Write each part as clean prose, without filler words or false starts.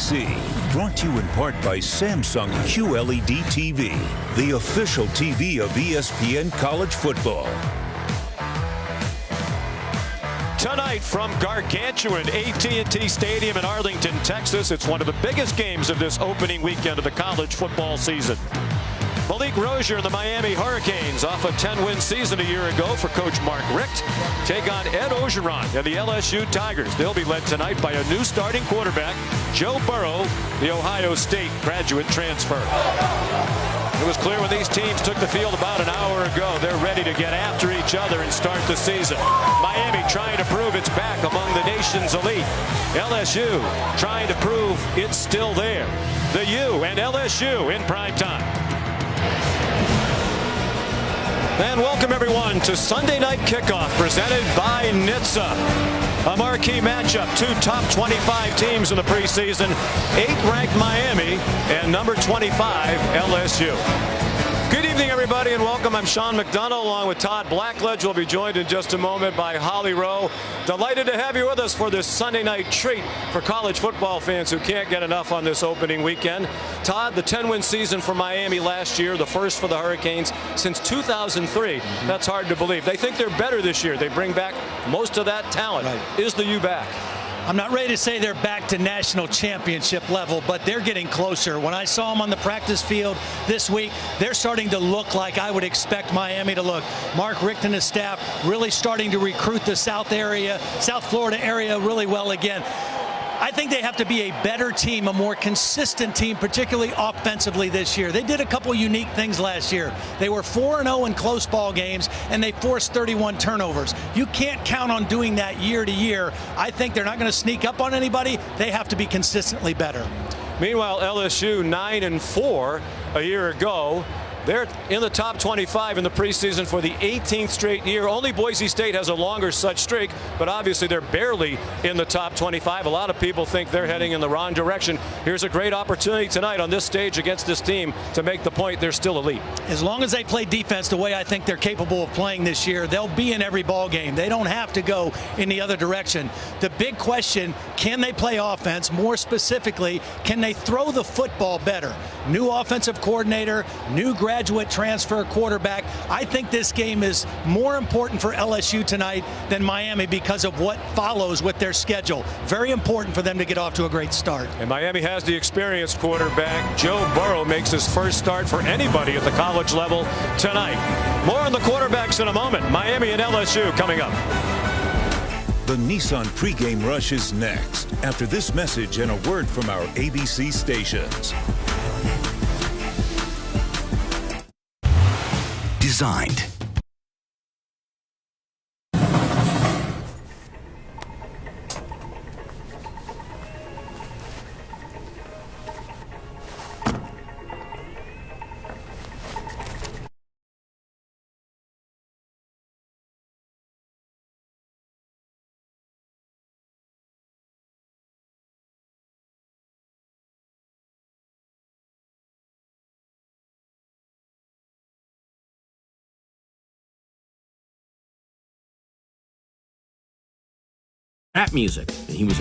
ABC. Brought to you in part by Samsung QLED TV, the official TV of ESPN College Football. Tonight from gargantuan AT&T Stadium in Arlington, Texas, it's one of the biggest games of this opening weekend of the college football season. Malik Rozier and the Miami Hurricanes, off a 10-win season a year ago for Coach Mark Richt, take on Ed Orgeron and the LSU Tigers. They'll be led tonight by a new starting quarterback, Joe Burrow, the Ohio State graduate transfer. It was clear when these teams took the field about an hour ago, they're ready to get after each other and start the season. Miami trying to prove it's back among the nation's elite. LSU trying to prove it's still there. The U and LSU in prime time. And welcome everyone to Sunday Night Kickoff presented by NHTSA. A marquee matchup, two top 25 teams in the preseason, 8th ranked Miami and number 25 LSU. Good evening everybody and welcome. I'm Sean McDonough along with Todd Blackledge. We'll be joined in just a moment by Holly Rowe. Delighted to have you with us for this Sunday night treat for college football fans who can't get enough on this opening weekend. Todd, the 10-win season for Miami last year, the first for the Hurricanes since 2003. That's hard to believe. They think they're better this year. They bring back most of that talent. Right. Is the U back? I'm not ready to say they're back to national championship level, but they're getting closer. When I saw them on the practice field this week, they're starting to look like I would expect Miami to look. Mark Richt and his staff really starting to recruit the South Florida area really well again. I think they have to be a better team, a more consistent team, particularly offensively this year. They did a couple unique things last year. They were 4-0 in close ball games, and they forced 31 turnovers. You can't count on doing that year to year. I think they're not going to sneak up on anybody. They have to be consistently better. Meanwhile, LSU 9-4 a year ago. They're in the top 25 in the preseason for the 18th straight year. Only Boise State has a longer such streak, but obviously they're barely in the top 25. A lot of people think they're heading in the wrong direction. Here's a great opportunity tonight on this stage against this team to make the point they're still elite. As long as they play defense the way I think they're capable of playing this year, they'll be in every ball game. They don't have to go in the other direction. The big question, can they play offense? More specifically, can they throw the football better? New offensive coordinator, new graduate transfer quarterback. I think this game is more important for LSU tonight than Miami because of what follows with their schedule. Very important for them to get off to a great start. And Miami has the experienced quarterback. Joe Burrow makes his first start for anybody at the college level tonight. More on the quarterbacks in a moment. Miami and LSU coming up. The Nissan pregame rush is next after this message and a word from our ABC stations. Designed. Rap music. He was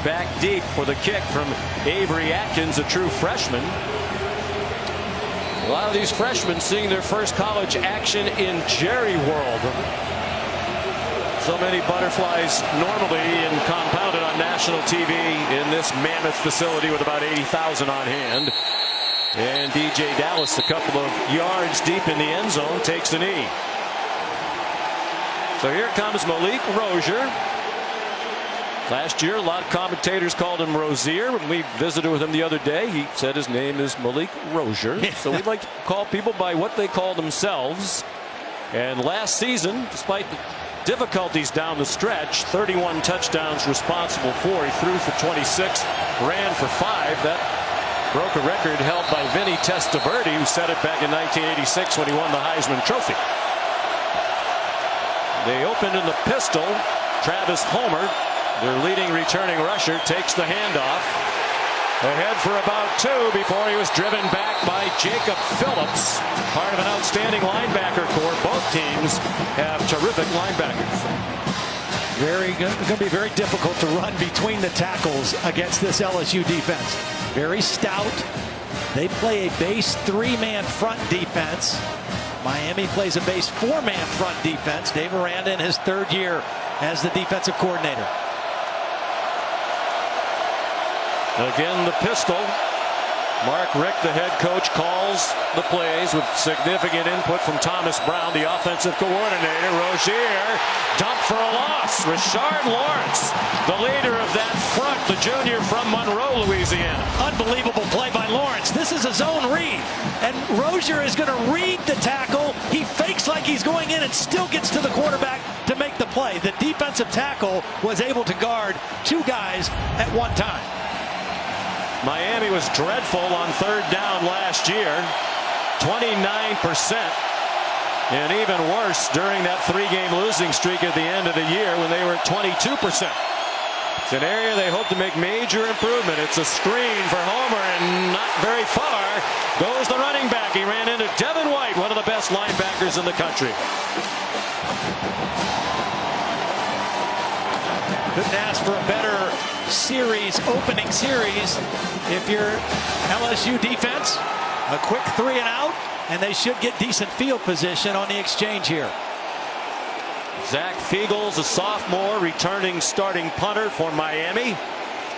back deep for the kick from Avery Atkins, a true freshman. A lot of these freshmen seeing their first college action in Jerry World. So many butterflies normally and compounded on national TV in this mammoth facility with about 80,000 on hand. And DJ Dallas, a couple of yards deep in the end zone, takes the knee. So here comes Malik Rozier. Last year, a lot of commentators called him Rozier. When we visited with him the other day, he said his name is Malik Rozier. So we'd like to call people by what they call themselves. And last season, despite the difficulties down the stretch. 31 touchdowns responsible for. He threw for 26, ran for 5. That broke a record held by Vinny Testaverde, who set it back in 1986 when he won the Heisman Trophy. They opened in the pistol. Travis Homer, their leading returning rusher, takes the handoff. Ahead for about 2 before he was driven back by Jacob Phillips, part of an outstanding linebacker corps. Both teams have terrific linebackers. Going to be very difficult to run between the tackles against this LSU defense. Very stout. They play a base 3-man front defense. Miami plays a base 4-man front defense. Dave Aranda in his 3rd year as the defensive coordinator. Again, the pistol. Mark Richt, the head coach, calls the plays with significant input from Thomas Brown, the offensive coordinator. Rozier dumped for a loss. Rashard Lawrence, the leader of that front, the junior from Monroe, Louisiana. Unbelievable play by Lawrence. This is a zone read, and Rozier is going to read the tackle. He fakes like he's going in and still gets to the quarterback to make the play. The defensive tackle was able to guard 2 guys at one time. Miami was dreadful on 3rd down last year, 29%, and even worse during that 3-game losing streak at the end of the year when they were at 22%. It's an area they hope to make major improvement. It's a screen for Homer, and not very far goes the running back. He ran into Devin White, one of the best linebackers in the country. Couldn't ask for a better opening series. If you're LSU defense, a quick 3 and out, and they should get decent field position on the exchange here. Zach Fiegels, a sophomore, returning starting punter for Miami,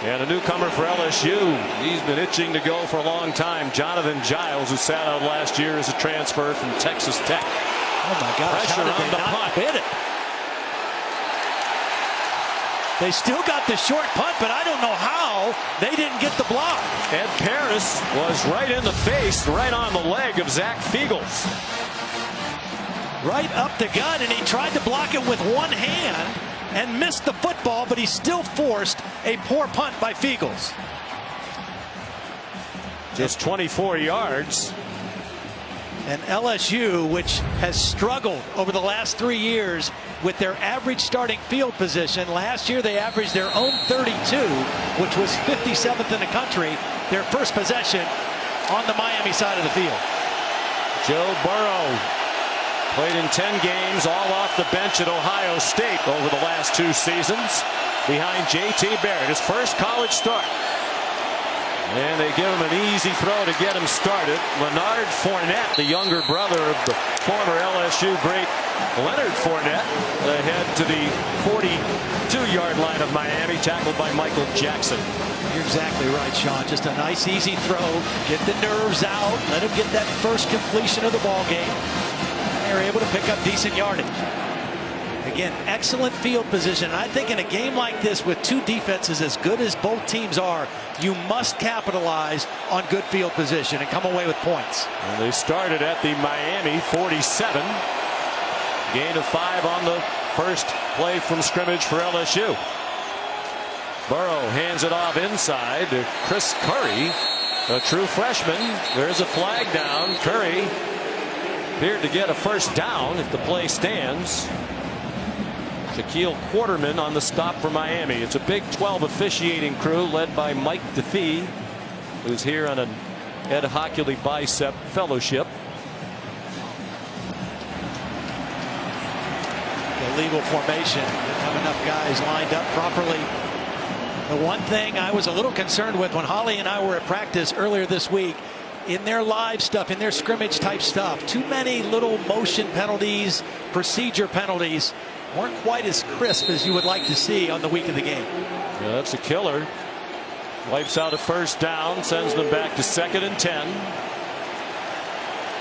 and a newcomer for LSU. He's been itching to go for a long time. Jonathan Giles, who sat out last year as a transfer from Texas Tech. Oh my gosh, pressure on the punt. Hit it. They still got the short punt, but I don't know how they didn't get the block. Ed Paris was right in the face, right on the leg of Zach Fiegels. Right up the gut, and he tried to block it with one hand and missed the football, but he still forced a poor punt by Fiegels. Just 24 yards. And LSU, which has struggled over the last 3 years with their average starting field position. Last year they averaged their own 32, which was 57th in the country. Their first possession on the Miami side of the field. Joe Burrow played in 10 games, all off the bench at Ohio State over the last 2 seasons, behind J.T. Barrett, his first college start. And they give him an easy throw to get him started. Leonard Fournette, the younger brother of the former LSU great Leonard Fournette, ahead to the 42-yard line of Miami, tackled by Michael Jackson. You're exactly right, Sean. Just a nice, easy throw. Get the nerves out. Let him get that first completion of the ball game. And they're able to pick up decent yardage. Again, excellent field position. And I think in a game like this with 2 defenses as good as both teams are, you must capitalize on good field position and come away with points. And they started at the Miami 47. Gain of 5 on the first play from scrimmage for LSU. Burrow hands it off inside to Chris Curry, a true freshman. There's a flag down. Curry appeared to get a first down if the play stands. Shaquille Quarterman on the stop for Miami. It's a Big 12 officiating crew led by Mike DeFee, who's here on an Ed Hockley bicep fellowship. Illegal formation. Didn't have enough guys lined up properly. The one thing I was a little concerned with when Holly and I were at practice earlier this week, in their live stuff, in their scrimmage type stuff, too many little motion penalties, procedure penalties, weren't quite as crisp as you would like to see on the week of the game. Yeah, that's a killer. Wipes out a first down, sends them back to 2nd and 10.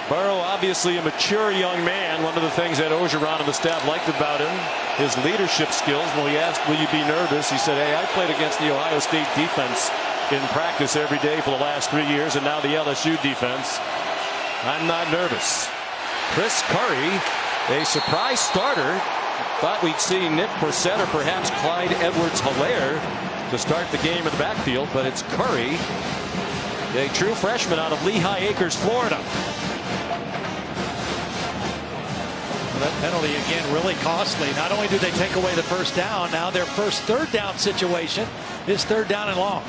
Burrow, obviously a mature young man. One of the things that Orgeron and the staff liked about him, his leadership skills. When he asked, will you be nervous? He said, hey, I played against the Ohio State defense in practice every day for the last 3 years, and now the LSU defense. I'm not nervous. Chris Curry, a surprise starter Thought we'd see Nick Brissett or perhaps Clyde Edwards-Helaire to start the game in the backfield, but it's Curry, a true freshman out of Lehigh Acres, Florida. That penalty again really costly. Not only do they take away the first down, now their first third down situation is third down and long.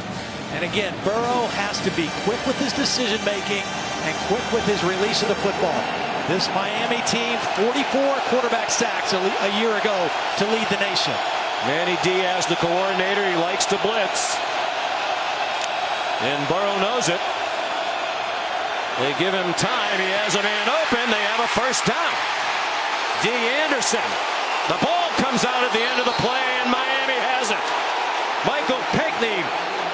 And again, Burrow has to be quick with his decision making and quick with his release of the football. This Miami team, 44 quarterback sacks a year ago to lead the nation. Manny Diaz, the coordinator, he likes to blitz. And Burrow knows it. They give him time. He has a man open. They have a first down. D. Anderson. The ball comes out at the end of the play, and Miami has it. Michael Pinkney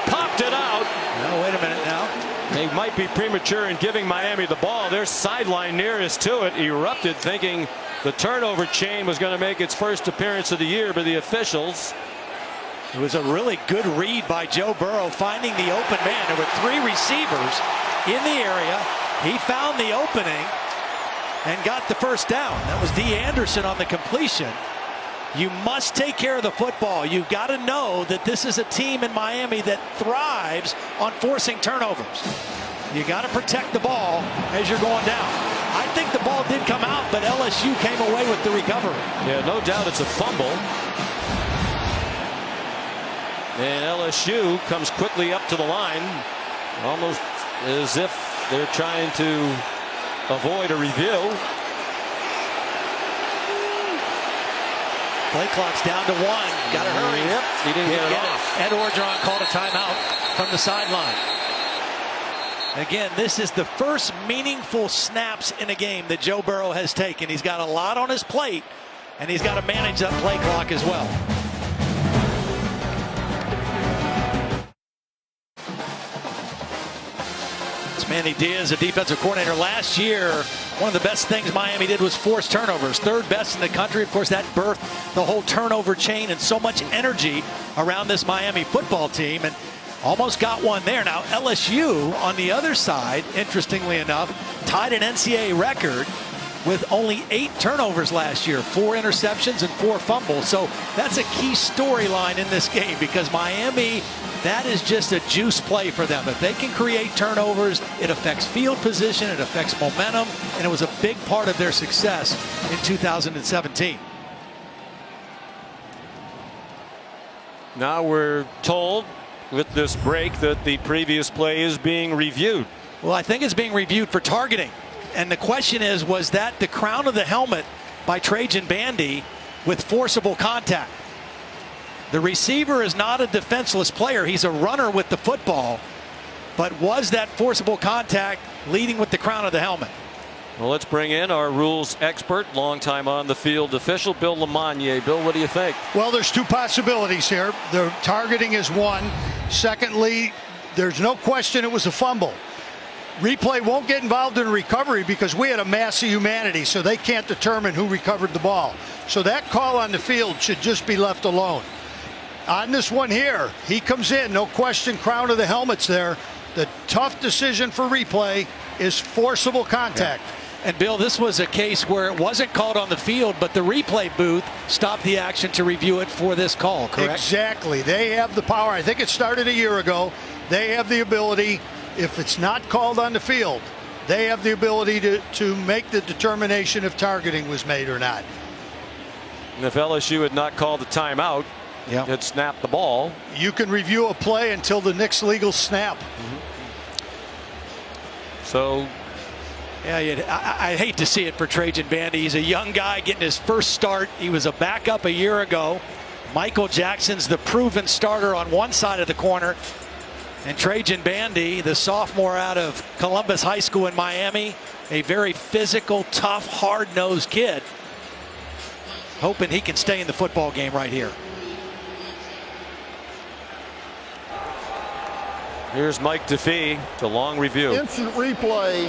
popped it out. Now, wait a minute now. They might be premature in giving Miami the ball. Their sideline nearest to it erupted, thinking the turnover chain was going to make its first appearance of the year, but the officials. It was a really good read by Joe Burrow, finding the open man. There were three receivers in the area. He found the opening and got the first down. That was D. Anderson on the completion. You must take care of the football. You've got to know that this is a team in Miami that thrives on forcing turnovers. You got to protect the ball as you're going down. I think the ball did come out, but LSU came away with the recovery. Yeah, no doubt it's a fumble. And LSU comes quickly up to the line, almost as if they're trying to avoid a review. Play clock's down to 1. Got to hurry. Yep, he didn't get it off. Ed Orgeron called a timeout from the sideline. Again, this is the first meaningful snaps in a game that Joe Burrow has taken. He's got a lot on his plate, and he's got to manage that play clock as well. It's Manny Diaz, a defensive coordinator. Last year, one of the best things Miami did was force turnovers. Third best in the country. Of course, that birthed the whole turnover chain and so much energy around this Miami football team. And almost got one there. Now, LSU, on the other side, interestingly enough, tied an NCAA record with only 8 turnovers last year, 4 interceptions and 4 fumbles. So that's a key storyline in this game because Miami, that is just a juice play for them. If they can create turnovers, it affects field position, it affects momentum, and it was a big part of their success in 2017. Now we're told with this break that the previous play is being reviewed. Well, I think it's being reviewed for targeting. And the question is, was that the crown of the helmet by Trajan Bandy with forcible contact? The receiver is not a defenseless player. He's a runner with the football. But was that forcible contact leading with the crown of the helmet? Well, let's bring in our rules expert, longtime on the field official, Bill LeMonnier. Bill, what do you think? Well, there's 2 possibilities here. The targeting is one. Secondly, there's no question it was a fumble. Replay won't get involved in recovery because we had a mass of humanity, so they can't determine who recovered the ball. So that call on the field should just be left alone. On this one here, he comes in, no question, crown of the helmet's there. The tough decision for replay is forcible contact. Yeah. And Bill, this was a case where it wasn't called on the field, but the replay booth stopped the action to review it for this call, correct? Exactly. They have the power. I think it started a year ago. They have the ability, if it's not called on the field, they have the ability to make the determination if targeting was made or not. And if LSU had not called the timeout, had snapped the ball. You can review a play until the next legal snap. So, yeah, I hate to see it for Trajan Bandy. He's a young guy getting his first start. He was a backup a year ago. Michael Jackson's the proven starter on one side of the corner. And Trajan Bandy, the sophomore out of Columbus High School in Miami, a very physical, tough, hard-nosed kid. Hoping he can stay in the football game right here. Here's Mike DeFee, the long review. Instant replay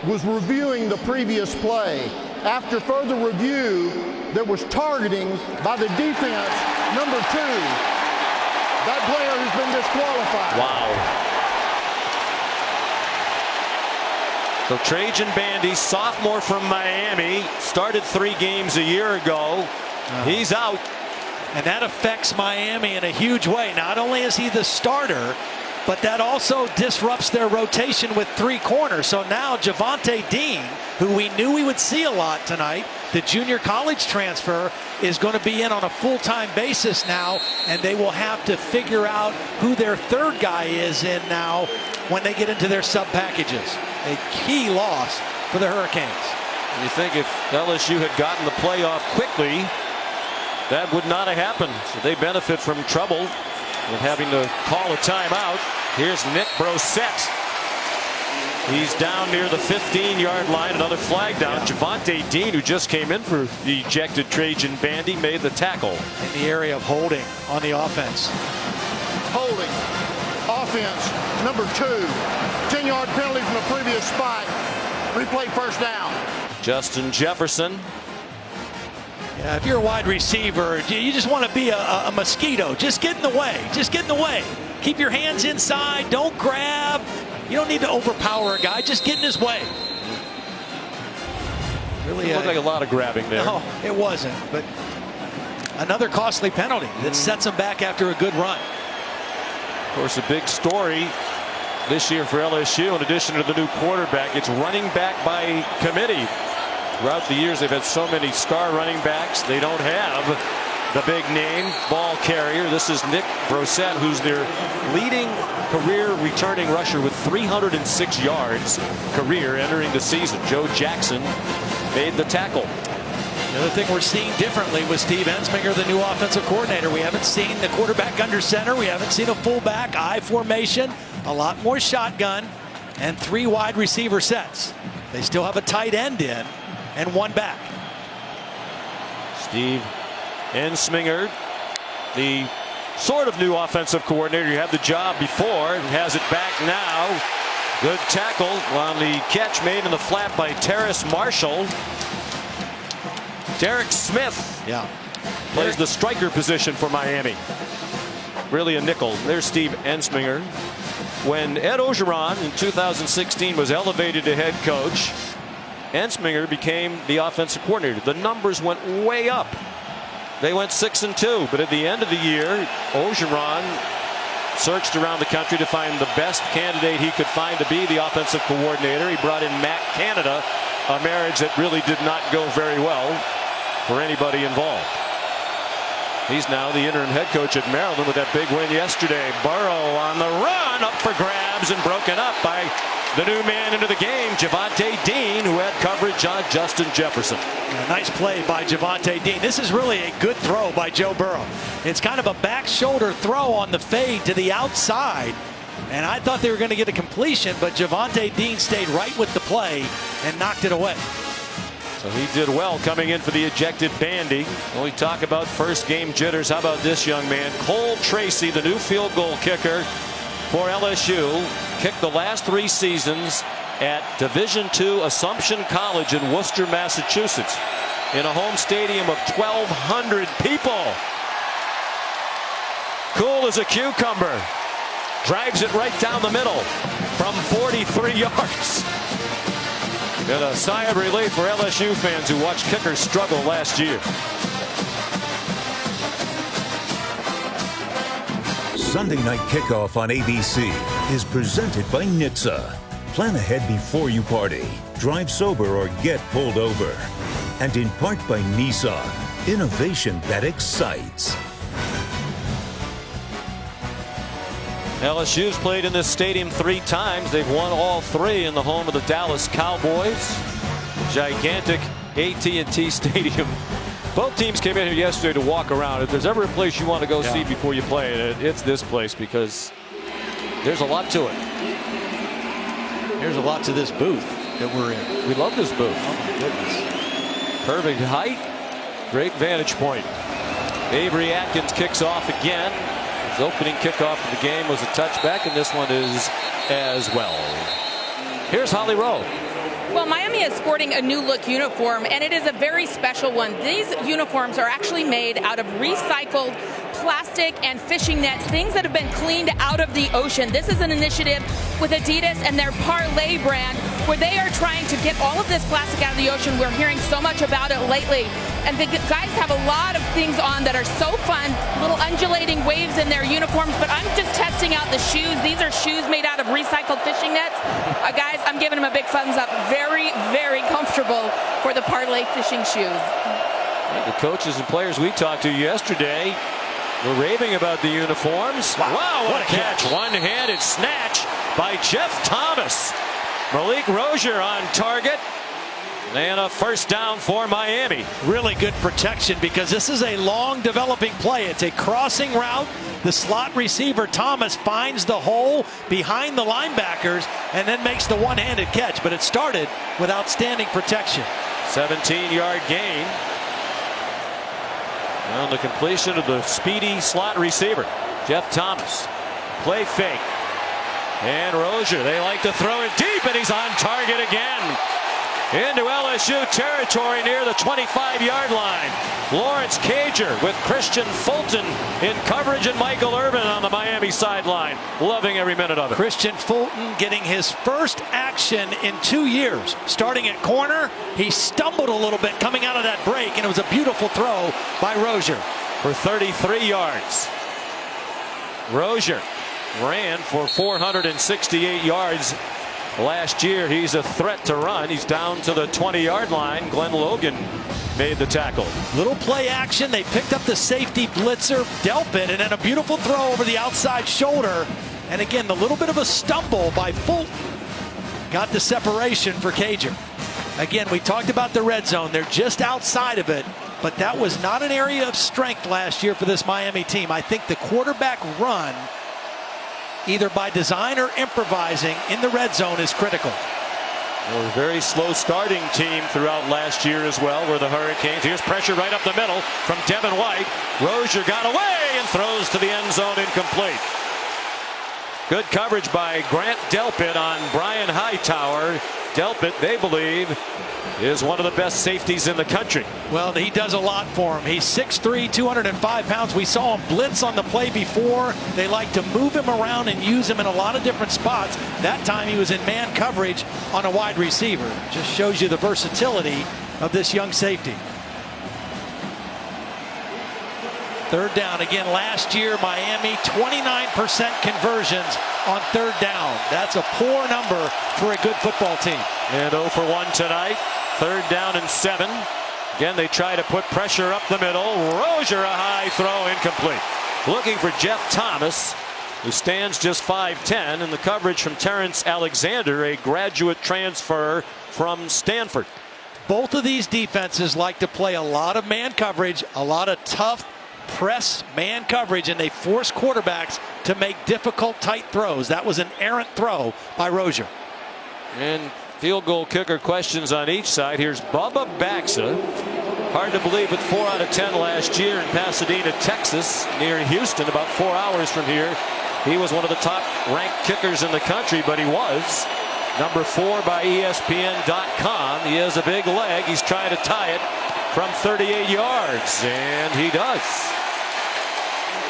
was reviewing the previous play. After further review, there was targeting by the defense, number 2. That player has been disqualified. Wow. So Trajan Bandy, sophomore from Miami, started 3 games a year ago. He's out. And that affects Miami in a huge way. Not only is he the starter, but that also disrupts their rotation with 3 corners. So now Javonte Dean, who we knew we would see a lot tonight, the junior college transfer, is going to be in on a full-time basis now, and they will have to figure out who their third guy is in now when they get into their sub packages. A key loss for the Hurricanes. You think if LSU had gotten the playoff quickly, that would not have happened. So they benefit from trouble with having to call a timeout. Here's Nick Brossette. He's down near the 15-yard line. Another flag down. Javonte Dean, who just came in for the ejected Trajan Bandy, made the tackle. In the area of holding on the offense. Holding. Offense, number 2. 10-yard penalty from the previous spike. Replay first down. Justin Jefferson. Yeah, if you're a wide receiver, you just want to be a mosquito. Just get in the way. Just get in the way. Keep your hands inside. Don't grab. You don't need to overpower a guy. Just get in his way. Really looked like a lot of grabbing there. No, it wasn't. But another costly penalty that sets him back after a good run. Of course, a big story this year for LSU, in addition to the new quarterback, it's running back by committee. Throughout the years, they've had so many star running backs. They don't have the big name ball carrier. This is Nick Brossette, who's their leading career returning rusher with 306 yards career entering the season. Joe Jackson made the tackle. The other thing we're seeing differently with Steve Ensminger, the new offensive coordinator. We haven't seen the quarterback under center. We haven't seen a fullback I formation. A lot more shotgun and 3 wide receiver sets. They still have a tight end in and 1 back. Steve Ensminger, the sort of new offensive coordinator. You had the job before and has it back now. Good tackle on the catch made in the flat by Terrace Marshall. Derek Smith plays the striker position for Miami. Really a nickel. There's Steve Ensminger. When Ed Orgeron in 2016 was elevated to head coach, Ensminger became the offensive coordinator. The numbers went way up. They went 6-2, but at the end of the year, Orgeron searched around the country to find the best candidate he could find to be the offensive coordinator. He brought in Matt Canada, a marriage that really did not go very well for anybody involved. He's now the interim head coach at Maryland with that big win yesterday. Burrow on the run, up for grabs and broken up by the new man into the game, Javonte Dean, who had coverage on Justin Jefferson. A nice play by Javonte Dean. This is really a good throw by Joe Burrow. It's kind of a back shoulder throw on the fade to the outside. And I thought they were going to get a completion, but Javonte Dean stayed right with the play and knocked it away. So he did well coming in for the ejected Bandy. When we talk about first game jitters, how about this young man? Cole Tracy, the new field goal kicker for LSU, kicked the last 3 seasons at Division II Assumption College in Worcester, Massachusetts, in a home stadium of 1,200 people. Cool as a cucumber. Drives it right down the middle from 43 yards. And a sigh of relief for LSU fans who watched kickers struggle last year. Sunday Night Kickoff on ABC is presented by NHTSA. Plan ahead before you party. Drive sober or get pulled over. And in part by Nissan. Innovation that excites. LSU's played in this stadium 3 times. They've won all 3 in the home of the Dallas Cowboys. Gigantic AT&T Stadium. Both teams came in here yesterday to walk around. If there's ever a place you want to go see before you play it, it's this place, because there's a lot to it. There's a lot to this booth that we're in. We love this booth. Oh my goodness. Perfect height. Great vantage point. Avery Atkins kicks off again. His opening kickoff of the game was a touchback, and this one is as well. Here's Holly Rowe. Well, Miami is sporting a new look uniform, and it is a very special one. These uniforms are actually made out of recycled plastic and fishing nets, things that have been cleaned out of the ocean. This is an initiative with Adidas and their Parlay brand. where they are trying to get all of this plastic out of the ocean. We're hearing so much about it lately. And the guys have a lot of things on that are so fun, little undulating waves in their uniforms, but I'm just testing out the shoes. These are shoes made out of recycled fishing nets. Guys, I'm giving them a big thumbs up. Very, very comfortable for the parlay fishing shoes. The coaches and players we talked to yesterday were raving about the uniforms. Wow, what a catch. One-handed snatch by Jeff Thomas. Malik Rozier on target. And a first down for Miami. Really good protection because this is a long developing play. It's a crossing route. The slot receiver Thomas finds the hole behind the linebackers and then makes the one-handed catch. But it started with outstanding protection. 17-yard gain on the completion of the speedy slot receiver. Jeff Thomas. Play fake. And Rozier, they like to throw it deep, and he's on target again. Into LSU territory near the 25-yard line. Lawrence Cager with Christian Fulton in coverage and Michael Irvin on the Miami sideline. Loving every minute of it. Christian Fulton getting his first action in 2 years. Starting at corner, he stumbled a little bit coming out of that break, and it was a beautiful throw by Rozier. For 33 yards. Rozier ran for 468 yards. Last year, he's a threat to run. He's down to the 20-yard line. Glenn Logan made the tackle. Little play action. They picked up the safety blitzer, Delpit, and then a beautiful throw over the outside shoulder. And again, the little bit of a stumble by Fulton got the separation for Cager. Again, we talked about the red zone. They're just outside of it, but that was not an area of strength last year for this Miami team. I think the quarterback run, either by design or improvising in the red zone, is critical. A very slow starting team throughout last year as well, where the Hurricanes. Here's pressure right up the middle from Devin White. Rozier got away and throws to the end zone, incomplete. Good coverage by Grant Delpit on Brian Hightower. Delpit, they believe, is one of the best safeties in the country. Well, he does a lot for him. He's 6'3", 205 pounds. We saw him blitz on the play before. They like to move him around and use him in a lot of different spots. That time he was in man coverage on a wide receiver. Just shows you the versatility of this young safety. Third down again. Last year, Miami 29% conversions on third down. That's a poor number for a good football team. And 0 for 1 tonight. Third down and 7. Again, they try to put pressure up the middle. Rozier, a high throw, incomplete. Looking for Jeff Thomas, who stands just 5'10", and the coverage from Terrence Alexander, a graduate transfer from Stanford. Both of these defenses like to play a lot of man coverage, a lot of tough press man coverage, and they force quarterbacks to make difficult tight throws. That was an errant throw by Rozier. And field goal kicker questions on each side. Here's Bubba Baxa. Hard to believe, but 4 out of 10 last year in Pasadena, Texas, near Houston, about 4 hours from here. He was one of the top ranked kickers in the country, but he was number 4 by ESPN.com. He has a big leg. He's trying to tie it from 38 yards, and he does.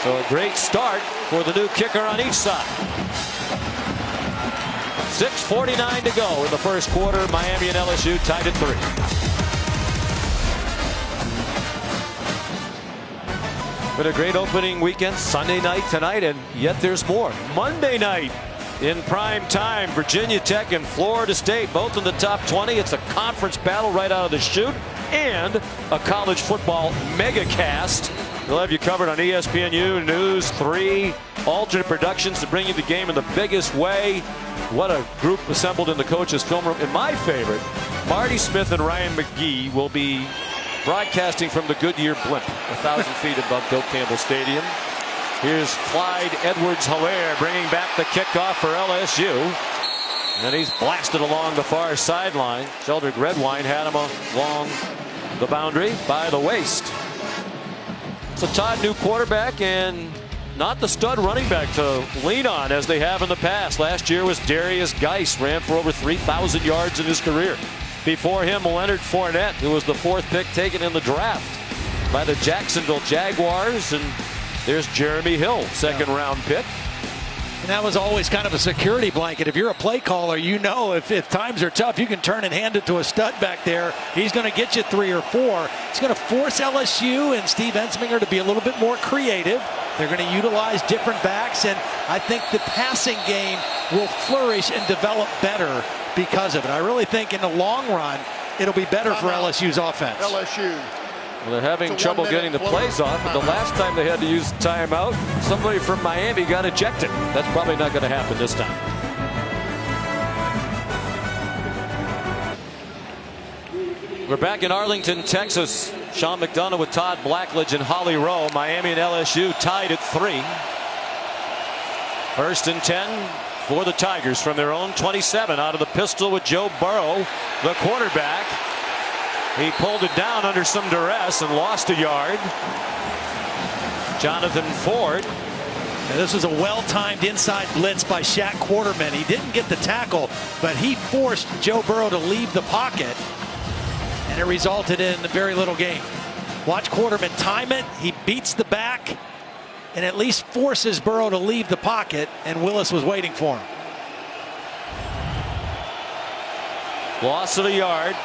So a great start for the new kicker on each side. 6:49 to go in the first quarter. Miami and LSU tied at 3. Been a great opening weekend. Sunday night tonight, and yet there's more. Monday night in prime time, Virginia Tech and Florida State, both in the top 20. It's a conference battle right out of the chute, and a college football mega cast. We'll have you covered on ESPNU, News 3, alternate productions to bring you the game in the biggest way. What a group assembled in the coach's film room. And my favorite, Marty Smith and Ryan McGee will be broadcasting from the Goodyear Blimp, 1,000 feet above Doak Campbell Stadium. Here's Clyde Edwards-Helaire bringing back the kickoff for LSU. And he's blasted along the far sideline. Sheldrick Redwine had him along the boundary by the waist. So Todd, new quarterback, and not the stud running back to lean on as they have in the past. Last year was Darius Geis, ran for over 3,000 yards in his career. Before him, Leonard Fournette, who was the 4th pick taken in the draft by the Jacksonville Jaguars. And there's Jeremy Hill, 2nd round pick. And that was always kind of a security blanket. If you're a play caller, you know if times are tough, you can turn and hand it to a stud back there. He's going to get you 3 or 4. It's going to force LSU and Steve Ensminger to be a little bit more creative. They're going to utilize different backs, and I think the passing game will flourish and develop better because of it. I really think in the long run, it'll be better for LSU's offense. LSU. Well, they're having trouble getting the plays off, but the last time they had to use timeout, somebody from Miami got ejected. That's probably not going to happen this time. We're back in Arlington, Texas. Sean McDonough with Todd Blackledge and Holly Rowe. Miami and LSU tied at 3. 1st and 10 for the Tigers from their own 27 out of the pistol with Joe Burrow, the quarterback. He pulled it down under some duress and lost a yard. Jonathan Ford. Now, this was a well-timed inside blitz by Shaq Quarterman. He didn't get the tackle, but he forced Joe Burrow to leave the pocket, and it resulted in very little gain. Watch Quarterman time it. He beats the back and at least forces Burrow to leave the pocket, and Willis was waiting for him. Loss of a yard.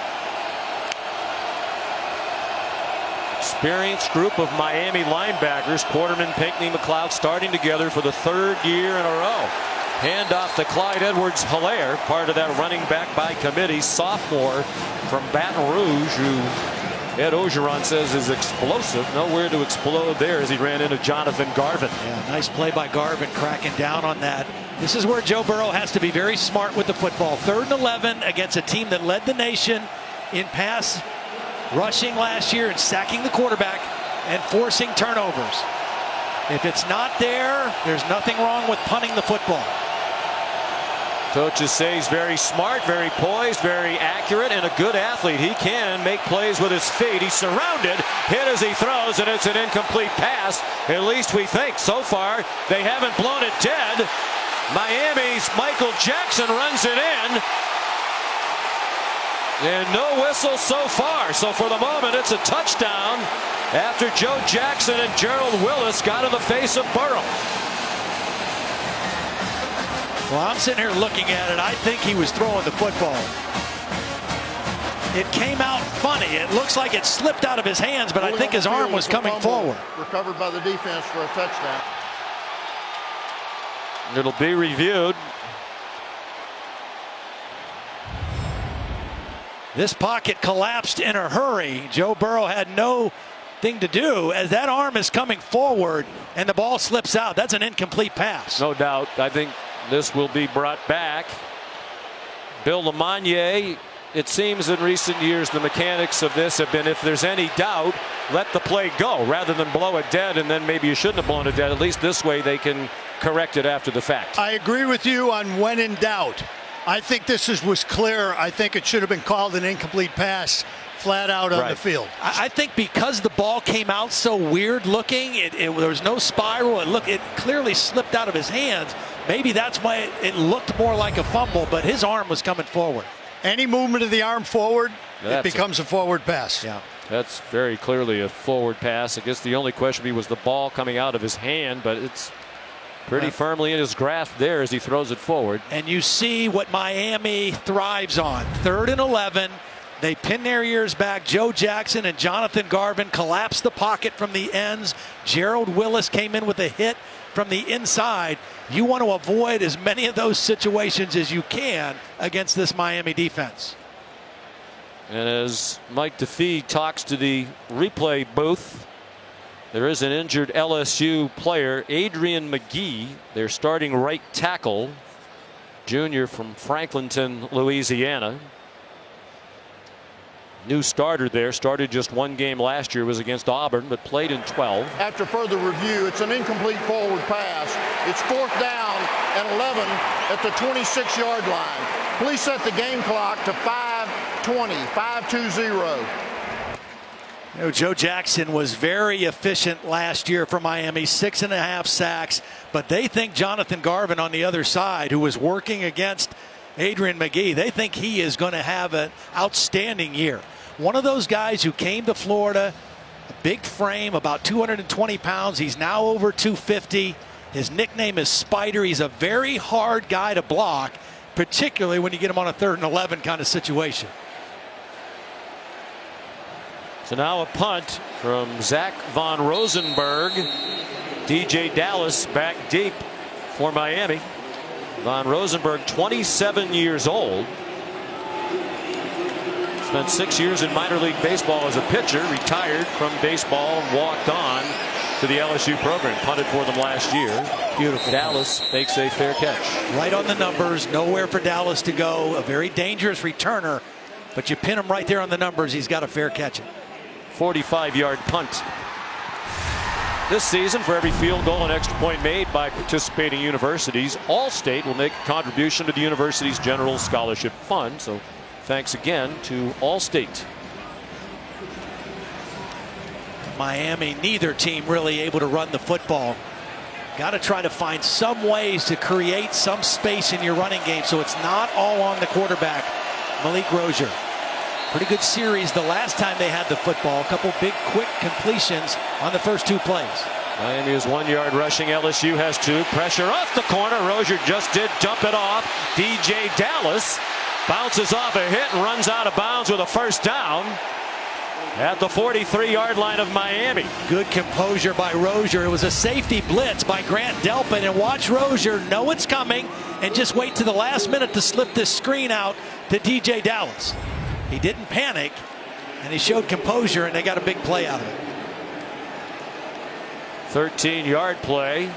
Experienced group of Miami linebackers, Quarterman, Pinckney, McLeod, starting together for the 3rd year in a row. Handoff to Clyde Edwards-Helaire, part of that running back by committee, sophomore from Baton Rouge, who Ed Ogeron says is explosive. Nowhere to explode there as he ran into Jonathan Garvin. Yeah, nice play by Garvin, cracking down on that. This is where Joe Burrow has to be very smart with the football. 3rd and 11 against a team that led the nation in pass rushing last year and sacking the quarterback and forcing turnovers. If it's not there, there's nothing wrong with punting the football. Coaches say he's very smart, very poised, very accurate, and a good athlete. He can make plays with his feet. He's surrounded, hit as he throws, and it's an incomplete pass. At least we think. So far, they haven't blown it dead. Miami's Michael Jackson runs it in. And no whistle so far. So for the moment, it's a touchdown after Joe Jackson and Gerald Willis got in the face of Burrow. Well, I'm sitting here looking at it. I think he was throwing the football. It came out funny. It looks like it slipped out of his hands, but I think his arm was coming forward. Recovered by the defense for a touchdown. It'll be reviewed. This pocket collapsed in a hurry. Joe Burrow had no thing to do as that arm is coming forward and the ball slips out. That's an incomplete pass. No doubt. I think this will be brought back. Bill Lamagnier, it seems in recent years the mechanics of this have been if there's any doubt, let the play go rather than blow it dead and then maybe you shouldn't have blown it dead. At least this way they can correct it after the fact. I agree with you on when in doubt. I think this was clear. I think it should have been called an incomplete pass flat out on the field. I think because the ball came out so weird looking, there was no spiral. It clearly slipped out of his hands. Maybe that's why it looked more like a fumble, but his arm was coming forward. Any movement of the arm forward, it becomes a forward pass. Yeah. That's very clearly a forward pass. I guess the only question was the ball coming out of his hand, but it's pretty firmly in his grasp there as he throws it forward. And you see what Miami thrives on. 3rd and 11. They pin their ears back. Joe Jackson and Jonathan Garvin collapsed the pocket from the ends. Gerald Willis came in with a hit from the inside. You want to avoid as many of those situations as you can against this Miami defense. And as Mike DeFee talks to the replay booth, there is an injured LSU player, Adrian McGee, their starting right tackle, junior from Franklinton, Louisiana. New starter there, started just 1 game last year, was against Auburn, but played in 12. After further review, it's an incomplete forward pass. It's 4th down and 11 at the 26-yard line. Please set the game clock to 5:20, 5:20. You know, Joe Jackson was very efficient last year for Miami, 6.5 sacks, but they think Jonathan Garvin on the other side, who was working against Adrian McGee, they think he is going to have an outstanding year. One of those guys who came to Florida, a big frame, about 220 pounds. He's now over 250. His nickname is Spider. He's a very hard guy to block, particularly when you get him on a 3rd and 11 kind of situation. So now a punt from Zach Von Rosenberg. DJ Dallas back deep for Miami. Von Rosenberg, 27 years old. Spent 6 years in minor league baseball as a pitcher, retired from baseball and walked on to the LSU program. Punted for them last year. Beautiful. Dallas makes a fair catch. Right on the numbers. Nowhere for Dallas to go. A very dangerous returner, but you pin him right there on the numbers. He's got a fair catch. 45-yard punt. This season, for every field goal and extra point made by participating universities, All-State will make a contribution to the university's general scholarship fund. So thanks again to All-State. Miami, neither team really able to run the football. Got to try to find some ways to create some space in your running game so it's not all on the quarterback, Malik Rozier. Pretty good series the last time they had the football. A couple big quick completions on the first 2 plays. Miami is 1 yard rushing. LSU has 2. Pressure off the corner. Rozier just did dump it off. DJ Dallas bounces off a hit and runs out of bounds with a first down at the 43-yard line of Miami. Good composure by Rozier. It was a safety blitz by Grant Delpin, and watch Rozier know it's coming and just wait to the last minute to slip this screen out to DJ Dallas. He didn't panic, and he showed composure, and they got a big play out of it. 13-yard play,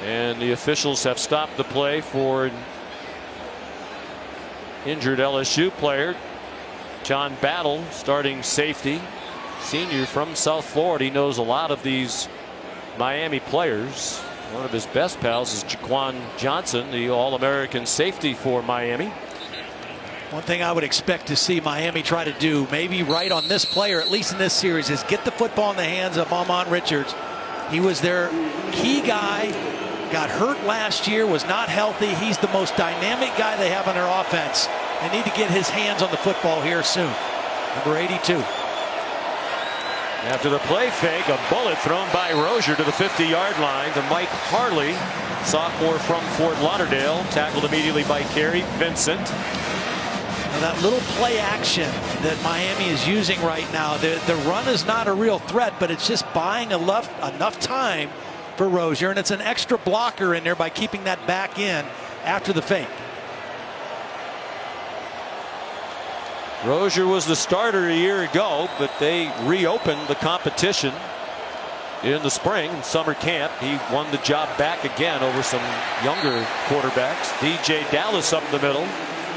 and the officials have stopped the play for an injured LSU player. John Battle, starting safety, senior from South Florida. He knows a lot of these Miami players. One of his best pals is Jaquan Johnson, the All-American safety for Miami. One thing I would expect to see Miami try to do, maybe right on this play, or at least in this series, is get the football in the hands of Amon Richards. He was their key guy, got hurt last year, was not healthy. He's the most dynamic guy they have on their offense. They need to get his hands on the football here soon. Number 82. After the play fake, a bullet thrown by Rozier to the 50-yard line to Mike Harley, sophomore from Fort Lauderdale, tackled immediately by Kerry Vincent. Now that little play action that Miami is using right now, the run is not a real threat, but it's just buying enough time for Rozier, and it's an extra blocker in there by keeping that back in after the fake. Rozier was the starter a year ago, but they reopened the competition in the spring and summer camp. He won the job back again over some younger quarterbacks. DJ Dallas up the middle.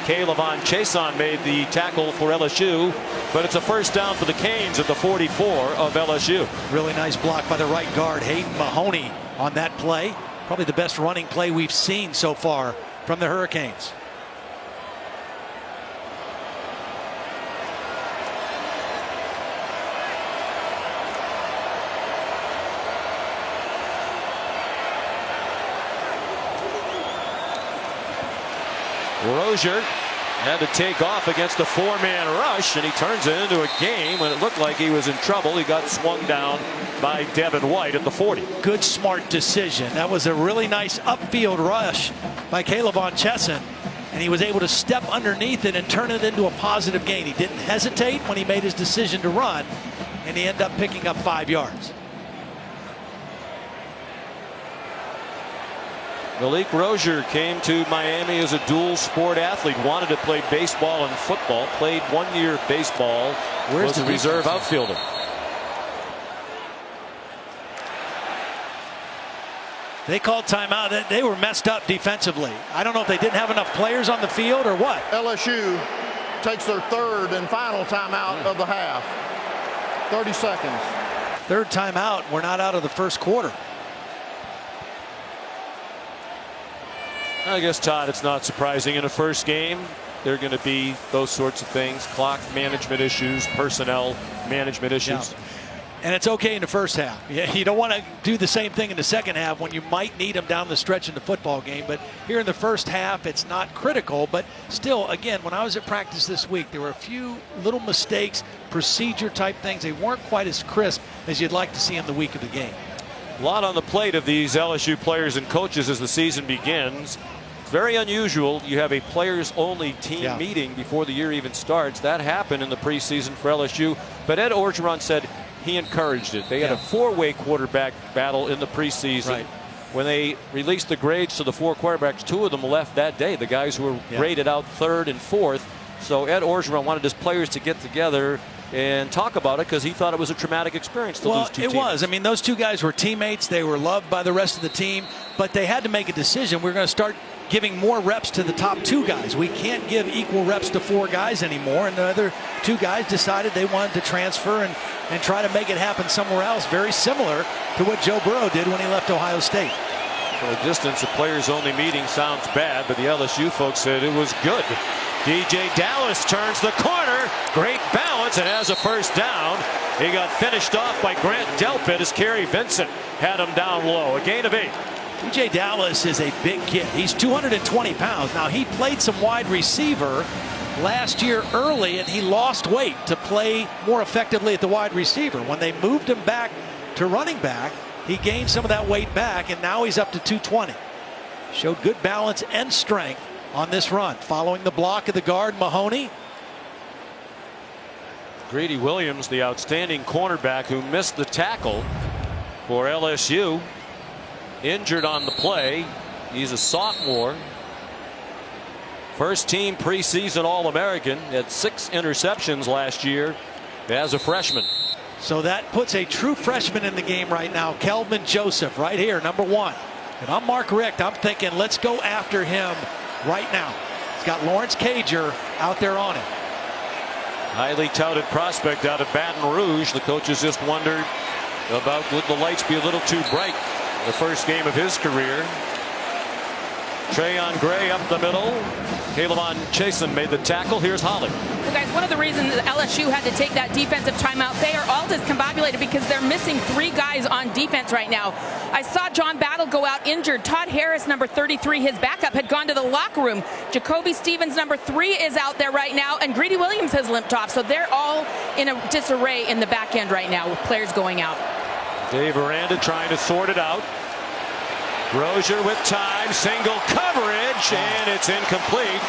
Kaylavon Chason made the tackle for LSU, but it's a first down for the Canes at the 44 of LSU. Really nice block by the right guard, Hayden Mahoney, on that play. Probably the best running play we've seen so far from the Hurricanes. Rozier had to take off against a 4-man rush, and he turns it into a game when it looked like he was in trouble. He got swung down by Devin White at the 40. Good, smart decision. That was a really nice upfield rush by Kaylavon Chason, and he was able to step underneath it and turn it into a positive gain. He didn't hesitate when he made his decision to run, and he ended up picking up 5 yards. Malik Rozier came to Miami as a dual sport athlete, wanted to play baseball and football, played 1 year of baseball, was a reserve outfielder. They called timeout. They were messed up defensively. I don't know if they didn't have enough players on the field or what. LSU takes their 3rd and final timeout of the half. 30 seconds. 3rd timeout. We're not out of the first quarter. I guess, Todd, it's not surprising in a first game. There are going to be those sorts of things, clock management issues, personnel management issues. Yeah. And it's okay in the first half. You don't want to do the same thing in the second half when you might need them down the stretch in the football game. But here in the first half, it's not critical. But still, again, when I was at practice this week, there were a few little mistakes, procedure type things. They weren't quite as crisp as you'd like to see in the week of the game. A lot on the plate of these LSU players and coaches as the season begins. It's very unusual. You have a players-only team meeting before the year even starts. That happened in the preseason for LSU. But Ed Orgeron said he encouraged it. They had a four-way quarterback battle in the preseason. Right. When they released the grades to the four quarterbacks, two of them left that day, the guys who were graded out third and fourth. So Ed Orgeron wanted his players to get together and talk about it because he thought it was a traumatic experience to lose two teammates. Well, it was. I mean, those two guys were teammates. They were loved by the rest of the team, but they had to make a decision. We're going to start giving more reps to the top two guys. We can't give equal reps to four guys anymore, and the other two guys decided they wanted to transfer and try to make it happen somewhere else, very similar to what Joe Burrow did when he left Ohio State. From a distance, a players-only meeting sounds bad, but the LSU folks said it was good. DJ Dallas turns the corner. Great balance and has a first down. He got finished off by Grant Delpit as Kerry Vincent had him down low. A gain of 8. DJ Dallas is a big kid. He's 220 pounds. Now, he played some wide receiver last year early, and he lost weight to play more effectively at the wide receiver. When they moved him back to running back, he gained some of that weight back, and now he's up to 220. Showed good balance and strength on this run. Following the block of the guard, Mahoney. Greedy Williams, the outstanding cornerback who missed the tackle for LSU, injured on the play. He's a sophomore. First team preseason All-American. Had 6 interceptions last year as a freshman. So that puts a true freshman in the game right now. Kelvin Joseph right here, number 1. If I'm Mark Richt, I'm thinking let's go after him right now. He's got Lawrence Cager out there on him. Highly touted prospect out of Baton Rouge. The coaches just wondered about would the lights be a little too bright. The first game of his career. Trayon Gray up the middle. Calebon Chasen made the tackle. Here's Holly. Well, guys, one of the reasons that LSU had to take that defensive timeout, they are all discombobulated because they're missing 3 guys on defense right now. I saw John Battle go out injured. Todd Harris, number 33, his backup, had gone to the locker room. Jacoby Stevens, number 3, is out there right now, and Greedy Williams has limped off. So they're all in a disarray in the back end right now with players going out. Dave Aranda trying to sort it out. Rozier with time, single coverage, and it's incomplete.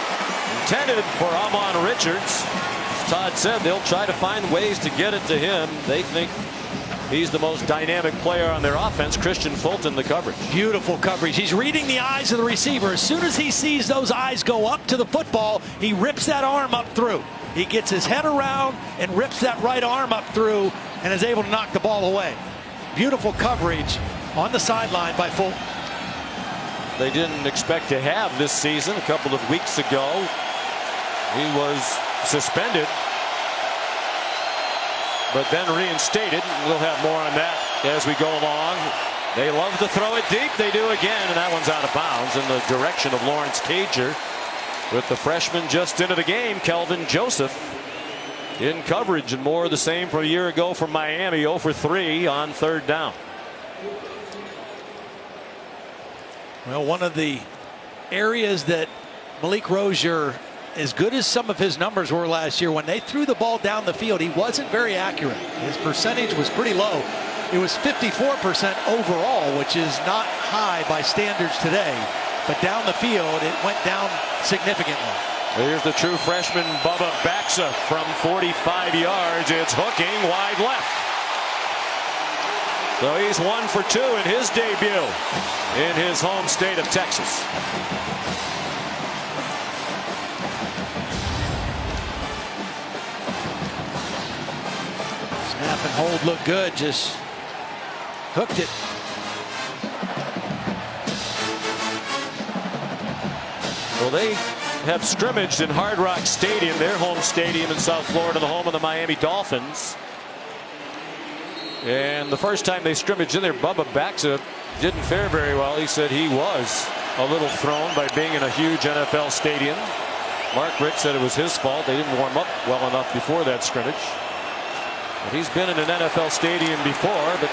Intended for Amon Richards. As Todd said, they'll try to find ways to get it to him. They think he's the most dynamic player on their offense. Christian Fulton, the coverage. Beautiful coverage. He's reading the eyes of the receiver. As soon as he sees those eyes go up to the football, he rips that arm up through. He gets his head around and rips that right arm up through and is able to knock the ball away. Beautiful coverage on the sideline by Fulton. They didn't expect to have this season. A couple of weeks ago, he was suspended, but then reinstated. We'll have more on that as we go along. They love to throw it deep. They do again, and that one's out of bounds in the direction of Lawrence Cager. With the freshman just into the game, Kelvin Joseph in coverage, and more of the same from a year ago from Miami. 0 for 3 on 3rd down. Well, one of the areas that Malik Rozier, as good as some of his numbers were last year, when they threw the ball down the field, he wasn't very accurate. His percentage was pretty low. It was 54% overall, which is not high by standards today. But down the field, it went down significantly. Here's the true freshman Bubba Baxa from 45 yards. It's hooking wide left. So he's 1 for 2 in his debut in his home state of Texas. Snap and hold look good, just hooked it. Well, they have scrimmaged in Hard Rock Stadium, their home stadium in South Florida, the home of the Miami Dolphins. And the first time they scrimmaged in there, Bubba Baxa didn't fare very well. He said he was a little thrown by being in a huge NFL stadium. Mark Richt said it was his fault. They didn't warm up well enough before that scrimmage. But he's been in an NFL stadium before, but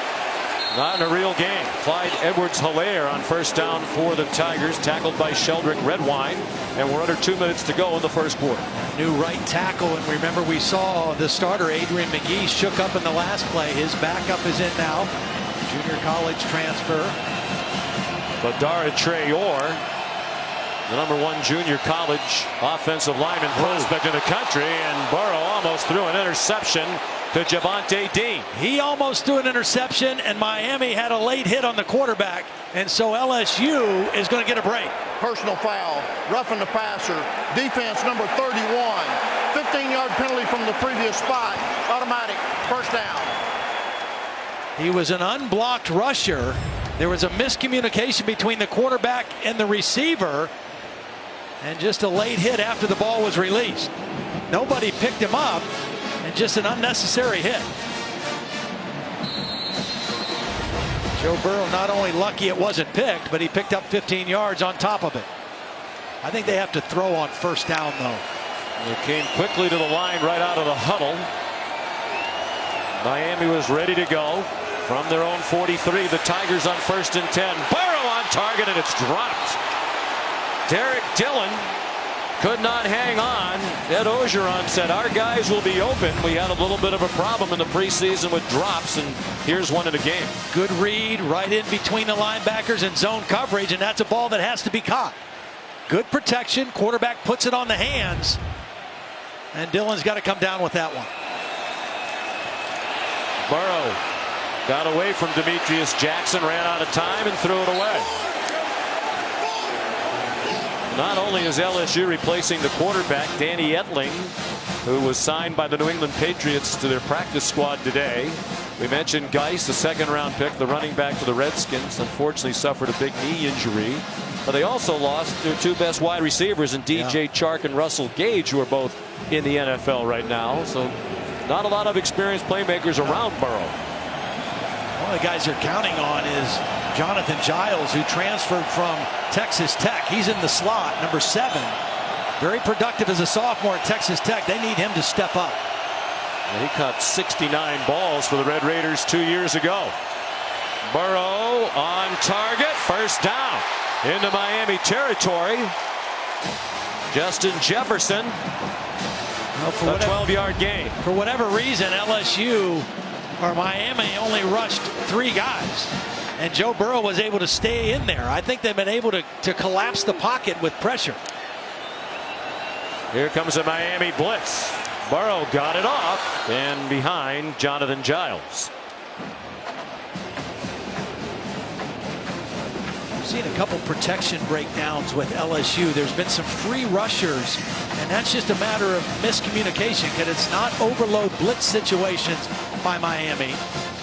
not in a real game. Clyde Edwards-Helaire on first down for the Tigers, tackled by Sheldrick Redwine, and we're under 2 minutes to go in the first quarter. New right tackle, and remember we saw the starter Adrian McGee shook up in the last play. His backup is in now. junior college transfer. Badara Traore, the #1 junior college offensive lineman prospect in the country, and Burrow almost threw an interception to Javonte Dean. He almost threw an interception, and Miami had a late hit on the quarterback, and so LSU is going to get a break. Personal foul, roughing the passer, defense number 31, 15-yard penalty from the previous spot, automatic first down. He was an unblocked rusher. There was a miscommunication between the quarterback and the receiver, and just a late hit after the ball was released. Nobody picked him up, and just an unnecessary hit. Joe Burrow not only lucky it wasn't picked, but he picked up 15 yards on top of it. I think they have to throw on first down, though. They came quickly to the line right out of the huddle. Miami was ready to go from their own 43. The Tigers on 1st and 10. Burrow on target, and it's dropped. Derek Dillon could not hang on. Ed Orgeron said, our guys will be open. We had a little bit of a problem in the preseason with drops, and here's one in the game. Good read right in between the linebackers and zone coverage, and that's a ball that has to be caught. Good protection. Quarterback puts it on the hands, and Dillon's got to come down with that one. Burrow got away from Demetrius Jackson, ran out of time, and threw it away. Not only is LSU replacing the quarterback, Danny Etling, who was signed by the New England Patriots to their practice squad today. We mentioned Geis, the 2nd-round pick, the running back for the Redskins, unfortunately suffered a big knee injury. But they also lost their 2 best wide receivers in DJ Chark and Russell Gage, who are both in the NFL right now. So not a lot of experienced playmakers around Burrow. One of the guys they're counting on is Jonathan Giles, who transferred from Texas Tech. He's in the slot, number 7. Very productive as a sophomore at Texas Tech. They need him to step up. And he caught 69 balls for the Red Raiders 2 years ago. Burrow on target, first down into Miami territory. Justin Jefferson, a 12-yard gain. For whatever reason, LSU or Miami only rushed 3 guys, and Joe Burrow was able to stay in there. I think they've been able to collapse the pocket with pressure. Here comes a Miami blitz. Burrow got it off and behind Jonathan Giles. We've seen a couple protection breakdowns with LSU. There's been some free rushers, and that's just a matter of miscommunication, because it's not overload blitz situations by Miami.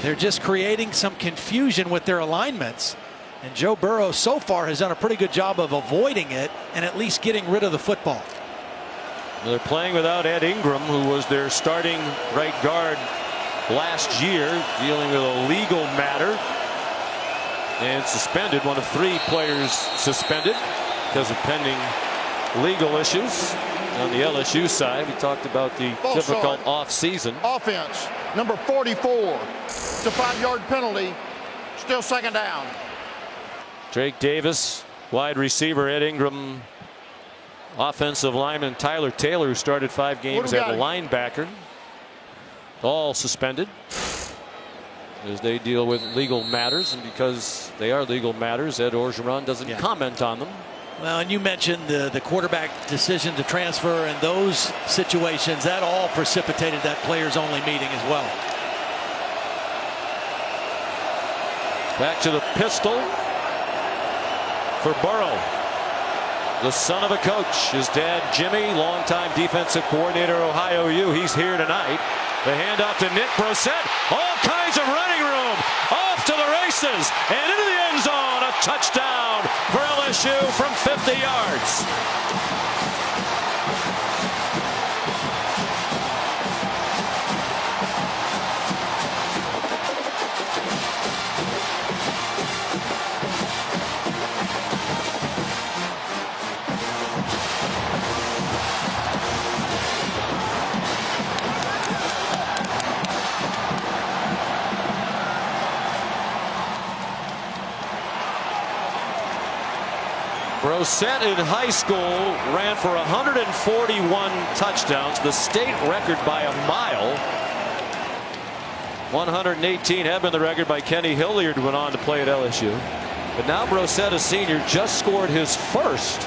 They're just creating some confusion with their alignments, and Joe Burrow so far has done a pretty good job of avoiding it and at least getting rid of the football. They're playing without Ed Ingram, who was their starting right guard last year, dealing with a legal matter and suspended. One of 3 players suspended because of pending legal issues. On the LSU side, we talked about the difficult off-season. Offense, number 44. It's a 5-yard penalty. Still 2nd down. Drake Davis, wide receiver. Ed Ingram, offensive lineman. Tyler Taylor, who started 5 games at linebacker. All suspended as they deal with legal matters, and because they are legal matters, Ed Orgeron doesn't comment on them. Well, and you mentioned the quarterback decision to transfer, and those situations, that all precipitated that players-only meeting as well. Back to the pistol for Burrow, the son of a coach. His dad, Jimmy, longtime defensive coordinator, Ohio U. He's here tonight. The handoff to Nick Brossette. All kinds of running room. Off to the races and into the end zone. A touchdown for LSU from 50 yards. Brossette in high school ran for 141 touchdowns, the state record by a mile. 118 had been the record by Kenny Hilliard, went on to play at LSU. But now Brissett, a senior, just scored his first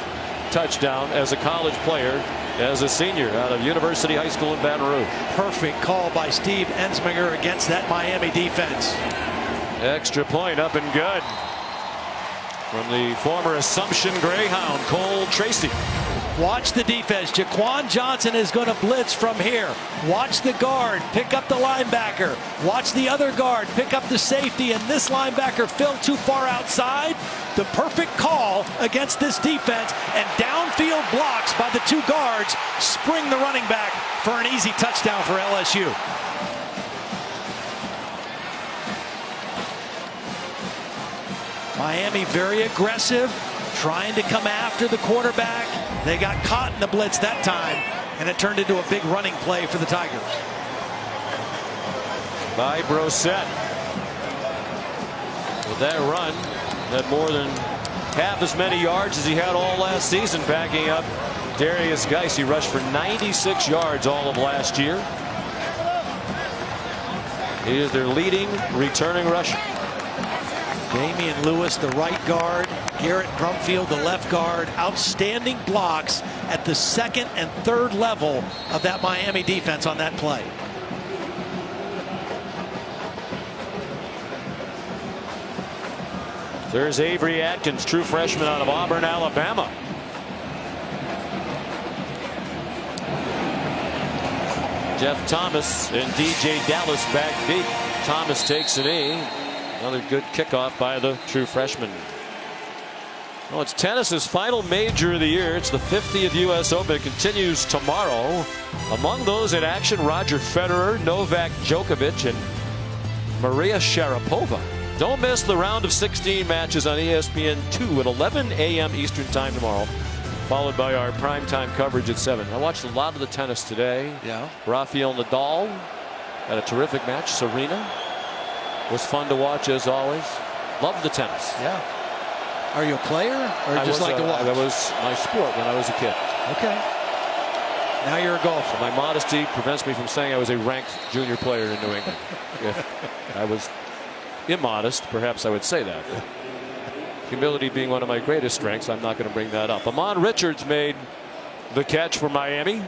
touchdown as a college player as a senior out of University High School in Baton Rouge. Perfect call by Steve Ensminger against that Miami defense. Extra point up and good from the former Assumption Greyhound, Cole Tracy. Watch the defense. Jaquan Johnson is going to blitz from here. Watch the guard pick up the linebacker. Watch the other guard pick up the safety, and this linebacker fell too far outside. The perfect call against this defense, and downfield blocks by the two guards spring the running back for an easy touchdown for LSU. Miami very aggressive, trying to come after the quarterback. They got caught in the blitz that time, and it turned into a big running play for the Tigers. By Brissett. With that run, had more than half as many yards as he had all last season, backing up Darius Geis. He rushed for 96 yards all of last year. He is their leading returning rusher. Damian Lewis, the right guard. Garrett Brumfield, the left guard. Outstanding blocks at the second and third level of that Miami defense on that play. There's Avery Atkins, true freshman out of Auburn, Alabama. Jeff Thomas and DJ Dallas back deep. Thomas takes a knee. Another good kickoff by the true freshman. Well, it's tennis's final major of the year. It's the 50th U.S. Open. It continues tomorrow. Among those in action, Roger Federer, Novak Djokovic, and Maria Sharapova. Don't miss the round of 16 matches on ESPN2 at 11 a.m. Eastern Time tomorrow, followed by our primetime coverage at 7. I watched a lot of the tennis today. Yeah. Rafael Nadal had a terrific match. Serena was fun to watch as always. Love the tennis. Yeah. Are you a player or just like to watch? That was my sport when I was a kid. Okay. Now you're a golfer. My modesty prevents me from saying I was a ranked junior player in New England. If I was immodest, perhaps I would say that. Humility being one of my greatest strengths, I'm not going to bring that up. Amon Richards made the catch for Miami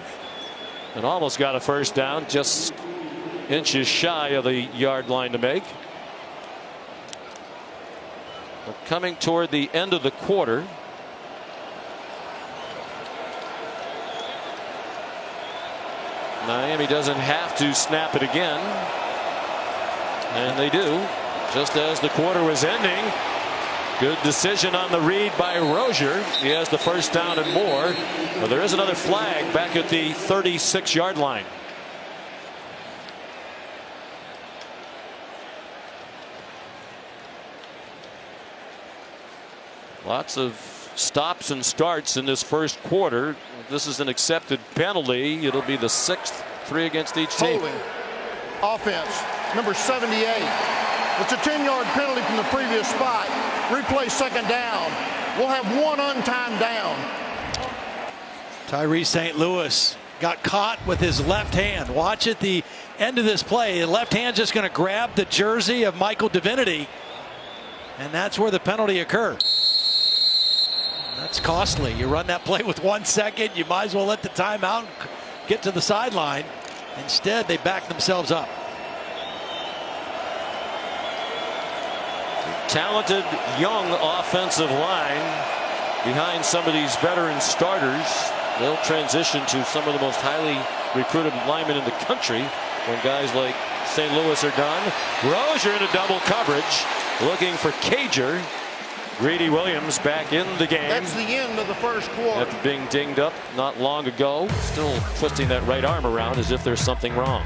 and almost got a first down, just inches shy of the yard line to make. We're coming toward the end of the quarter. Miami doesn't have to snap it again, and they do just as the quarter was ending. Good decision on the read by Rozier. He has the first down and more, but there is another flag back at the 36-yard line. Lots of stops and starts in this first quarter. This is an accepted penalty. It'll be the 6th, 3 against each team. Holding offense number 78. It's a 10-yard penalty from the previous spot. Replay second down. We'll have one untimed down. Tyree St. Louis got caught with his left hand. Watch at the end of this play. The left hand just going to grab the jersey of Michael Divinity, and that's where the penalty occurred. That's costly. You run that play with 1 second, you might as well let the timeout and get to the sideline. Instead, they back themselves up. Talented young offensive line behind some of these veteran starters. They'll transition to some of the most highly recruited linemen in the country when guys like St. Louis are done. Rozier in a double coverage, looking for Cager. Greedy Williams back in the game. That's the end of the first quarter. After being dinged up not long ago, still twisting that right arm around as if there's something wrong.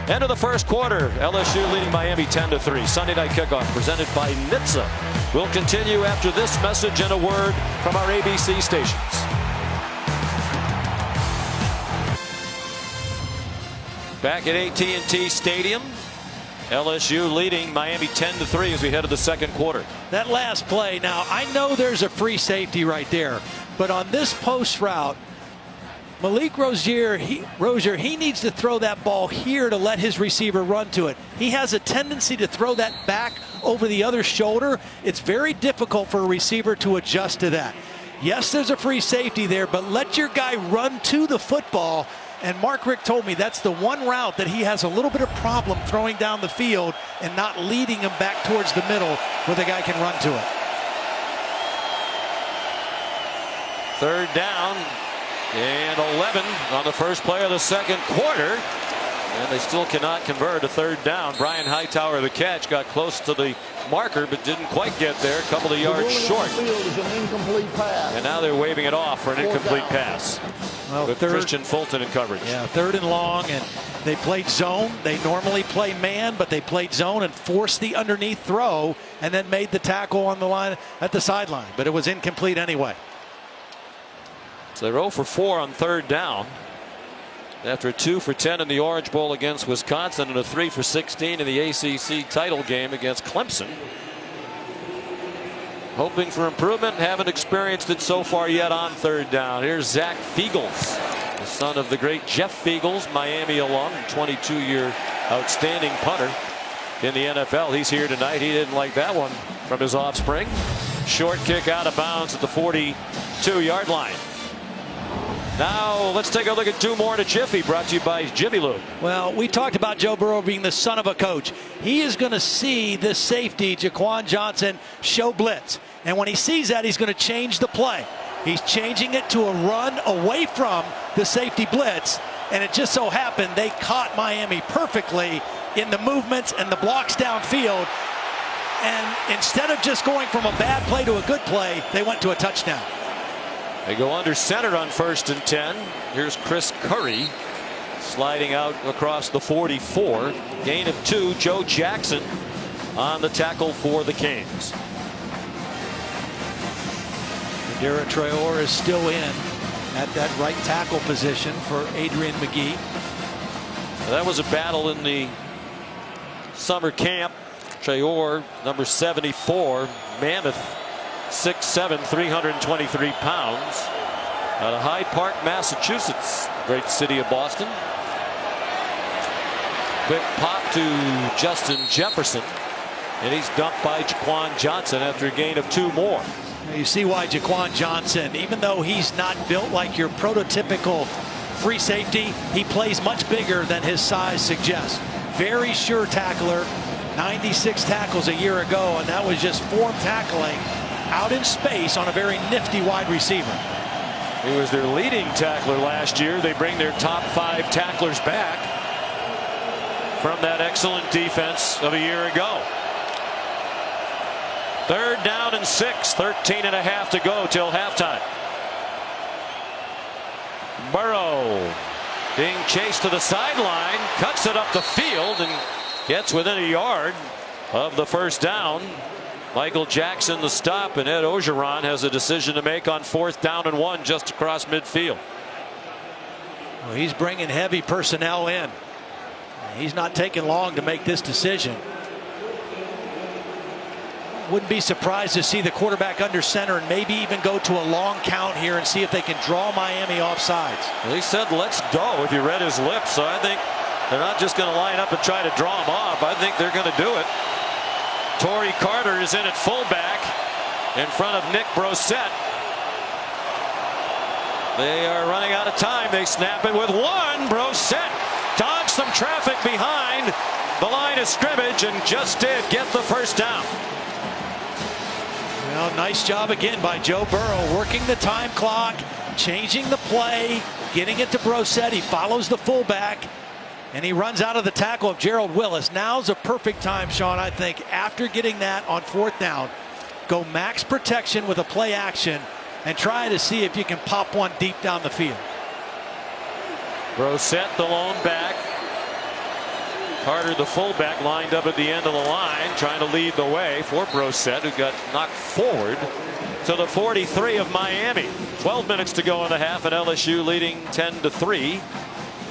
End of the first quarter. LSU leading Miami 10-3. Sunday night kickoff presented by NHTSA. We'll continue after this message and a word from our ABC stations. Back at AT&T Stadium. LSU leading Miami 10-3 as we head to the second quarter. That last play, now I know there's a free safety right there, but on this post route, Malik Rozier, he needs to throw that ball here to let his receiver run to it. He has a tendency to throw that back over the other shoulder. It's very difficult for a receiver to adjust to that. Yes, there's a free safety there, but let your guy run to the football. And Mark Richt told me that's the one route that he has a little bit of problem throwing down the field and not leading him back towards the middle where the guy can run to it. Third down and 11 on the first play of the second quarter. And they still cannot convert a third down. Brian Hightower, the catch, got close to the marker but didn't quite get there. A couple of yards short. An incomplete pass. And now they're waving it off for an incomplete pass. Well, with Christian Fulton in coverage. Yeah, third and long, and they played zone. They normally play man, but they played zone and forced the underneath throw and then made the tackle on the line at the sideline. But it was incomplete anyway. So they're 0 for 4 on third down. After a 2 for 10 in the Orange Bowl against Wisconsin and a 3 for 16 in the ACC title game against Clemson. Hoping for improvement, haven't experienced it so far yet on third down. Here's Zach Fiegels, the son of the great Jeff Fiegels, Miami alum, 22-year outstanding punter in the NFL. He's here tonight. He didn't like that one from his offspring. Short kick out of bounds at the 42-yard line. Now let's take a look at two more in a jiffy, brought to you by Jiffy Lube. Well, we talked about Joe Burrow being the son of a coach. He is going to see this safety, Jaquan Johnson, show blitz. And when he sees that, he's going to change the play. He's changing it to a run away from the safety blitz. And it just so happened they caught Miami perfectly in the movements and the blocks downfield. And instead of just going from a bad play to a good play, they went to a touchdown. They go under center on 1st and 10. Here's Chris Curry sliding out across the 44. Gain of 2. Joe Jackson on the tackle for the Canes. Darrell Traore is still in at that right tackle position for Adrian McGee. That was a battle in the summer camp. Traore, number 74, mammoth, 6'7", 323 pounds, out of Hyde Park, Massachusetts, great city of Boston. Quick pop to Justin Jefferson, and he's dumped by Jaquan Johnson after a gain of 2 more. You see why Jaquan Johnson, even though he's not built like your prototypical free safety, he plays much bigger than his size suggests. Very sure tackler, 96 tackles a year ago, and that was just form tackling out in space on a very nifty wide receiver. He was their leading tackler last year. They bring their top 5 tacklers back from that excellent defense of a year ago. Third down and 6, 13.5 to go till halftime. Burrow being chased to the sideline, cuts it up the field and gets within a yard of the first down. Michael Jackson the stop, and Ed Orgeron has a decision to make on 4th down and 1 just across midfield. Well, he's bringing heavy personnel in. He's not taking long to make this decision. Wouldn't be surprised to see the quarterback under center and maybe even go to a long count here and see if they can draw Miami off sides. Well, he said let's go if you read his lips, so I think they're not just going to line up and try to draw him off. I think they're going to do it. Torrey Carter is in at fullback in front of Nick Brossette. They are running out of time. They snap it with 1. Brossette dodged some traffic behind the line of scrimmage and just did get the first down. Well, nice job again by Joe Burrow, working the time clock, changing the play, getting it to Brossette. He follows the fullback, and he runs out of the tackle of Gerald Willis. Now's a perfect time, Sean, I think, after getting that on 4th down, go max protection with a play action and try to see if you can pop one deep down the field. Brossette, the lone back. Carter, the fullback, lined up at the end of the line, trying to lead the way for Brossette, who got knocked forward to the 43 of Miami. 12 minutes to go in the half, and LSU leading 10-3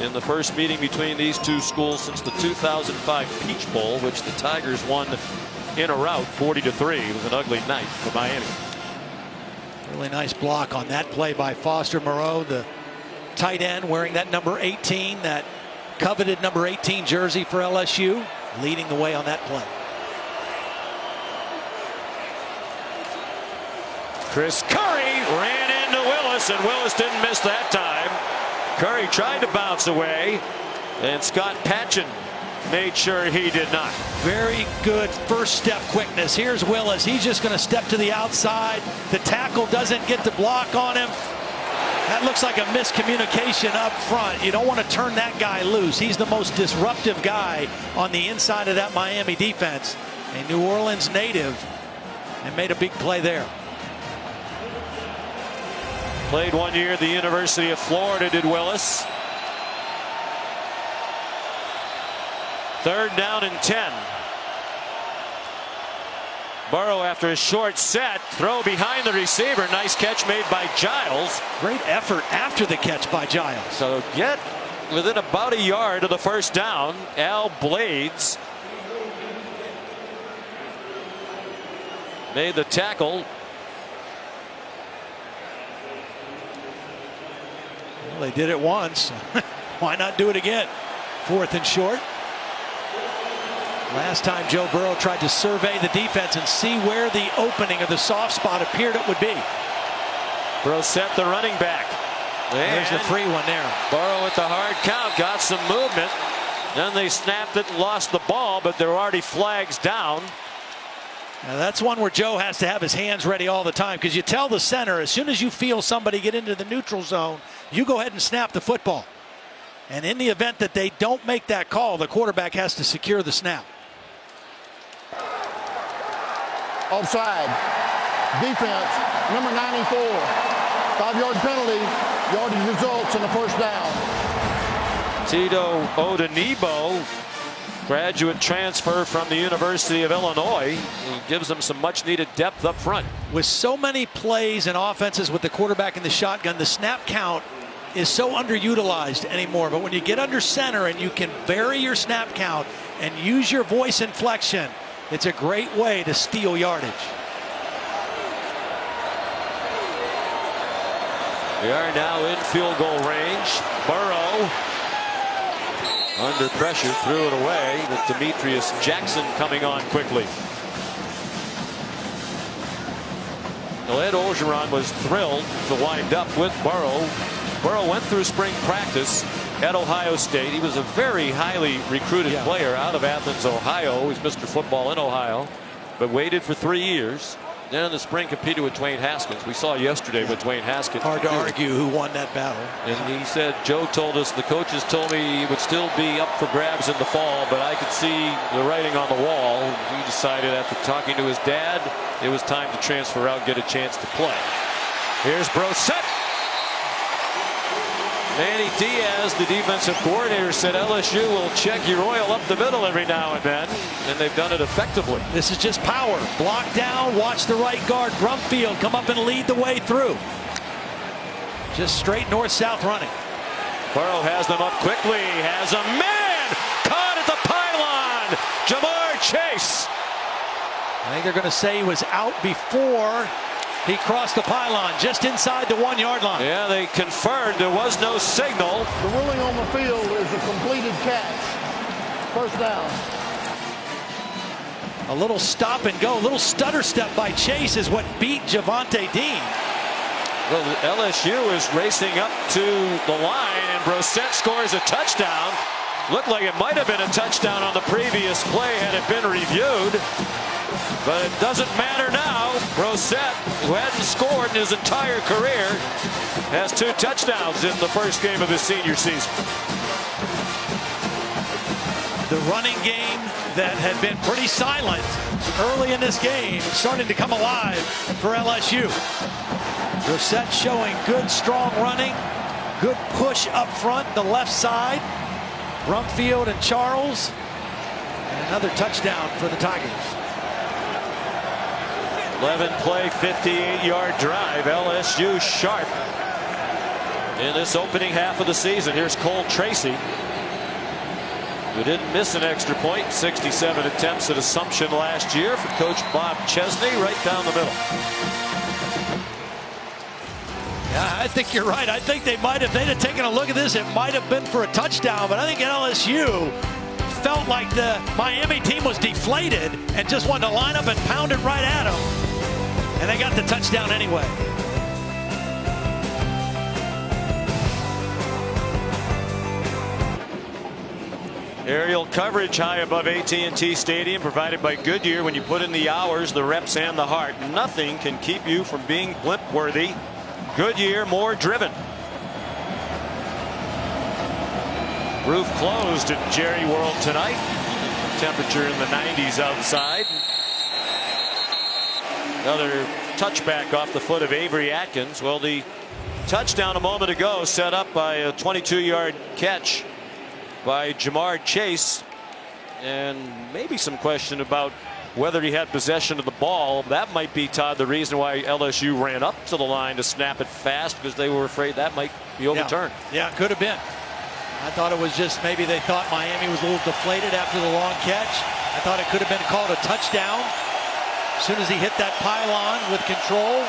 in the first meeting between these two schools since the 2005 Peach Bowl, which the Tigers won in a rout 40-3. It was an ugly night for Miami. Really nice block on that play by Foster Moreau, the tight end wearing that number 18, that coveted number 18 jersey for LSU, leading the way on that play. Chris Curry ran into Willis, and Willis didn't miss that time. Curry tried to bounce away, and Scott Patchen made sure he did not. Very good first step quickness. Here's Willis. He's just going to step to the outside. The tackle doesn't get the block on him. That looks like a miscommunication up front. You don't want to turn that guy loose. He's the most disruptive guy on the inside of that Miami defense. A New Orleans native, and made a big play there. Played 1 year at the University of Florida, did Willis. 3rd down and 10. Burrow after a short set, throw behind the receiver. Nice catch made by Giles. Great effort after the catch by Giles. So get within about a yard of the first down. Al Blades made the tackle. Well, they did it once. Why not do it again? 4th and short. Last time Joe Burrow tried to survey the defense and see where the opening of the soft spot appeared it would be. Brissett, the running back. There's the free one there. Burrow with the hard count, got some movement. Then they snapped it, lost the ball, but there were already flags down. Now that's one where Joe has to have his hands ready all the time, because you tell the center, as soon as you feel somebody get into the neutral zone, you go ahead and snap the football. And in the event that they don't make that call, the quarterback has to secure the snap. Offside. Defense, number 94. 5-yard penalty. Yardage results in the first down. Tito Odenigbo, graduate transfer from the University of Illinois. He gives them some much needed depth up front. With so many plays and offenses with the quarterback in the shotgun, the snap count is so underutilized anymore. But when you get under center and you can vary your snap count and use your voice inflection, it's a great way to steal yardage. They are now in field goal range. Burrow under pressure, threw it away, with Demetrius Jackson coming on quickly. Ed Orgeron was thrilled to wind up with Burrow. Burrow went through spring practice at Ohio State. He was a very highly recruited player out of Athens, Ohio. He's Mr. Football in Ohio, but waited for 3 years. Then in the spring competed with Dwayne Haskins. We saw yesterday with Dwayne Haskins. Hard to argue who won that battle. And he said, Joe told us, the coaches told me he would still be up for grabs in the fall, but I could see the writing on the wall. He decided after talking to his dad, it was time to transfer out and get a chance to play. Here's Brissett. Manny Diaz, the defensive coordinator, said LSU will check your oil up the middle every now and then, and they've done it effectively. This is just power. Block down, watch the right guard, Brumfield, come up and lead the way through. Just straight north-south running. Burrow has them up quickly, has a man caught at the pylon. Jamar Chase. I think they're going to say he was out before he crossed the pylon, just inside the 1-yard line. Yeah, they confirmed there was no signal. The ruling on the field is a completed catch. First down. A little stop and go, a little stutter step by Chase is what beat Javonte Dean. Well, LSU is racing up to the line, and Brissett scores a touchdown. Looked like it might have been a touchdown on the previous play had it been reviewed. But it doesn't matter now. Brissett, who hadn't scored in his entire career, has 2 touchdowns in the first game of his senior season. The running game that had been pretty silent early in this game starting to come alive for LSU. Brissett showing good, strong running, good push up front, the left side. Brumfield and Charles, and another touchdown for the Tigers. 11-play, 58-yard drive. LSU sharp in this opening half of the season. Here's Cole Tracy, who didn't miss an extra point. 67 attempts at Assumption last year for Coach Bob Chesney, right down the middle. Yeah, I think you're right. I think they might have, if they'd have taken a look at this, it might have been for a touchdown. But I think LSU felt like the Miami team was deflated and just wanted to line up and pound it right at them. And they got the touchdown anyway. Aerial coverage high above AT&T Stadium provided by Goodyear. When you put in the hours, the reps, and the heart, nothing can keep you from being blimp worthy. Goodyear, more driven. Roof closed at Jerry World tonight. Temperature in the 90s outside. Another touchback off the foot of Avery Atkins. Well, the touchdown a moment ago set up by a 22-yard catch by Jamar Chase, and maybe some question about whether he had possession of the ball. That might be, Todd, the reason why LSU ran up to the line to snap it fast, because they were afraid that might be overturned. Yeah, could have been. I thought it was just maybe they thought Miami was a little deflated after the long catch. I thought it could have been called a touchdown as soon as he hit that pylon with control.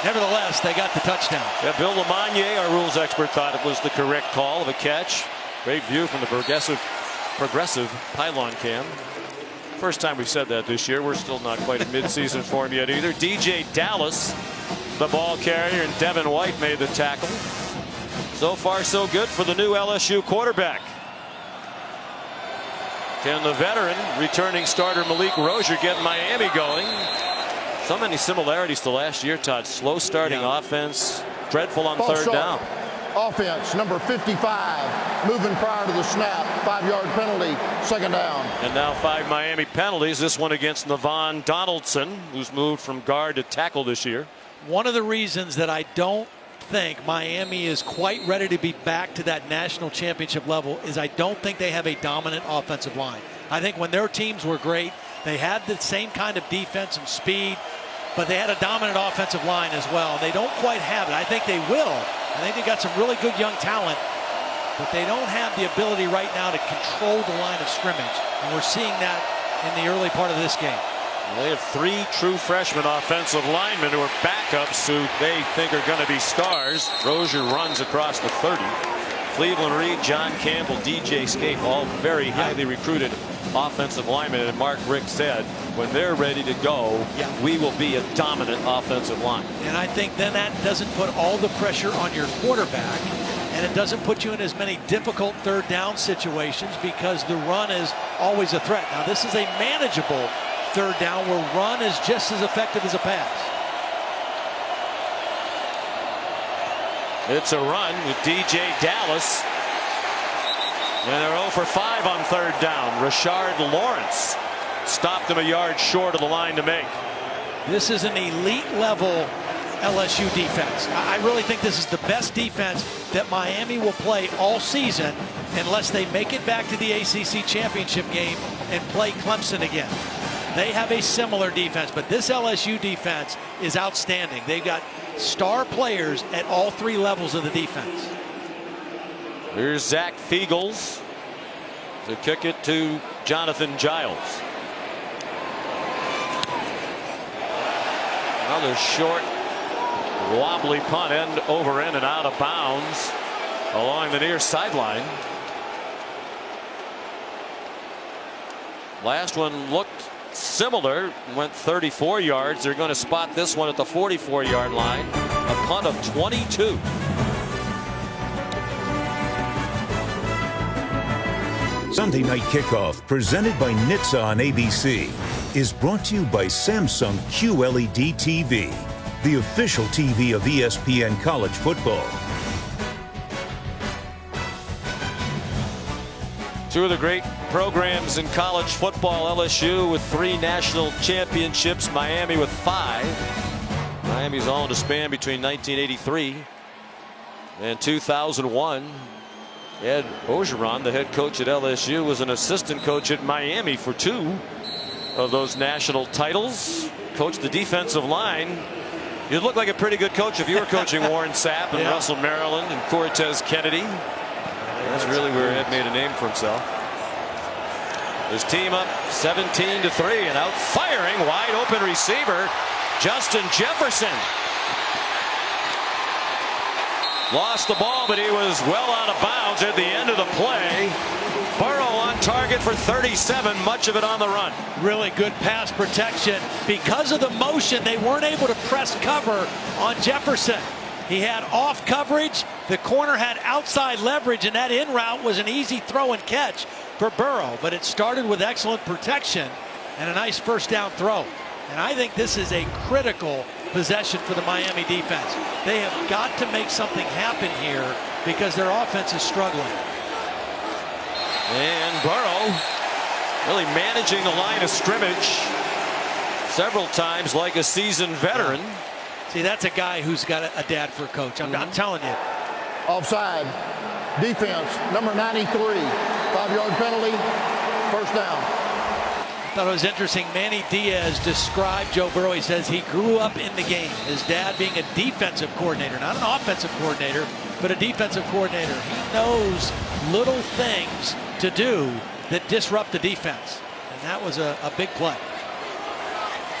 Nevertheless, they got the touchdown. Yeah, Bill Lamagnier, our rules expert, thought it was the correct call of a catch. Great view from the progressive pylon cam. First time we've said that this year. We're still not quite in midseason form yet either. DJ Dallas, the ball carrier, and Devin White made the tackle. So far, so good for the new LSU quarterback. Can the veteran, returning starter Malik Rozier, get Miami going? So many similarities to last year, Todd. Slow starting offense, dreadful on third down. Offense, number 55, moving prior to the snap, 5-yard penalty, second down. And now 5 Miami penalties. This one against Navon Donaldson, who's moved from guard to tackle this year. One of the reasons that I don't think Miami is quite ready to be back to that national championship level is I don't think they have a dominant offensive line. I think when their teams were great, they had the same kind of defense and speed, but they had a dominant offensive line as well. They don't quite have it. I think they will. I think they got some really good young talent, but they don't have the ability right now to control the line of scrimmage. And we're seeing that in the early part of this game. They have 3 true freshman offensive linemen who are backups who they think are going to be stars. Rozier runs across the 30. Cleveland Reed, John Campbell, DJ Scape, all very highly recruited offensive linemen. And Mark Richt said, when they're ready to go, we will be a dominant offensive line. And I think then that doesn't put all the pressure on your quarterback, and it doesn't put you in as many difficult third down situations because the run is always a threat. Now, this is a manageable third down where run is just as effective as a pass. It's a run with DJ Dallas. And they're 0 for 5 on third down. Rashard Lawrence stopped him a yard short of the line to make. This is an elite level LSU defense. I really think this is the best defense that Miami will play all season unless they make it back to the ACC championship game and play Clemson again. They have a similar defense, but this LSU defense is outstanding. They've got star players at all 3 levels of the defense. Here's Zach Fiegels to kick it to Jonathan Giles. Another short, wobbly punt, end over end and out of bounds along the near sideline. Last one looked similar, went 34 yards. They're going to spot this one at the 44-yard line. A punt of 22. Sunday Night Kickoff, presented by NHTSA on ABC, is brought to you by Samsung QLED TV, the official TV of ESPN College Football. 2 of the great programs in college football, LSU with 3 national championships, Miami with 5. Miami's all in a span between 1983 and 2001. Ed Orgeron, the head coach at LSU, was an assistant coach at Miami for 2 of those national titles. Coached the defensive line. You'd look like a pretty good coach if you were coaching Warren Sapp and Russell Maryland and Cortez Kennedy. That's really where Ed made a name for himself. His team up 17-3 and out firing, wide open receiver Justin Jefferson. Lost the ball, but he was well out of bounds at the end of the play. Burrow on target for 37, much of it on the run. Really good pass protection. Because of the motion, they weren't able to press cover on Jefferson. He had off coverage. The corner had outside leverage, and that in route was an easy throw and catch for Burrow. But it started with excellent protection and a nice first down throw. And I think this is a critical possession for the Miami defense. They have got to make something happen here because their offense is struggling. And Burrow really managing the line of scrimmage several times like a seasoned veteran. See, that's a guy who's got a dad for a coach. I'm telling you. Offside. Defense, number 93. 5-yard penalty. First down. I thought it was interesting. Manny Diaz described Joe Burrow. He says he grew up in the game. His dad being a defensive coordinator, not an offensive coordinator, but a defensive coordinator. He knows little things to do that disrupt the defense. And that was a big play.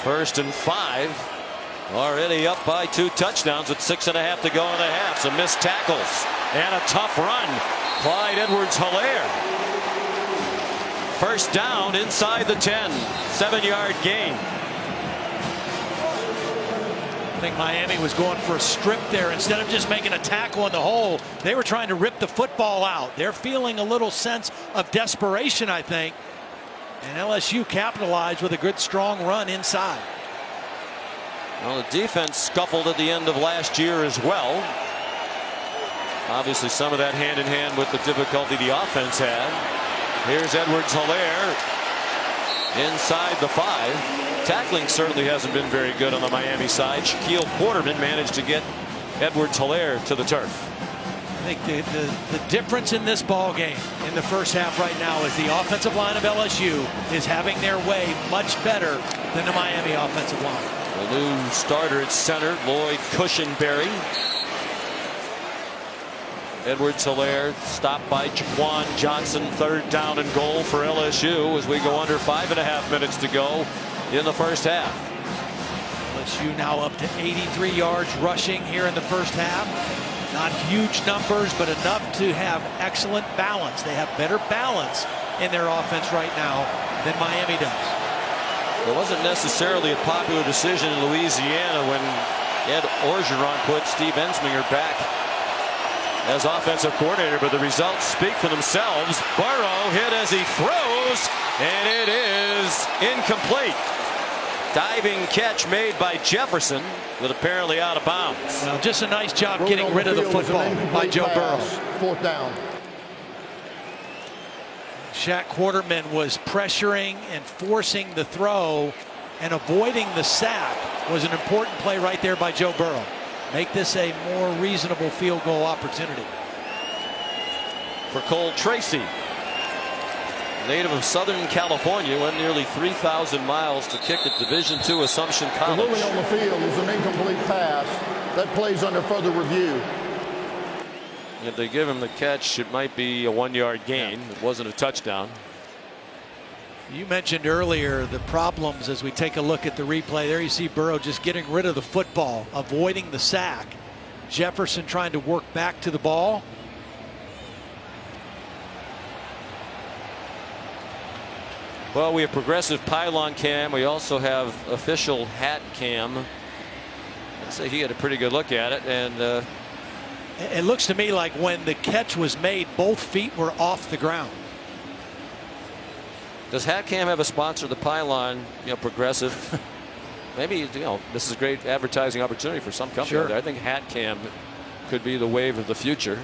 1st and 5. Already up by 2 touchdowns with 6.5 to go in the half. Some missed tackles and a tough run. Clyde Edwards-Helaire. First down inside the 10. 7-yard gain. I think Miami was going for a strip there. Instead of just making a tackle in the hole, they were trying to rip the football out. They're feeling a little sense of desperation, I think. And LSU capitalized with a good, strong run inside. Well, the defense scuffled at the end of last year as well. Obviously, some of that hand in hand with the difficulty the offense had. Here's Edwards-Helaire inside the 5. Tackling certainly hasn't been very good on the Miami side. Shaquille Quarterman managed to get Edwards-Helaire to the turf. I think the difference in this ball game in the first half right now is the offensive line of LSU is having their way much better than the Miami offensive line. The new starter at center, Lloyd Cushenberry. Edwards-Helaire stopped by Jaquan Johnson. 3rd down and goal for LSU as we go under 5.5 minutes to go in the first half. LSU now up to 83 yards rushing here in the first half. Not huge numbers, but enough to have excellent balance. They have better balance in their offense right now than Miami does. It wasn't necessarily a popular decision in Louisiana when Ed Orgeron put Steve Ensminger back as offensive coordinator, but the results speak for themselves. Burrow hit as he throws, and it is incomplete. Diving catch made by Jefferson, but apparently out of bounds. Well, just a nice job getting rid of the football by Joe Burrow. 4th down. Shaq Quarterman was pressuring and forcing the throw and avoiding the sack was an important play right there by Joe Burrow. Make this a more reasonable field goal opportunity. For Cole Tracy, native of Southern California, went nearly 3,000 miles to kick at Division II Assumption College. The ruling on the field is an incomplete pass. That plays under further review. If they give him the catch, it might be a 1-yard gain. It wasn't a touchdown. You mentioned earlier the problems as we take a look at the replay. There you see Burrow just getting rid of the football, avoiding the sack. Jefferson trying to work back to the ball. Well, we have progressive pylon cam. We also have official hat cam. I'd say he had a pretty good look at it. And it looks to me like when the catch was made, both feet were off the ground. Does hat cam have a sponsor? The pylon, progressive. Maybe, this is a great advertising opportunity for some company. Sure. I think hat cam could be the wave of the future.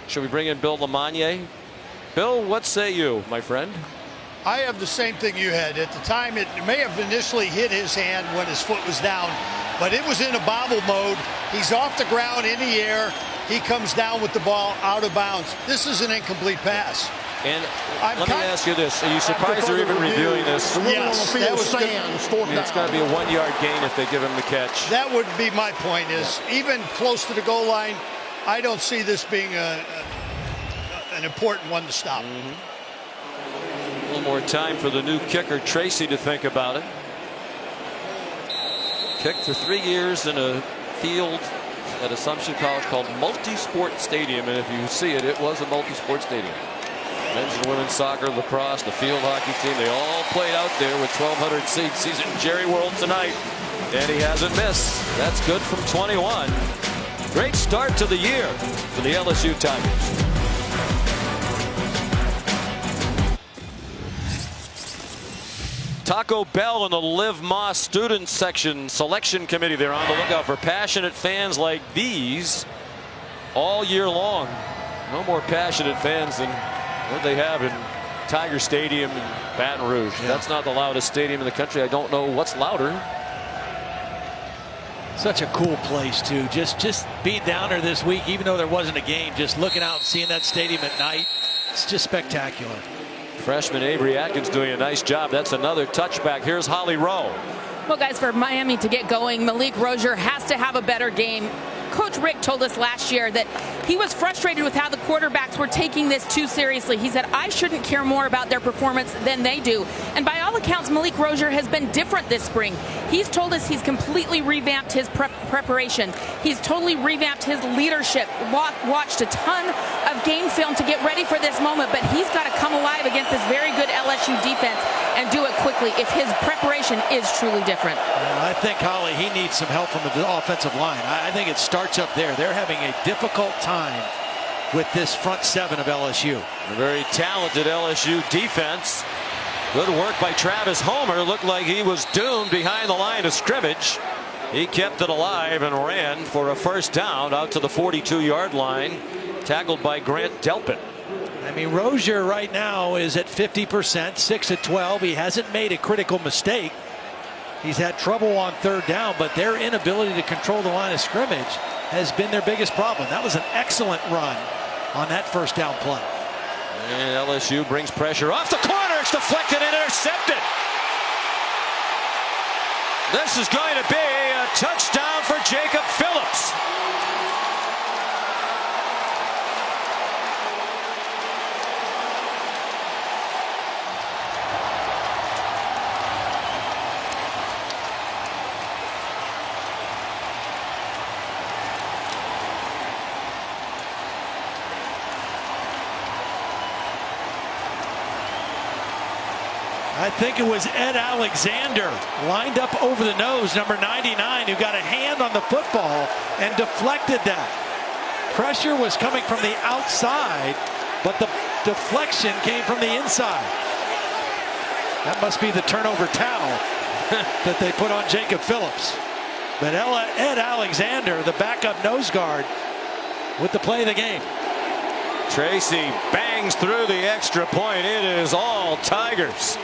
Should we bring in Bill Lamagna? Bill, what say you, my friend? I have the same thing you had. At the time, it may have initially hit his hand when his foot was down, but it was in a bobble mode. He's off the ground in the air. He comes down with the ball out of bounds. This is an incomplete pass. And let me ask you this. Are you surprised they're even reviewing this? Yes, that was it's got to be a 1-yard gain if they give him the catch. That would be my point is even close to the goal line, I don't see this being an important one to stop. A little more time for the new kicker, Tracy, to think about it. Kicked for 3 years in a field at Assumption College called Multi-Sport Stadium, and if you see it, it was a multi-sport stadium. Men's and women's soccer, lacrosse, the field hockey team, they all played out there with 1,200 seats. He's in Jerry World tonight, and he hasn't missed. That's good from 21. Great start to the year for the LSU Tigers. Taco Bell and the Liv Moss student section selection committee, they're on the lookout for passionate fans like these all year long. No more passionate fans than what they have in Tiger Stadium in Baton Rouge. Yeah. That's not the loudest stadium in the country. I don't know what's louder. Such a cool place too. Just being down there this week, even though there wasn't a game, just looking out and seeing that stadium at night, it's just spectacular. Freshman Avery Atkins doing a nice job. That's another touchback. Here's Holly Rowe. Well, guys, for Miami to get going, Malik Rozier has to have a better game. Coach Rick told us last year that he was frustrated with how the quarterbacks were taking this too seriously. He said, I shouldn't care more about their performance than they do. And by all accounts, Malik Rozier has been different this spring. He's told us he's completely revamped his preparation. He's totally revamped his leadership. Watched a ton of game film to get ready for this moment, but he's got to come alive against this very good LSU defense and do it quickly if his preparation is truly different. I think, Holly, he needs some help from the offensive line. I think it starts up there. They're having a difficult time with this front seven of LSU. A very talented LSU defense. Good work by Travis Homer. Looked like he was doomed behind the line of scrimmage. He kept it alive and ran for a first down out to the 42-yard line. Tackled by Grant Delpin. I mean, Rozier right now is at 50%, 6 of 12. He hasn't made a critical mistake. He's had trouble on third down, but their inability to control the line of scrimmage has been their biggest problem. That was an excellent run on that first down play. And LSU brings pressure off the corner. It's deflected and intercepted. This is going to be a touchdown for Jacob Phillips. I think it was Ed Alexander lined up over the nose, number 99, who got a hand on the football and deflected that. Pressure was coming from the outside, but the deflection came from the inside. That must be the turnover towel that they put on Jacob Phillips. But Ed Alexander, the backup nose guard, with the play of the game. Tracy bangs through the extra point. It is all Tigers.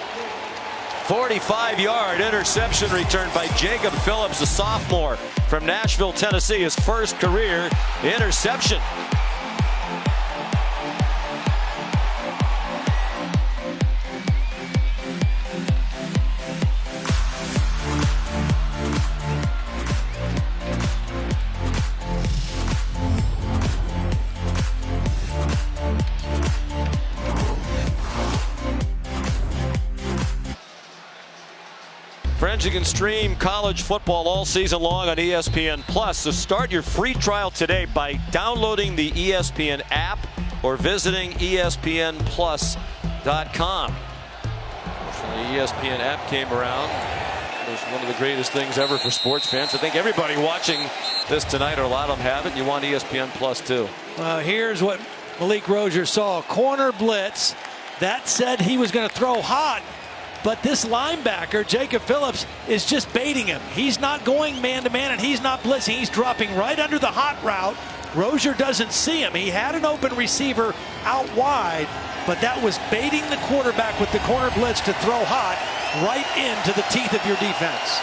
45-yard interception return by Jacob Phillips, a sophomore from Nashville, Tennessee. His first career interception. Friends, you can stream college football all season long on ESPN Plus. So start your free trial today by downloading the ESPN app or visiting ESPNplus.com. The ESPN app came around. It was one of the greatest things ever for sports fans. I think everybody watching this tonight, or a lot of them have it. You want ESPN Plus too. Here's what Malik Rozier saw. Corner blitz. That said he was going to throw hot. But this linebacker, Jacob Phillips, is just baiting him. He's not going man-to-man, and he's not blitzing. He's dropping right under the hot route. Rozier doesn't see him. He had an open receiver out wide, but that was baiting the quarterback with the corner blitz to throw hot right into the teeth of your defense.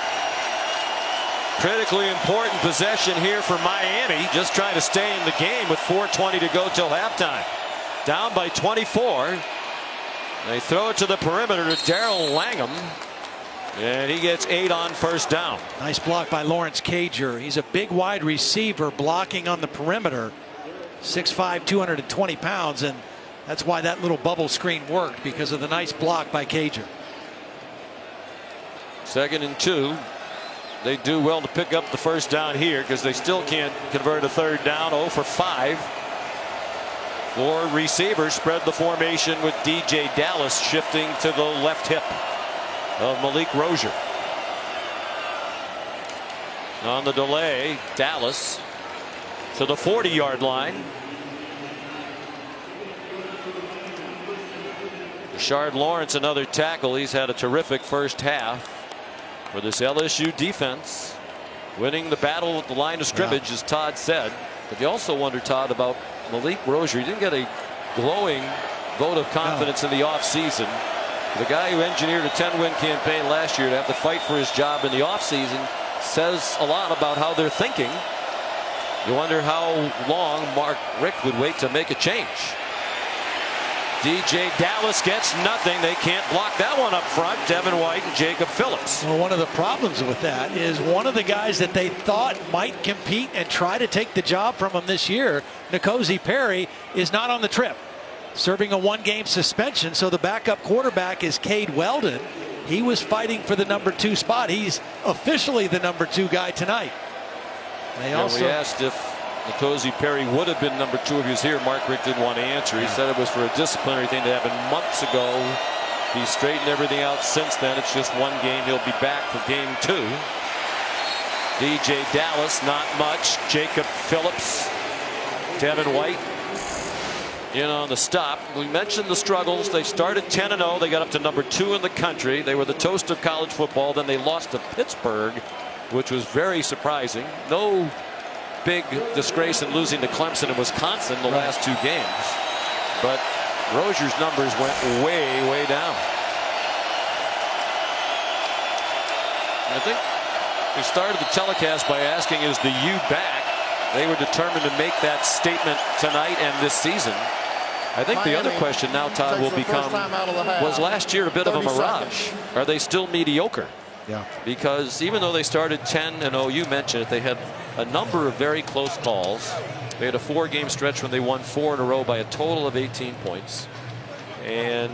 Critically important possession here for Miami. Just trying to stay in the game with 4:20 to go till halftime. Down by 24. They throw it to the perimeter to Darrell Langham, and he gets 8 on first down. Nice block by Lawrence Cager. He's a big wide receiver blocking on the perimeter. 6'5", 220 pounds, and that's why that little bubble screen worked, because of the nice block by Cager. 2nd and 2. they do well to pick up the first down here because they still can't convert a third down. 0 for 5. 4 receivers spread the formation with DJ Dallas shifting to the left hip of Malik Rozier. On the delay, Dallas to the 40-yard line. Rashard Lawrence, another tackle. He's had a terrific first half for this LSU defense, winning the battle at the line of scrimmage, as Todd said. But you also wonder, Todd, about Malik Rozier. He didn't get a glowing vote of confidence in the offseason. The guy who engineered a 10-win campaign last year to have to fight for his job in the offseason says a lot about how they're thinking. You wonder how long Mark Richt would wait to make a change. DJ Dallas gets nothing. They can't block that one up front. Devin White and Jacob Phillips. Well, one of the problems with that is one of the guys that they thought might compete and try to take the job from him this year, N'Kosi Perry, is not on the trip, serving a 1-game suspension. So the backup quarterback is Cade Weldon. He was fighting for the number 2 spot. He's officially the number 2 guy tonight. We asked if N'Kosi Perry would have been number 2 if he was here. Mark Richt didn't want to answer. He said it was for a disciplinary thing that happened months ago. He's straightened everything out since then. It's just 1 game. He'll be back for game 2. DJ Dallas, not much. Jacob Phillips, Devin White in on the stop. We mentioned the struggles. They started 10-0. They got up to number 2 in the country. They were the toast of college football. Then they lost to Pittsburgh, which was very surprising. No big disgrace in losing to Clemson and Wisconsin the last 2 games. But Rozier's numbers went way, way down. I think we started the telecast by asking, is the U back? They were determined to make that statement tonight and this season. I think the other question now, Todd, will become, was last year a bit of a mirage? Are they still mediocre? Yeah. Because even though they started 10-0, you mentioned it, they had a number of very close calls. They had a 4-game stretch when they won 4 in a row by a total of 18 points. And,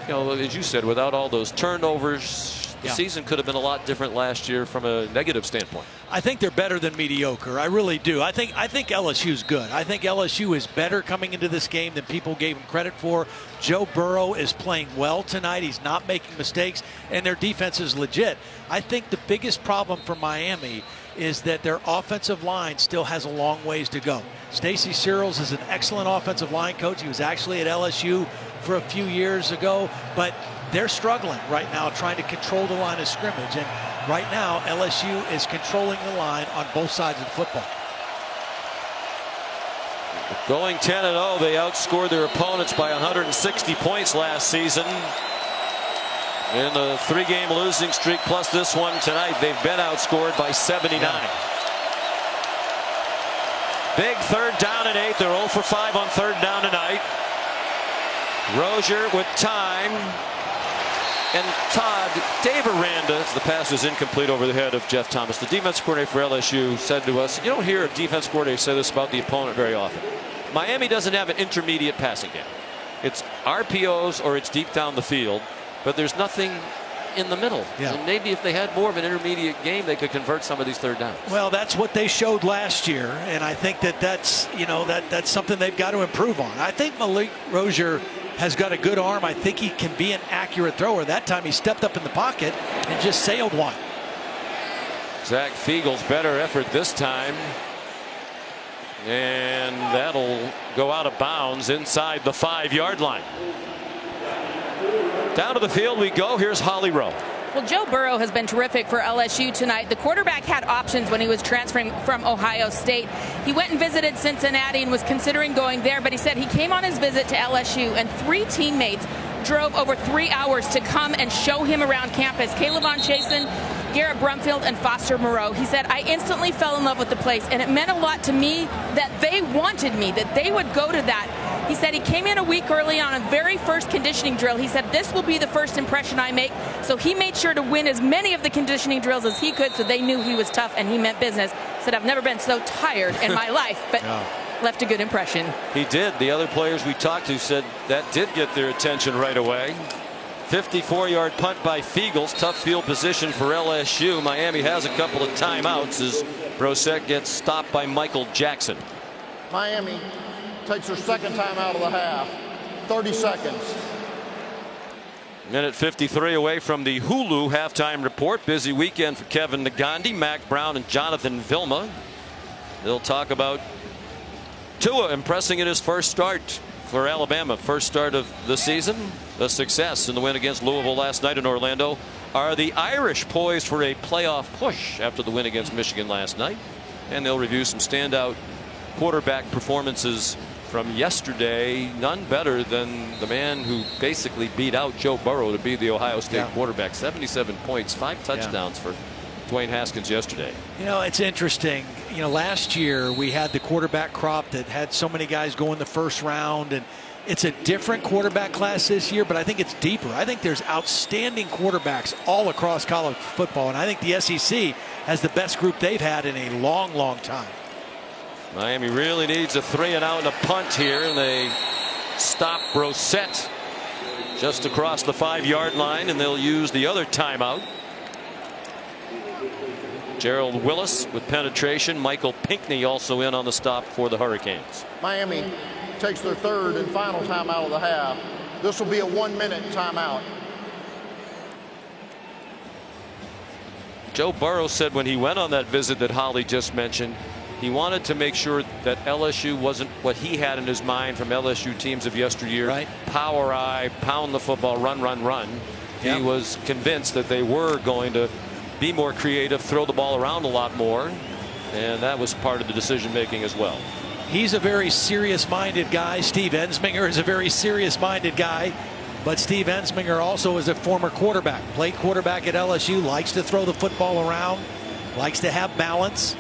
you know, as you said, without all those turnovers, the season could have been a lot different last year from a negative standpoint. I think they're better than mediocre. I really do. I think LSU's good. I think LSU is better coming into this game than people gave him credit for. Joe Burrow is playing well tonight. He's not making mistakes, and their defense is legit. I think the biggest problem for Miami is that their offensive line still has a long ways to go. Stacy Searles is an excellent offensive line coach. He was actually at LSU for a few years ago, but they're struggling right now trying to control the line of scrimmage. And right now, LSU is controlling the line on both sides of the football. Going 10-0, they outscored their opponents by 160 points last season. In the 3-game losing streak plus this one tonight, they've been outscored by 79. Big 3rd down and 8. They're 0 for 5 on 3rd down tonight. Rozier with time. And Todd, Dave Aranda, the pass is incomplete over the head of Jeff Thomas. The defense coordinator for LSU said to us, you don't hear a defense coordinator say this about the opponent very often. Miami doesn't have an intermediate passing game. It's RPOs or it's deep down the field, but there's nothing in the middle. And maybe if they had more of an intermediate game, they could convert some of these 3rd downs. Well, that's what they showed last year, and I think that's that's something they've got to improve on. I think Malik Rozier has got a good arm. I think he can be an accurate thrower. That time he stepped up in the pocket and just sailed one. Zach Fiegel's better effort this time. And that'll go out of bounds inside the 5-yard line. Down to the field we go. Here's Holly Rowe. Well, Joe Burrow has been terrific for LSU tonight. The quarterback had options when he was transferring from Ohio State. He went and visited Cincinnati and was considering going there, but he said he came on his visit to LSU and 3 teammates drove over 3 hours to come and show him around campus. Caleb Von Chasen, Garrett Brumfield, and Foster Moreau. He said, I instantly fell in love with the place, and it meant a lot to me that they wanted me, that they would go to that. He said he came in a week early on a very first conditioning drill. He said, this will be the first impression I make. So he made sure to win as many of the conditioning drills as he could so they knew he was tough and he meant business. He said, I've never been so tired in my life, but left a good impression. He did. The other players we talked to said that did get their attention right away. 54-yard punt by Fiegels. Tough field position for LSU. Miami has a couple of timeouts as Brosette gets stopped by Michael Jackson. Miami takes their second time out of the half. 30 seconds. Minute 53 away from the Hulu halftime report. Busy weekend for Kevin Nagandi, Mac Brown, and Jonathan Vilma. They'll talk about Tua impressing in his first start for Alabama. First start of the season. A success in the win against Louisville last night in Orlando. Are the Irish poised for a playoff push after the win against Michigan last night? And they'll review some standout quarterback performances from yesterday. None better than the man who basically beat out Joe Burrow to be the Ohio State quarterback. 77 points, 5 touchdowns for Dwayne Haskins yesterday. You know, it's interesting. You know, last year we had the quarterback crop that had so many guys go in the first round, and it's a different quarterback class this year, but I think it's deeper. I think there's outstanding quarterbacks all across college football, and I think the SEC has the best group they've had in a long, long time. Miami really needs a 3-and-out and a punt here, and they stop Brosette just across the 5-yard line, and they'll use the other timeout. Gerald Willis with penetration. Michael Pinckney also in on the stop for the Hurricanes. Miami takes their third and final timeout of the half. This will be a 1-minute timeout. Joe Burrow said when he went on that visit that Holly just mentioned, he wanted to make sure that LSU wasn't what he had in his mind from LSU teams of yesteryear. Right. Power eye, pound the football, run, run, run. Yep. He was convinced that they were going to be more creative, throw the ball around a lot more, and that was part of the decision making as well. He's a very serious-minded guy. Steve Ensminger is a very serious-minded guy, but Steve Ensminger also is a former quarterback. Played quarterback at LSU, likes to throw the football around, likes to have balance.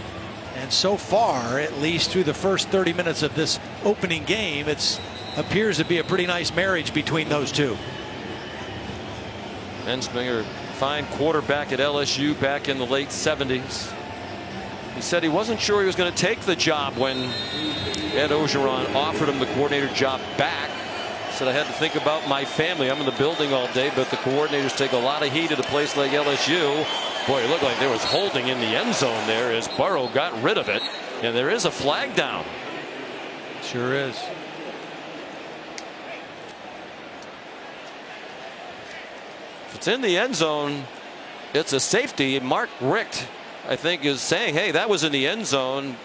And so far, at least through the first 30 minutes of this opening game, it appears to be a pretty nice marriage between those two. Ensminger, fine quarterback at LSU back in the late 70s. He said he wasn't sure he was going to take the job when Ed Orgeron offered him the coordinator job back. He said, I had to think about my family. I'm in the building all day, but the coordinators take a lot of heat at a place like LSU. Boy, it looked like there was holding in the end zone there as Burrow got rid of it. And there is a flag down. Sure is. If it's in the end zone, it's a safety. Mark Richt, I think, is saying, hey, that was in the end zone.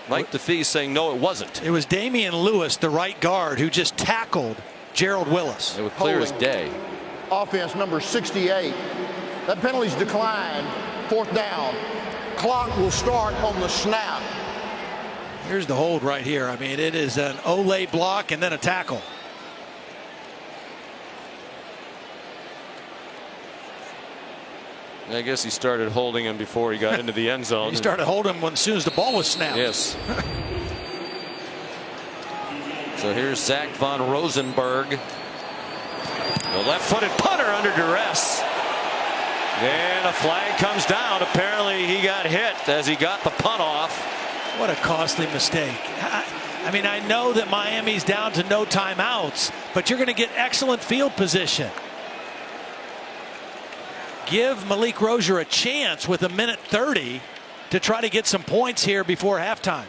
Mike DeFee saying, no, it wasn't. It was Damian Lewis, the right guard, who just tackled Gerald Willis. It was clear as day. Offense number 68. That penalty's declined. 4th down. Clock will start on the snap. Here's the hold right here. I mean, it is an Olay block and then a tackle. I guess he started holding him before he got into the end zone. He started holding him as soon as the ball was snapped. Yes. So here's Zach von Rosenberg. The left-footed punter under duress. Then a flag comes down. Apparently he got hit as he got the punt off. What a costly mistake. I mean, I know that Miami's down to no timeouts, but you're going to get excellent field position. Give Malik Rozier a chance with 1:30 to try to get some points here before halftime.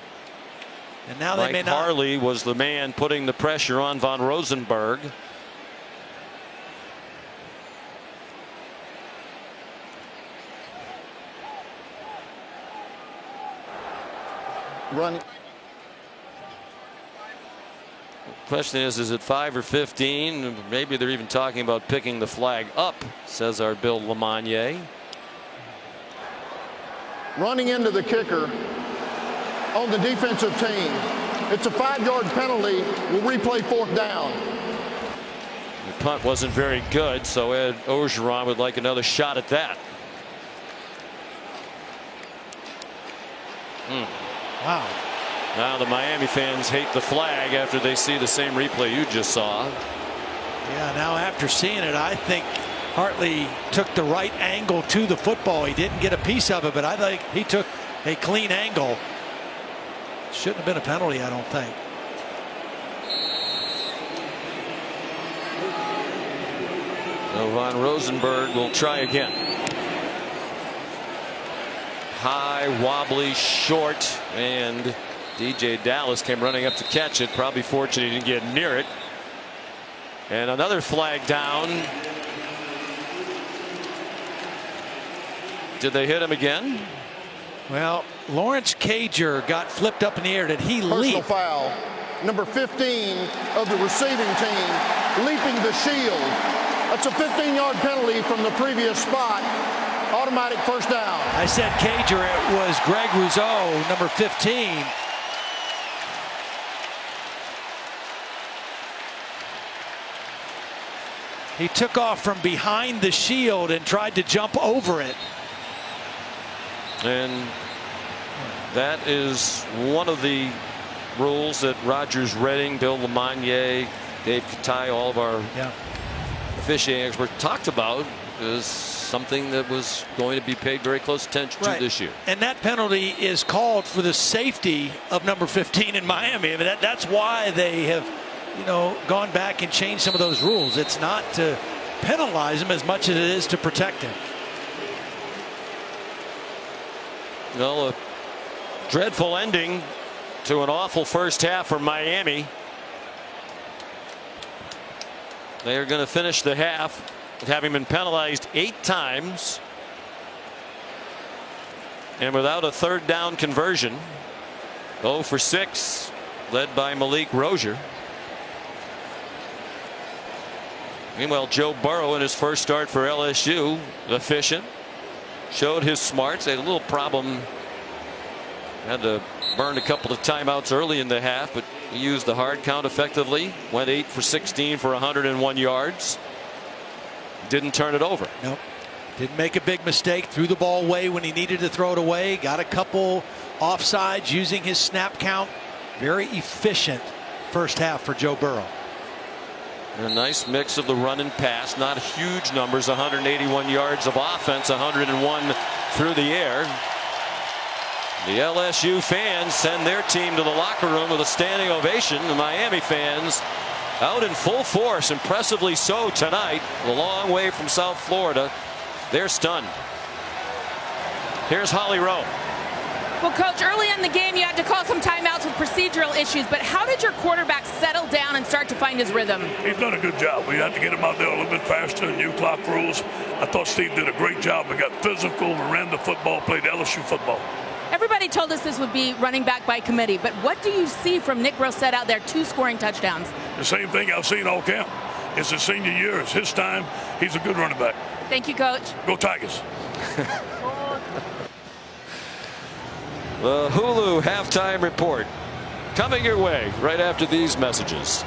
And now they may not. Harley was the man putting the pressure on von Rosenberg. Run. Question is it 5 or 15? Maybe they're even talking about picking the flag up, says our Bill Lamagnier. Running into the kicker on the defensive team. It's a 5-yard penalty. We'll replay 4th down. The punt wasn't very good, so Ed Orgeron would like another shot at that. Wow. Now the Miami fans hate the flag after they see the same replay you just saw. Yeah, now after seeing it, I think Hartley took the right angle to the football. He didn't get a piece of it, but I think he took a clean angle. Shouldn't have been a penalty, I don't think. So Von Rosenberg will try again. High, wobbly, short, and DJ Dallas came running up to catch it. Probably fortunate he didn't get near it. And another flag down. Did they hit him again? Well, Lawrence Cager got flipped up in the air. Did he Personal leap? foul. Number 15 of the receiving team leaping the shield. That's a 15-yard penalty from the previous spot. Automatic first down. I said Cager. It was Greg Rousseau, number 15. He took off from behind the shield and tried to jump over it. And that is one of the rules that Rogers Redding, Bill Lamagnier, Dave Katai, all of our officiating experts talked about is something that was going to be paid very close attention to this year. And that penalty is called for the safety of number 15 in Miami. I mean, that's why they have, gone back and changed some of those rules. It's not to penalize him as much as it is to protect him. Well, a dreadful ending to an awful first half for Miami. They are going to finish the half having been penalized 8 times and without a third down conversion. 0 for 6, led by Malik Rozier. Meanwhile, Joe Burrow in his first start for LSU, efficient, showed his smarts. They had a little problem, had to burn a couple of timeouts early in the half, but he used the hard count effectively. Went 8 for 16 for 101 yards. Didn't turn it over. Nope. Didn't make a big mistake. Threw the ball away when he needed to throw it away. Got a couple offsides using his snap count. Very efficient first half for Joe Burrow. A nice mix of the run and pass. Not huge numbers. 181 yards of offense. 101 through the air. The LSU fans send their team to the locker room with a standing ovation. The Miami fans out in full force, impressively so tonight, a long way from South Florida. They're stunned. Here's Holly Rowe. Well, Coach, early in the game you had to call some timeouts with procedural issues, but how did your quarterback settle down and start to find his rhythm? He's done a good job. We had to get him out there a little bit faster, new clock rules. I thought Steve did a great job. We got physical, we ran the football, played LSU football. Everybody told us this would be running back by committee, but what do you see from Nick Brossette out there, 2 scoring touchdowns? The same thing I've seen all camp. It's his senior year. It's his time. He's a good running back. Thank you, Coach. Go Tigers. The Hulu halftime report coming your way right after these messages.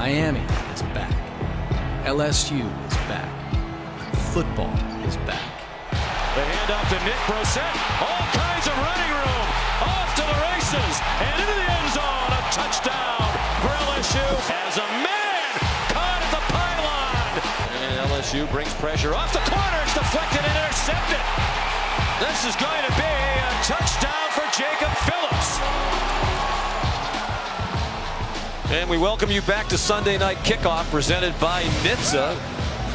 Miami is back. LSU is back. Football is back. The handoff to Nick Brossette. All kinds of running room. Off to the races. And into the end zone. A touchdown for LSU. As a man caught at the pylon. And LSU brings pressure off the corner. It's deflected and intercepted. This is going to be a touchdown for Jacob Phillips. And we welcome you back to Sunday Night Kickoff, presented by NHTSA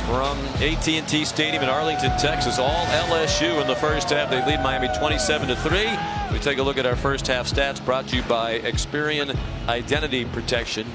from AT&T Stadium in Arlington, Texas. All LSU in the first half. They lead Miami 27-3. We take a look at our first half stats, brought to you by Experian Identity Protection.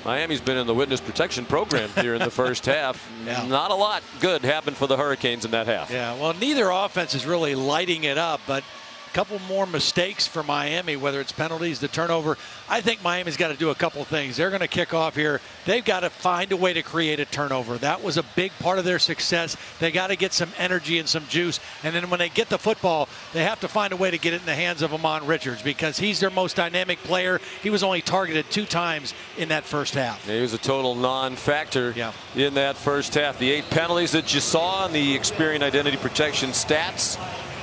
Miami's been in the witness protection program here in the first half. Yeah. Not a lot good happened for the Hurricanes in that half. Yeah, well, neither offense is really lighting it up, but a couple more mistakes for Miami, whether it's penalties, the turnover. I think Miami's got to do a couple things. They're going to kick off here. They've got to find a way to create a turnover. That was a big part of their success. They got to get some energy and some juice. And then when they get the football, they have to find a way to get it in the hands of Amon Richards, because he's their most dynamic player. He was only targeted 2 times in that first half. He was a total non-factor in that first half. The 8 penalties that you saw on the Experian Identity Protection stats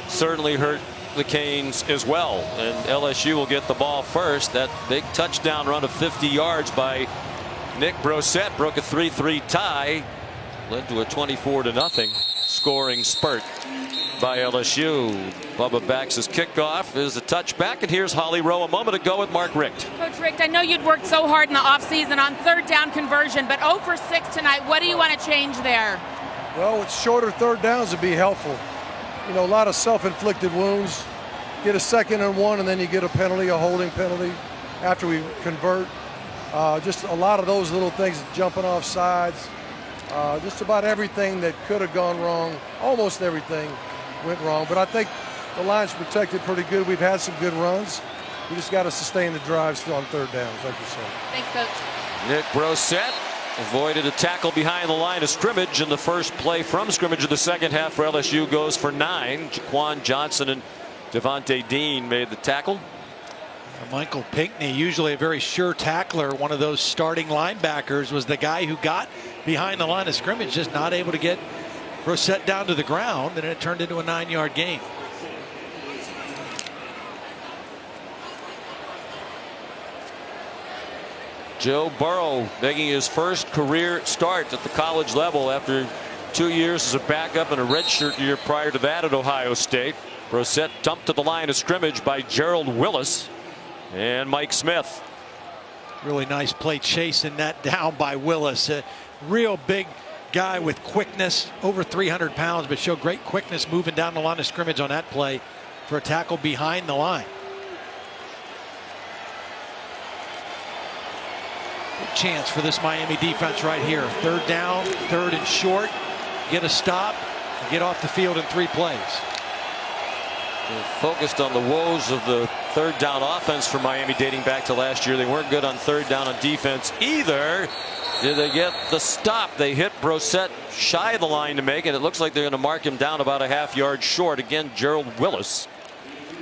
certainly hurt the Canes as well, and LSU will get the ball first. That big touchdown run of 50 yards by Nick Brossette broke a 3-3 tie, led to a 24-0 scoring spurt by LSU. Bubba backs his kickoff, is a touchback, and here's Holly Rowe a moment ago with Mark Richt. Coach Richt, I know you'd worked so hard in the offseason on third down conversion, but 0 for 6 tonight. What do you want to change there? Well, with shorter third downs would be helpful. You know, a lot of self-inflicted wounds. Get a 2nd and 1, and then you get a penalty, a holding penalty after we convert. Just a lot of those little things, jumping off sides. Just about everything that could have gone wrong, almost everything went wrong. But I think the line's protected pretty good. We've had some good runs. We just got to sustain the drives on third downs, like you said. Thanks, Coach. Nick Brossette avoided a tackle behind the line of scrimmage, and the first play from scrimmage of the second half for LSU goes for 9. Jaquan Johnson and Devontae Dean made the tackle. Michael Pinckney, usually a very sure tackler, one of those starting linebackers, was the guy who got behind the line of scrimmage, just not able to get Brossette down to the ground, and it turned into a 9-yard gain. Joe Burrow making his first career start at the college level after 2 years as a backup and a redshirt year prior to that at Ohio State. Brossette dumped to the line of scrimmage by Gerald Willis and Mike Smith. Really nice play chasing that down by Willis. A real big guy with quickness, over 300 pounds, but showed great quickness moving down the line of scrimmage on that play for a tackle behind the line. Good chance for this Miami defense right here. Third down, 3rd and short. Get a stop, get off the field in 3 plays. They're focused on the woes of the third down offense for Miami dating back to last year. They weren't good on third down on defense either. Did they get the stop? They hit Brossette shy of the line to make it. It looks like they're going to mark him down about a half-yard short. Again, Gerald Willis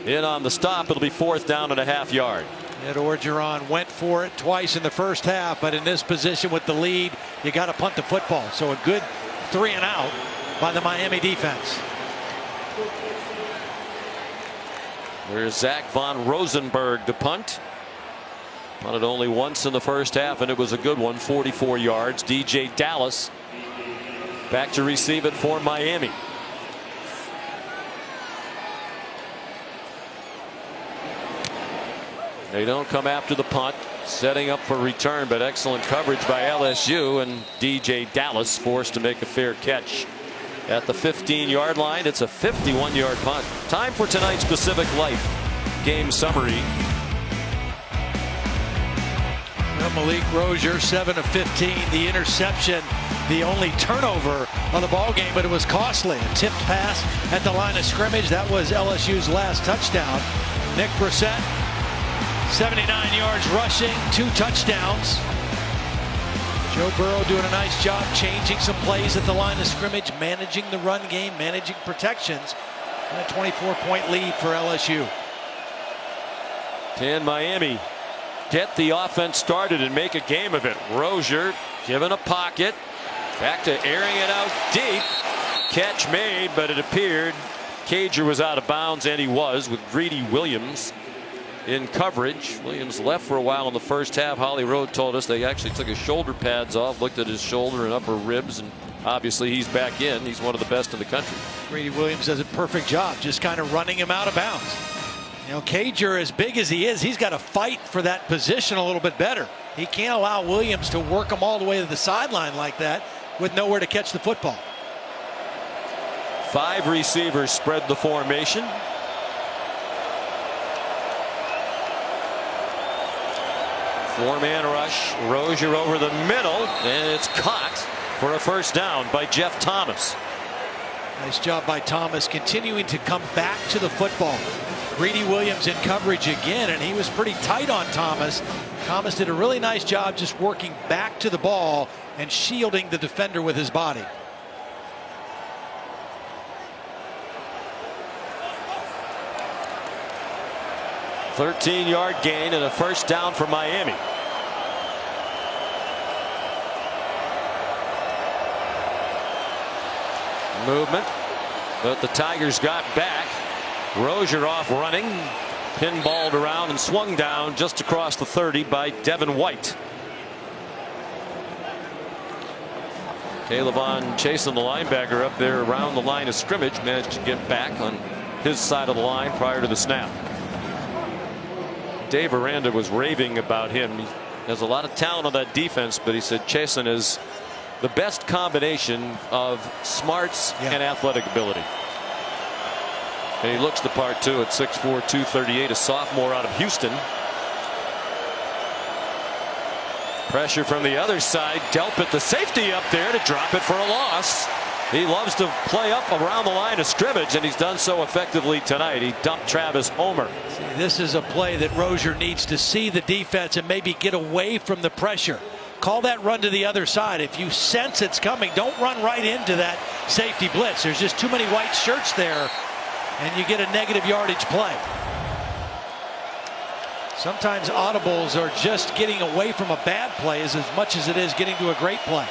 in on the stop. It'll be 4th down and a half-yard. Ed Orgeron went for it twice in the first half, but in this position with the lead, you got to punt the football. So a good 3 and out by the Miami defense. There's Zach Von Rosenberg to punt. Punted only once in the first half, and it was a good one, 44 yards. DJ Dallas back to receive it for Miami. They don't come after the punt, setting up for return, but excellent coverage by LSU, and DJ Dallas forced to make a fair catch at the 15-yard line. It's a 51-yard punt. Time for tonight's Pacific Life game summary. Well, Malik Rozier, 7 of 15. The interception, the only turnover on the ball game, but it was costly. A tipped pass at the line of scrimmage. That was LSU's last touchdown. Nick Brossette, 79 yards rushing, 2 touchdowns. Joe Burrow doing a nice job changing some plays at the line of scrimmage, managing the run game, managing protections. And a 24-point lead for LSU. And Miami get the offense started and make a game of it. Rozier given a pocket. Back to airing it out deep. Catch made, but it appeared Cager was out of bounds, and he was, with Greedy Williams in coverage. Williams left for a while in the first half. Holly Road told us they actually took his shoulder pads off, looked at his shoulder and upper ribs, and obviously he's back in. He's one of the best in the country. Greedy Williams does a perfect job just kind of running him out of bounds. You know, Cager, as big as he is, he's got to fight for that position a little bit better. He can't allow Williams to work him all the way to the sideline like that with nowhere to catch the football. 5 receivers spread the formation. Four-man rush. Rozier over the middle, and it's caught for a first down by Jeff Thomas. Nice job by Thomas continuing to come back to the football. Greedy Williams in coverage again, and he was pretty tight on Thomas. Thomas did a really nice job just working back to the ball and shielding the defender with his body. A 13-yard gain and a first down for Miami. Movement, but the Tigers got back. Rozier off running, pinballed around and swung down just across the 30 by Devin White. Caleb chasing the linebacker up there around the line of scrimmage, managed to get back on his side of the line prior to the snap. Dave Aranda was raving about him. He has a lot of talent on that defense, but he said Chasen is the best combination of smarts and athletic ability. And he looks the part too at 6'4", 238, a sophomore out of Houston. Pressure from the other side. Delpit, the safety, up there to drop it for a loss. He loves to play up around the line of scrimmage, and he's done so effectively tonight. He dumped Travis Homer. See, this is a play that Rozier needs to see the defense and maybe get away from the pressure. Call that run to the other side. If you sense it's coming, don't run right into that safety blitz. There's just too many white shirts there, and you get a negative yardage play. Sometimes audibles are just getting away from a bad play as much as it is getting to a great play.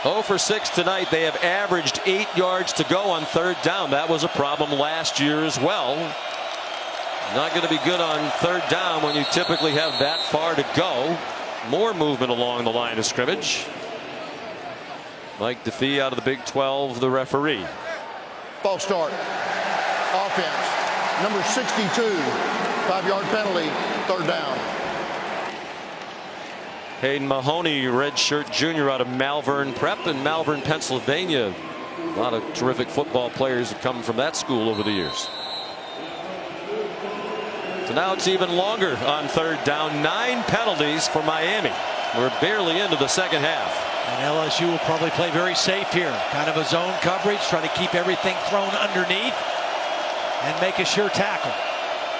0 for 6 tonight. They have averaged 8 yards to go on third down. That was a problem last year as well. Not going to be good on third down when you typically have that far to go. More movement along the line of scrimmage. Mike DeFee out of the Big 12, the referee. False start. Offense. Number 62. 5-yard penalty. Third down. Hayden Mahoney, redshirt junior out of Malvern Prep in Malvern, Pennsylvania. A lot of terrific football players have come from that school over the years. So now it's even longer on third down. 9 penalties for Miami. We're barely into the second half. And LSU will probably play very safe here. Kind of a zone coverage, try to keep everything thrown underneath and make a sure tackle.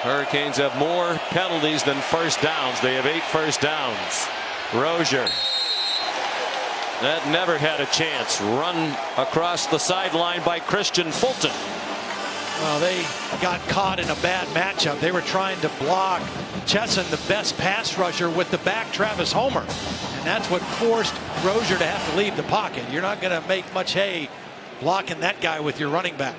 Hurricanes have more penalties than first downs. They have 8 first downs. Rozier. That never had a chance. Run across the sideline by Christian Fulton. Well, they got caught in a bad matchup. They were trying to block Chesson, the best pass rusher, with the back Travis Homer. And that's what forced Rozier to have to leave the pocket. You're not going to make much hay blocking that guy with your running back.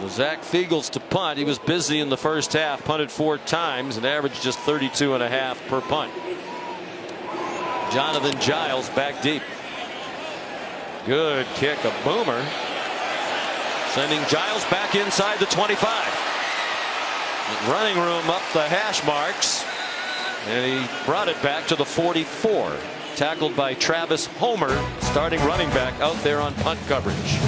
Zach Fiegels to punt. He was busy in the first half, punted 4 times and averaged just 32.5 per punt. Jonathan Giles back deep. Good kick, a boomer. Sending Giles back inside the 25. Running room up the hash marks. And he brought it back to the 44. Tackled by Travis Homer, starting running back out there on punt coverage.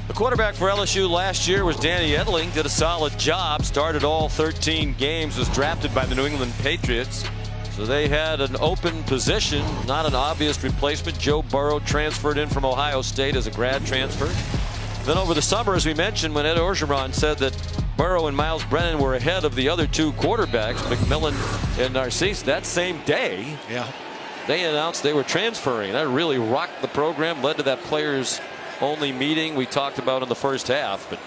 The quarterback for LSU last year was Danny Edling. Did a solid job. Started all 13 games. Was drafted by the New England Patriots. So they had an open position, not an obvious replacement. Joe Burrow transferred in from Ohio State as a grad transfer. Then over the summer, as we mentioned, when Ed Orgeron said that Burrow and Miles Brennan were ahead of the other 2 quarterbacks, McMillan and Narcisse, that same day, they announced they were transferring. That really rocked the program, led to that player's only meeting we talked about in the first half, but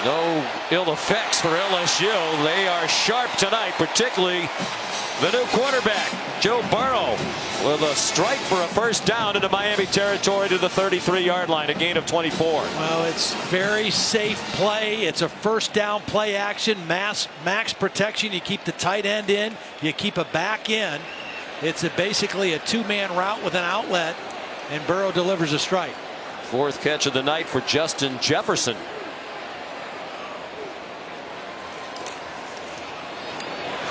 no ill effects for LSU. They are sharp tonight, particularly the new quarterback, Joe Burrow, with a strike for a first down into Miami territory to the 33-yard line, a gain of 24. Well, it's very safe play. It's a first down play action, max protection. You keep the tight end in, you keep a back in. It's basically a two-man route with an outlet, and Burrow delivers a strike. Fourth catch of the night for Justin Jefferson.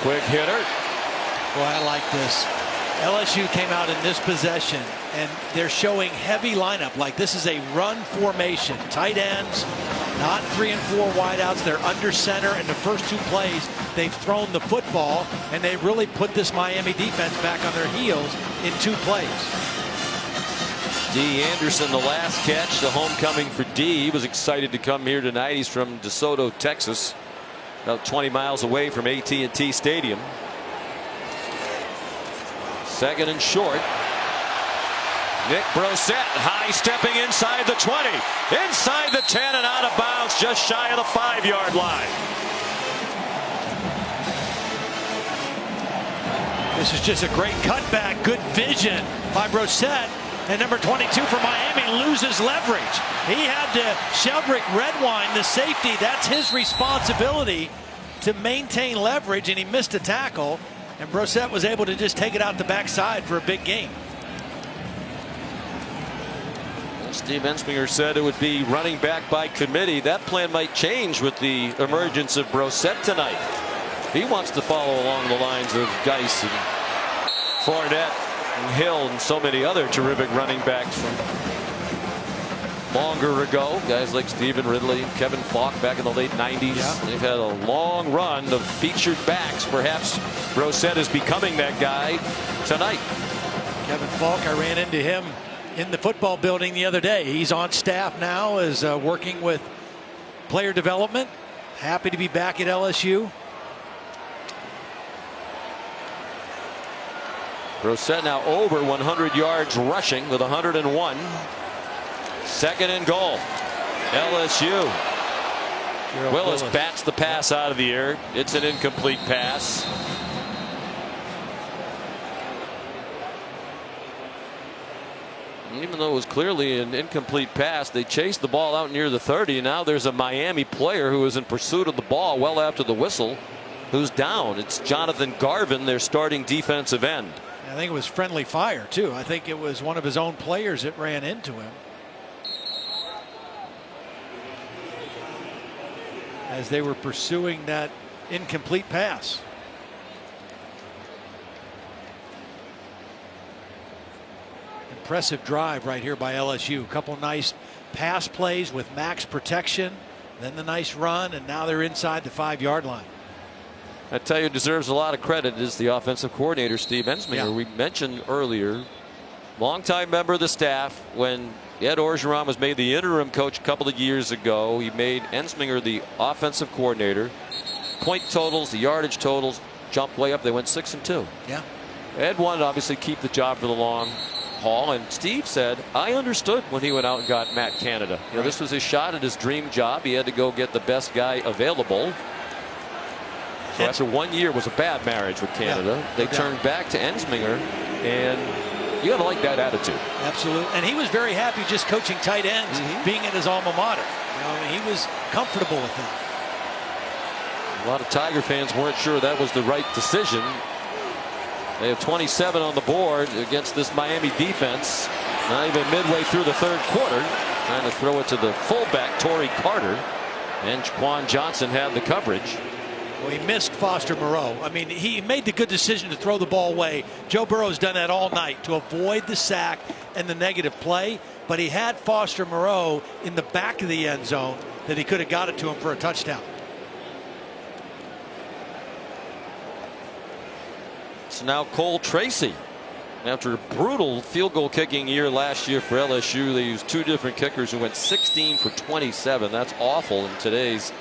Quick hitter. Boy, I like this. LSU came out in this possession, and they're showing heavy lineup. Like this is a run formation. Tight ends, not 3 and 4 wideouts. They're under center. In the first 2 plays, they've thrown the football, and they really put this Miami defense back on their heels in 2 plays. D. Anderson, the last catch, the homecoming for D. He was excited to come here tonight. He's from DeSoto, Texas, about 20 miles away from AT&T Stadium. Second and short. Nick Brossette high stepping inside the 20, inside the 10, and out of bounds just shy of the 5-yard line. This is just a great cutback, good vision by Brossette, and number 22 for Miami loses leverage. He had to Sheldrick Redwine, the safety. That's his responsibility to maintain leverage, and he missed a tackle. And Brossette was able to just take it out the backside for a big gain. Steve Ensminger said it would be running back by committee. That plan might change with the emergence of Brossette tonight. He wants to follow along the lines of Geis and Fournette and Hill and so many other terrific running backs from longer ago. Guys like Stephen Ridley, Kevin Falk back in the late 90s. Yeah. They've had a long run of featured backs. Perhaps Brossette is becoming that guy tonight. Kevin Falk, I ran into him in the football building the other day. He's on staff now, is working with player development. Happy to be back at LSU. Brossette now over 100 yards rushing with 101. Second and goal. LSU. Willis bats the pass out of the air. It's an incomplete pass. Even though it was clearly an incomplete pass, they chased the ball out near the 30. And now there's a Miami player who is in pursuit of the ball well after the whistle, who's down. It's Jonathan Garvin, their starting defensive end. I think it was friendly fire, too. I think it was one of his own players that ran into him as they were pursuing that incomplete pass. Impressive drive right here by LSU. A couple nice pass plays with max protection, then the nice run, and now they're inside the 5-yard line. I tell you, deserves a lot of credit is the offensive coordinator, Steve Ensminger. Yeah. We mentioned earlier, longtime member of the staff. When Ed Orgeron was made the interim coach a couple of years ago, he made Ensminger the offensive coordinator. Point totals, the yardage totals jumped way up. They went 6-2. Yeah. Ed wanted to obviously keep the job for the long haul, and Steve said, I understood when he went out and got Matt Canada. You know, this was his shot at his dream job. He had to go get the best guy available. So after 1 year was a bad marriage with Canada, they turned back to Ensminger, and you got to like that attitude. Absolutely. And he was very happy just coaching tight ends, being at his alma mater. You know, he was comfortable with that. A lot of Tiger fans weren't sure that was the right decision. They have 27 on the board against this Miami defense. Not even midway through the third quarter. Trying to throw it to the fullback, Torrey Carter. And Quan Johnson had the coverage. Well, he missed Foster Moreau. I mean, he made the good decision to throw the ball away. Joe Burrow's done that all night to avoid the sack and the negative play. But he had Foster Moreau in the back of the end zone that he could have got it to him for a touchdown. So now Cole Tracy. After a brutal field goal kicking year last year for LSU, they used 2 different kickers who went 16 for 27. That's awful in today's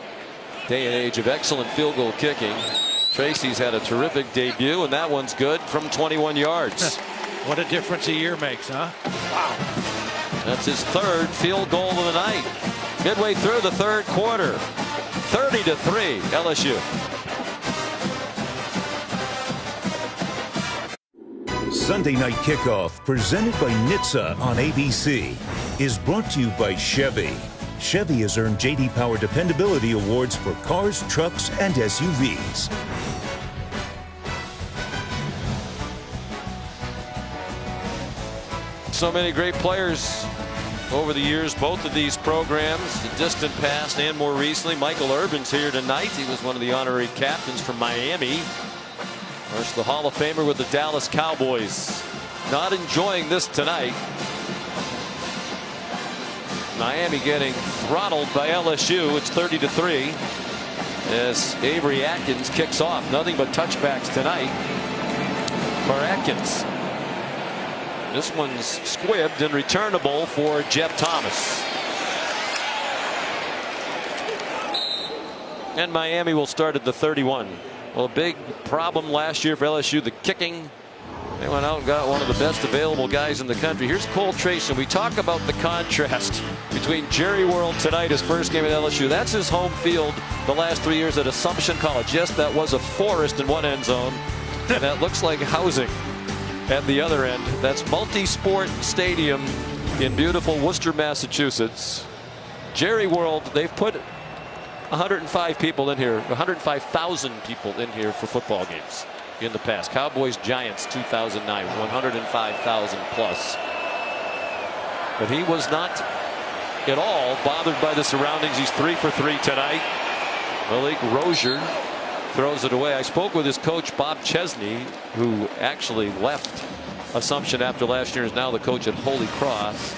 day and age of excellent field goal kicking. Tracy's had a terrific debut, and that one's good from 21 yards. What a difference a year makes, huh? Wow. That's his third field goal of the night. Midway through the third quarter. 30-3 LSU. Sunday Night Kickoff, presented by NHTSA on ABC, is brought to you by Chevy. Chevy has earned J.D. Power Dependability Awards for cars, trucks, and SUVs. So many great players over the years, both of these programs, the distant past and more recently. Michael Irvin's here tonight. He was one of the honorary captains from Miami. Of course, the Hall of Famer with the Dallas Cowboys. Not enjoying this tonight. Miami getting throttled by LSU. It's 30-3 as Avery Atkins kicks off. Nothing but touchbacks tonight for Atkins. This one's squibbed and returnable for Jeff Thomas. And Miami will start at the 31. Well, a big problem last year for LSU, the kicking. They went out and got one of the best available guys in the country. Here's Cole Tracy. We talk about the contrast between Jerry World tonight, his first game at LSU. That's his home field the last 3 years at Assumption College. Yes, that was a forest in one end zone, and that looks like housing at the other end. That's Multi-Sport Stadium in beautiful Worcester, Massachusetts. Jerry World, they've put 105 people in here, 105,000 people in here for football games in the past. Cowboys Giants 2009, 105,000 plus. But he was not at all bothered by the surroundings. He's 3 for 3 tonight. Malik Rozier throws it away. I spoke with his coach Bob Chesney, who actually left Assumption after last year, is now the coach at Holy Cross,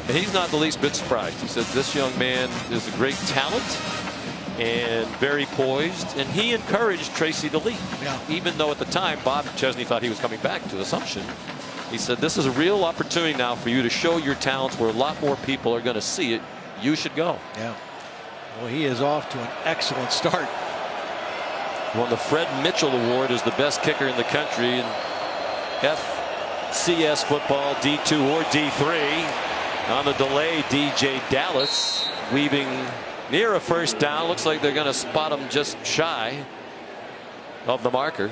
and he's not the least bit surprised. He said this young man is a great talent and very poised, and he encouraged Tracy to leave. Yeah. Even though at the time Bob Chesney thought he was coming back to Assumption. He said this is a real opportunity now for you to show your talents where a lot more people are going to see it. You should go. Yeah. Well, he is off to an excellent start. Won the Fred Mitchell Award as the best kicker in the country in FCS football, D2 or D3. On the delay, DJ Dallas weaving near a first down. Looks like they're going to spot him just shy of the marker.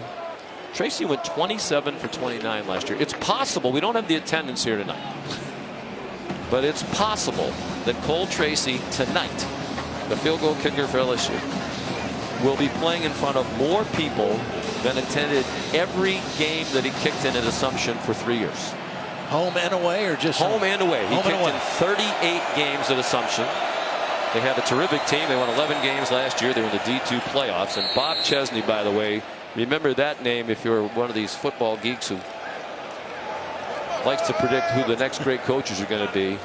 Tracy went 27 for 29 last year. It's possible, we don't have the attendance here tonight, but it's possible that Cole Tracy tonight, the field goal kicker for LSU, will be playing in front of more people than attended every game that he kicked in at Assumption for 3 years. Home and away, or just home and away? He kicked in 38 games at Assumption. They have a terrific team. They won 11 games last year. They were in the D2 playoffs. And Bob Chesney, by the way, remember that name if you're one of these football geeks who likes to predict who the next great coaches are going to be.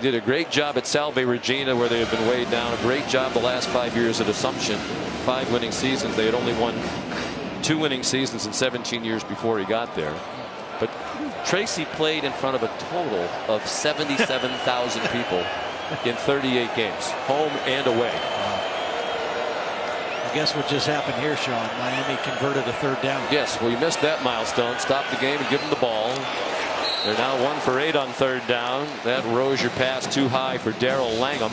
Did a great job at Salve Regina, where they have been weighed down. A great job the last 5 years at Assumption. 5 winning seasons. They had only won 2 winning seasons in 17 years before he got there. But Tracy played in front of a total of 77,000 people in 38 games, home and away. I guess what just happened here, Sean, Miami converted a third down. Yes, well, you missed that milestone. Stop the game and give them the ball. They're now 1 for 8 on third down. That Rozier pass too high for Darrell Langham.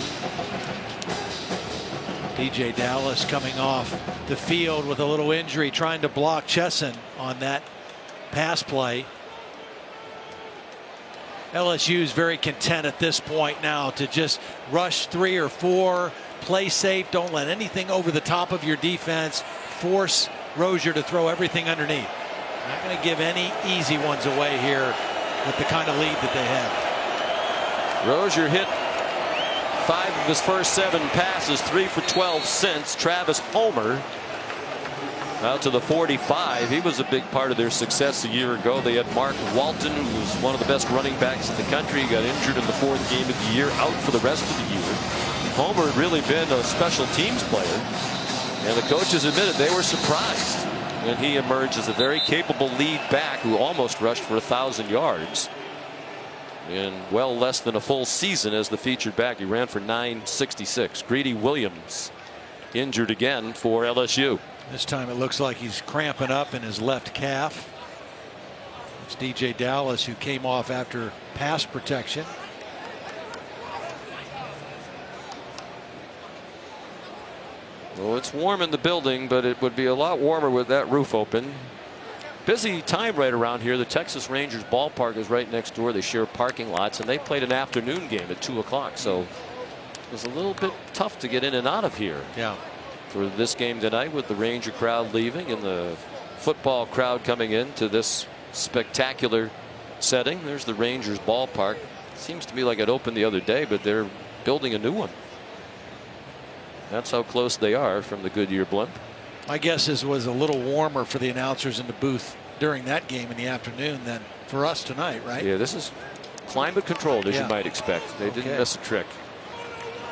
DJ Dallas coming off the field with a little injury, trying to block Chesson on that pass play. LSU is very content at this point now to just rush 3 or 4, play safe, don't let anything over the top of your defense, force Rozier to throw everything underneath. Not going to give any easy ones away here with the kind of lead that they have. Rozier hit 5 of his first 7 passes, 3 for 12 since. Travis Homer out to the 45. He was a big part of their success a year ago. They had Mark Walton, who was one of the best running backs in the country. He got injured in the 4th game of the year, out for the rest of the year. Homer had really been a special teams player, and the coaches admitted they were surprised when he emerged as a very capable lead back who almost rushed for 1,000 yards in well less than a full season as the featured back. He ran for 966. Greedy Williams injured again for LSU. This time it looks like he's cramping up in his left calf. It's DJ Dallas, who came off after pass protection. Well, it's warm in the building, but it would be a lot warmer with that roof open. Busy time right around here. The Texas Rangers ballpark is right next door. They share parking lots, and they played an afternoon game at 2 o'clock. So it was a little bit tough to get in and out of here. Yeah. For this game tonight, with the Ranger crowd leaving and the football crowd coming in to this spectacular setting. There's the Rangers ballpark. Seems to me like it opened the other day, but they're building a new one. That's how close they are from the Goodyear blimp. My guess is it was a little warmer for the announcers in the booth during that game in the afternoon than for us tonight, right? Yeah, this is climate controlled, as you might expect. They didn't miss a trick.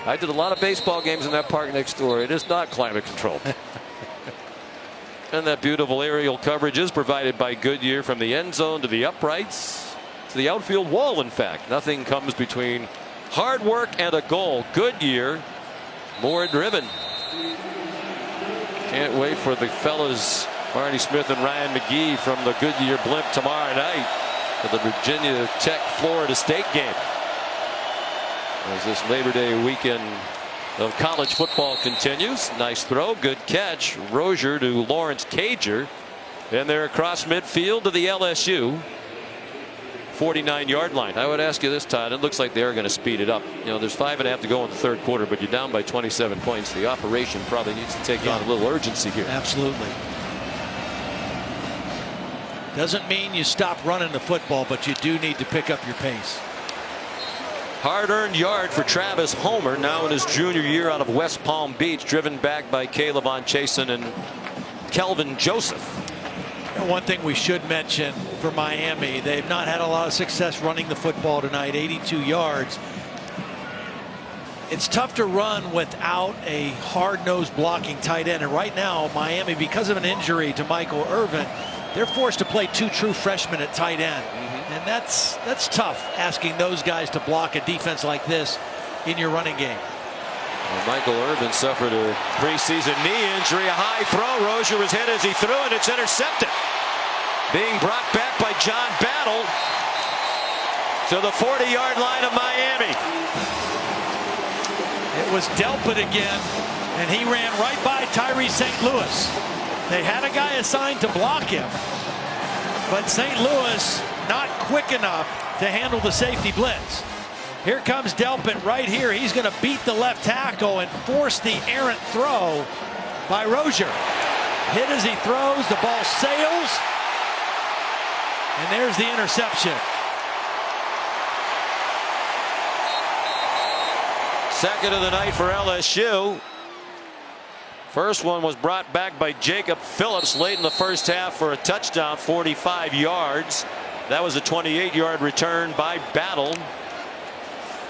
I did a lot of baseball games in that park next door. It is not climate controlled. And that beautiful aerial coverage is provided by Goodyear from the end zone to the uprights to the outfield wall. In fact, nothing comes between hard work and a goal. Goodyear, more driven. Can't wait for the fellas Marty Smith and Ryan McGee from the Goodyear blimp tomorrow night for the Virginia Tech Florida State game. As this Labor Day weekend of college football continues. Nice throw, good catch. Rozier to Lawrence Cager, and they're across midfield to the LSU 49-yard line. I would ask you this, Todd. It looks like they're going to speed it up. You know, there's 5.5 to go in the third quarter, but you're down by 27 points. The operation probably needs to take on a little urgency here. Absolutely. Doesn't mean you stop running the football, but you do need to pick up your pace. Hard-earned yard for Travis Homer, now in his junior year out of West Palm Beach, driven back by Caleb Von Chasen and Kelvin Joseph. And one thing we should mention for Miami, they've not had a lot of success running the football tonight. 82 yards. It's tough to run without a hard-nosed blocking tight end, and right now Miami, because of an injury to Michael Irvin, they're forced to play 2 true freshmen at tight end. And that's tough, asking those guys to block a defense like this in your running game. Well, Michael Irvin suffered a preseason knee injury. A high throw. Rozier was hit as he threw, and it's intercepted. Being brought back by John Battle to the 40-yard line of Miami. It was Delpit again, and he ran right by Tyree St. Louis. They had a guy assigned to block him, but St. Louis not quick enough to handle the safety blitz. Here comes Delpit right here. He's going to beat the left tackle and force the errant throw by Rozier. Hit as he throws, the ball sails, and there's the interception. Second of the night for LSU. First one was brought back by Jacob Phillips late in the first half for a touchdown, 45 yards. That was a 28-yard return by Battle,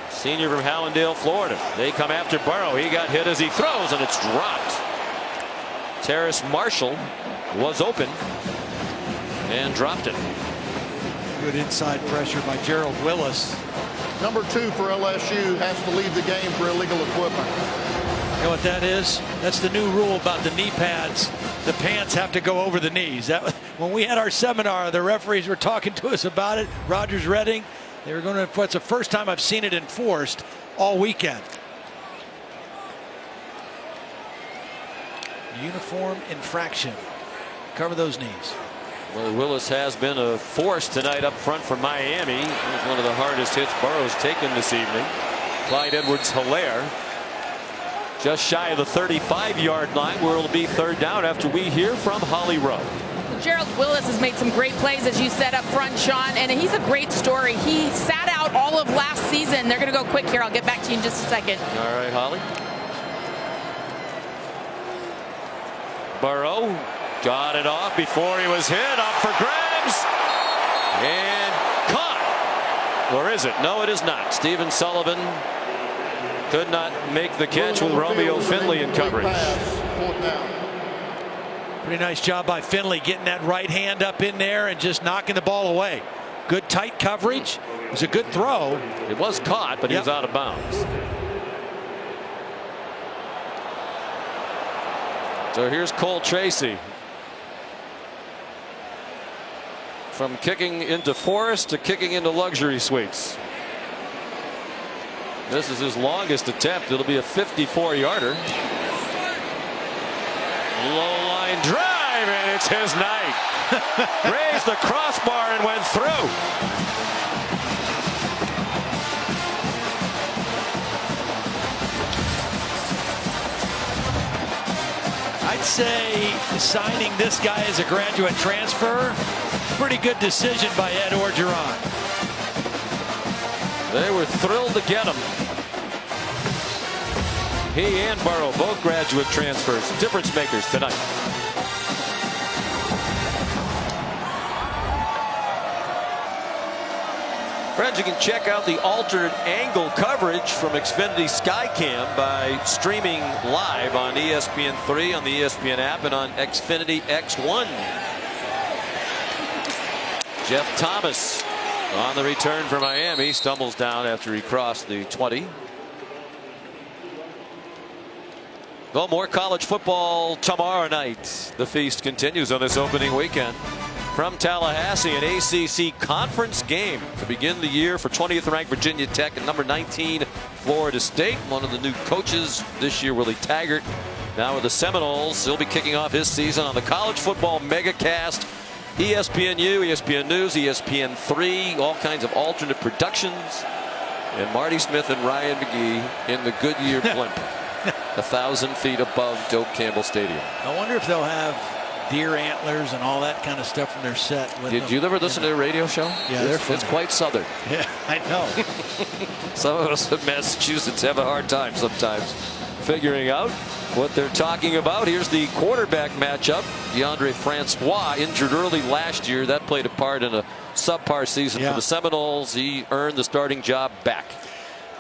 senior from Hallandale, Florida. They come after Burrow. He got hit as he throws, and it's dropped. Terrace Marshall was open and dropped it. Good inside pressure by Gerald Willis. Number 2 for LSU has to leave the game for illegal equipment. You know what that is? That's the new rule about the knee pads. The pants have to go over the knees. When we had our seminar, the referees were talking to us about it. Rogers Redding, they were going to enforce. It's the first time I've seen it enforced all weekend. Uniform infraction. Cover those knees. Well, Willis has been a force tonight up front for Miami. It was one of the hardest hits Burrow's taken this evening. Clyde Edwards-Helaire just shy of the 35-yard line, where it'll be third down after we hear from Holly Rowe. Gerald Willis has made some great plays, as you said up front, Sean, and he's a great story. He sat out all of last season. They're going to go quick here. I'll get back to you in just a second. All right, Holly. Burrow got it off before he was hit. Up for grabs. And caught. Or is it? No, it is not. Stephen Sullivan could not make the catch with Romeo Finley in coverage. Pretty nice job by Finley getting that right hand up in there and just knocking the ball away. Good tight coverage. It was a good throw. It was caught, but he was out of bounds. So here's Cole Tracy. From kicking into Forest to kicking into luxury suites. This is his longest attempt. It'll be a 54-yarder. Low line drive, and it's his night. Grazed the crossbar and went through. I'd say signing this guy as a graduate transfer, pretty good decision by Ed Orgeron. They were thrilled to get him. He and Burrow, both graduate transfers, difference makers tonight. Friends, you can check out the alternate angle coverage from Xfinity Skycam by streaming live on ESPN3, on the ESPN app, and on Xfinity X1. Jeff Thomas on the return for Miami, stumbles down after he crossed the 20. Well, more college football tomorrow night. The feast continues on this opening weekend. From Tallahassee, an ACC conference game to begin the year for 20th ranked Virginia Tech and number 19 Florida State. One of the new coaches this year, Willie Taggart, now with the Seminoles. He'll be kicking off his season on the College Football Megacast. ESPNU, ESPN News, ESPN3, all kinds of alternate productions. And Marty Smith and Ryan McGee in the Goodyear blimp, 1,000 feet above Doak Campbell Stadium. I wonder if they'll have deer antlers and all that kind of stuff from their set. Did you ever listen to their radio show? Yeah, it's quite southern. Yeah, I know. Some of us in Massachusetts have a hard time sometimes figuring out what they're talking about. Here's the quarterback matchup. DeAndre Francois, injured early last year. That played a part in a subpar season for the Seminoles. He earned the starting job back.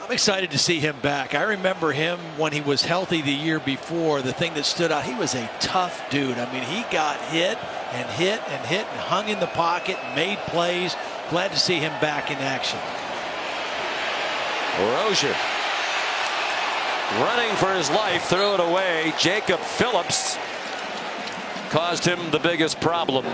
I'm excited to see him back. I remember him when he was healthy the year before. The thing that stood out, he was a tough dude. I mean, he got hit and hit and hit and hung in the pocket and made plays. Glad to see him back in action. Rozier running for his life, threw it away. Jacob Phillips caused him the biggest problem.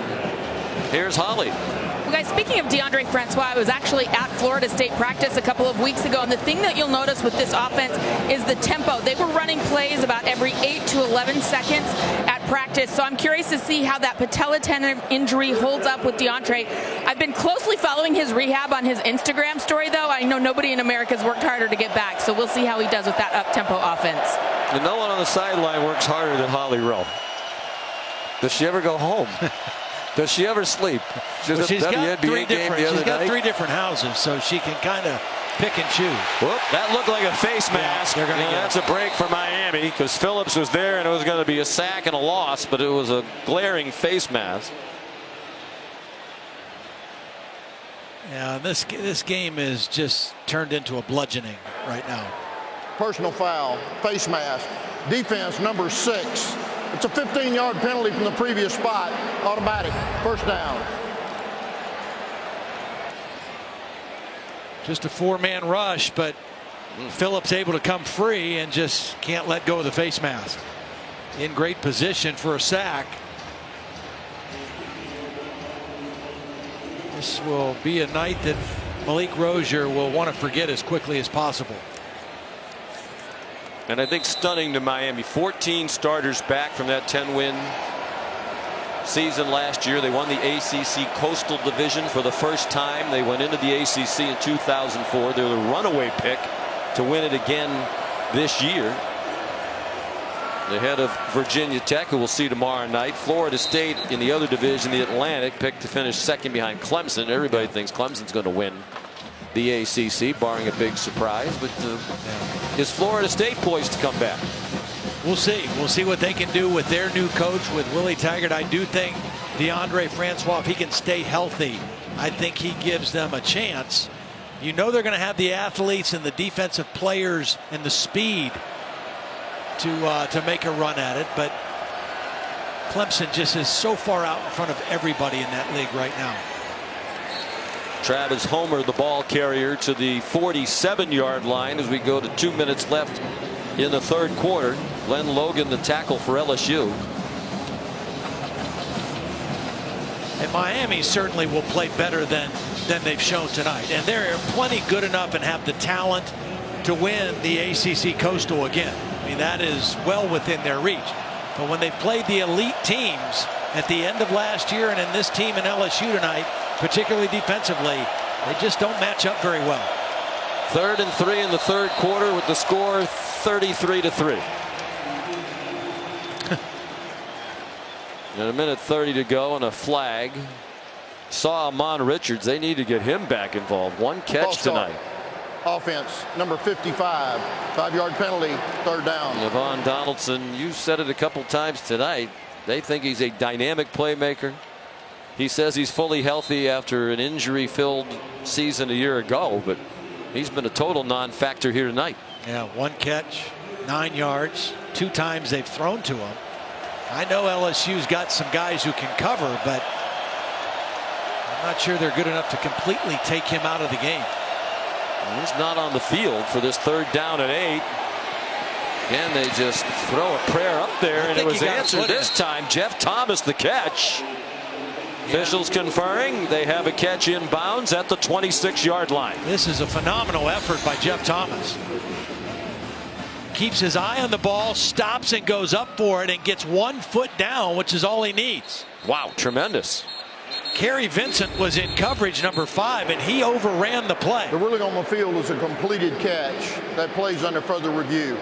Here's Holly. Well, guys, speaking of DeAndre Francois, I was actually at Florida State practice a couple of weeks ago, and the thing that you'll notice with this offense is the tempo. They were running plays about every 8 to 11 seconds at practice, so I'm curious to see how that patella tendon injury holds up with DeAndre. I've been closely following his rehab on his Instagram story, though. I know nobody in America has worked harder to get back, so we'll see how he does with that up-tempo offense. And no one on the sideline works harder than Holly Rowe. Does she ever go home? Does she ever sleep? She's got three different houses, so she can kind of pick and choose. Whoop, that looked like a face mask. That's a break for Miami because Phillips was there and it was going to be a sack and a loss, but it was a glaring face mask. Yeah, this game is just turned into a bludgeoning right now. Personal foul, face mask, defense number 6. It's a 15-yard penalty from the previous spot. Automatic. First down. Just a 4-man rush, but Phillips able to come free and just can't let go of the face mask. In great position for a sack. This will be a night that Malik Rozier will want to forget as quickly as possible. And I think stunning to Miami. 14 starters back from that 10-win season last year. They won the ACC Coastal Division for the first time. They went into the ACC in 2004. They're the runaway pick to win it again this year. Ahead of Virginia Tech, who we'll see tomorrow night. Florida State in the other division, the Atlantic, picked to finish second behind Clemson. Everybody thinks Clemson's going to win the ACC, barring a big surprise. But is Florida State poised to come back? We'll see. We'll see what they can do with their new coach, with Willie Taggart. I do think DeAndre Francois, if he can stay healthy, I think he gives them a chance. You know they're going to have the athletes and the defensive players and the speed to make a run at it, but Clemson just is so far out in front of everybody in that league right now. Travis Homer, the ball carrier, to the 47-yard line as we go to 2 minutes left in the third quarter. Glenn Logan, the tackle for LSU. And Miami certainly will play better than they've shown tonight. And they're plenty good enough and have the talent to win the ACC Coastal again. I mean, that is well within their reach. But when they've played the elite teams at the end of last year and in this team in LSU tonight, particularly defensively, they just don't match up very well. 3rd and 3 in the third quarter with the score 33-3. And a minute 30 to go and a flag. Saw Amon Richards. They need to get him back involved. One catch tonight. Offense, number 55, 5-yard penalty, 3rd down. Yvonne Donaldson, you said it a couple times tonight. They think he's a dynamic playmaker. He says he's fully healthy after an injury-filled season a year ago, but he's been a total non-factor here tonight. Yeah, 1 catch, 9 yards. 2 times they've thrown to him. I know LSU's got some guys who can cover, but I'm not sure they're good enough to completely take him out of the game. He's not on the field for this 3rd down and 8. Again, they just throw a prayer up there, and it was answered this time. Jeff Thomas the catch. Officials conferring they have a catch inbounds at the 26-yard line. This is a phenomenal effort by Jeff Thomas. Keeps his eye on the ball, stops and goes up for it, and gets 1 foot down, which is all he needs. Wow, tremendous. Kerry Vincent was in coverage number 5, and he overran the play. The ruling on the field is a completed catch. That plays under further review.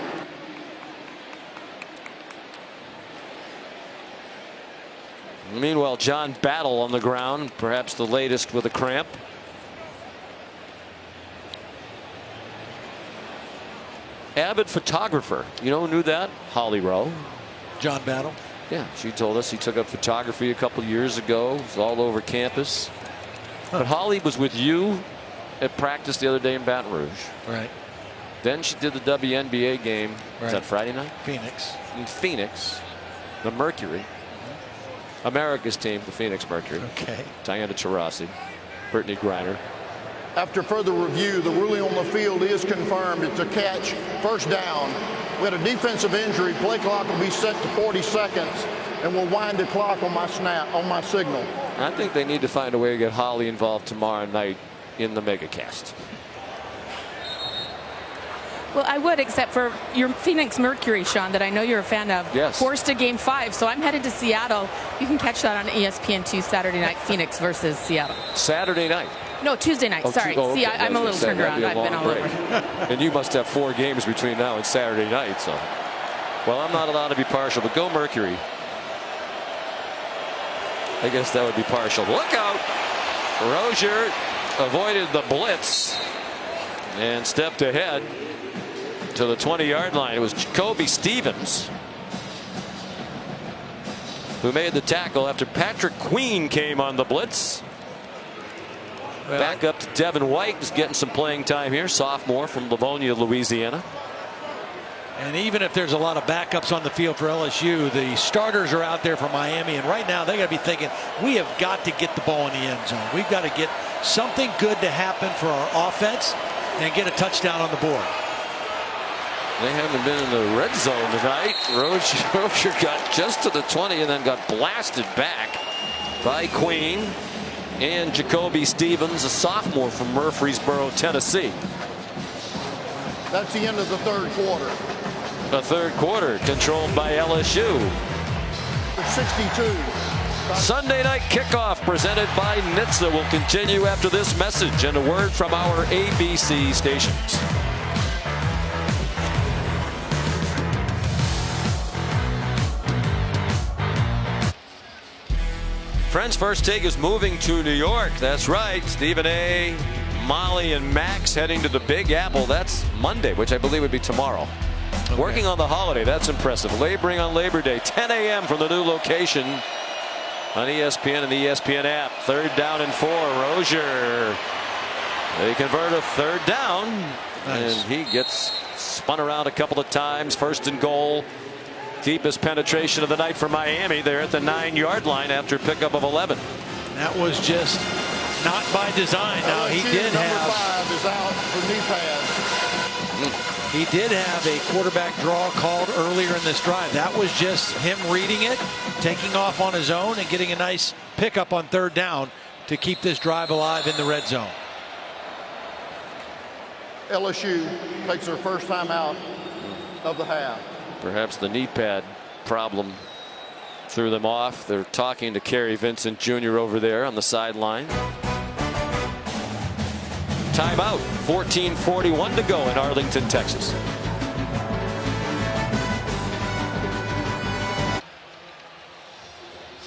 Meanwhile, John Battle on the ground, perhaps the latest with a cramp. Avid photographer. You know who knew that? Holly Rowe. John Battle. Yeah, she told us he took up photography a couple years ago. It was all over campus. But Holly was with you at practice the other day in Baton Rouge. Right. Then she did the WNBA game. Right. Was that Friday night? Phoenix. In Phoenix. The Mercury. America's team, the Phoenix Mercury. Okay. Diana Taurasi. Brittany Griner. After further review, the ruling on the field is confirmed. It's a catch, 1st down. We had a defensive injury. Play clock will be set to 40 seconds, and we'll wind the clock on my signal. I think they need to find a way to get Holly involved tomorrow night in the megacast. Well, I would, except for your Phoenix Mercury, Sean, that I know you're a fan of. Yes. Forced to game 5, so I'm headed to Seattle. You can catch that on ESPN2 Saturday night, Phoenix versus Seattle. Saturday night. No, Tuesday night. Sorry. Okay. See, I'm a little turned around. I've been all over. And you must have 4 games between now and Saturday night. So, well, I'm not allowed to be partial, but go Mercury. I guess that would be partial. Look out! Rozier avoided the blitz and stepped ahead to the 20-yard line. It was Jacoby Stevens who made the tackle after Patrick Queen came on the blitz. Well, back up to Devin White, who's getting some playing time here, sophomore from Livonia, Louisiana. And even if there's a lot of backups on the field for LSU, the starters are out there for Miami, and right now they got to be thinking, we have got to get the ball in the end zone. We've got to get something good to happen for our offense and get a touchdown on the board. They haven't been in the red zone tonight. Rozier got just to the 20 and then got blasted back by Queen and Jacoby Stevens, a sophomore from Murfreesboro, Tennessee. That's the end of the 3rd quarter. The 3rd quarter controlled by LSU. 62. Sunday night kickoff presented by NHTSA will continue after this message and a word from our ABC stations. Friends First Take is moving to New York. That's right. Stephen A., Molly, and Max heading to the Big Apple. That's Monday, which I believe would be tomorrow. Okay. Working on the holiday. That's impressive. Laboring on Labor Day. 10 a.m. from the new location on ESPN and the ESPN app. 3rd down and 4. Rozier. They convert a 3rd down. Nice. And he gets spun around a couple of times. 1st and goal. Deepest penetration of the night for Miami. They're at the 9-yard line after pickup of 11. That was just not by design. Now he did have. Number 5 is out for knee pads. He did have a quarterback draw called earlier in this drive. That was just him reading it, taking off on his own, and getting a nice pickup on 3rd down to keep this drive alive in the red zone. LSU takes their first time out of the half. Perhaps the knee pad problem threw them off. They're talking to Kerry Vincent Jr. over there on the sideline. Timeout. 14:41 to go in Arlington, Texas.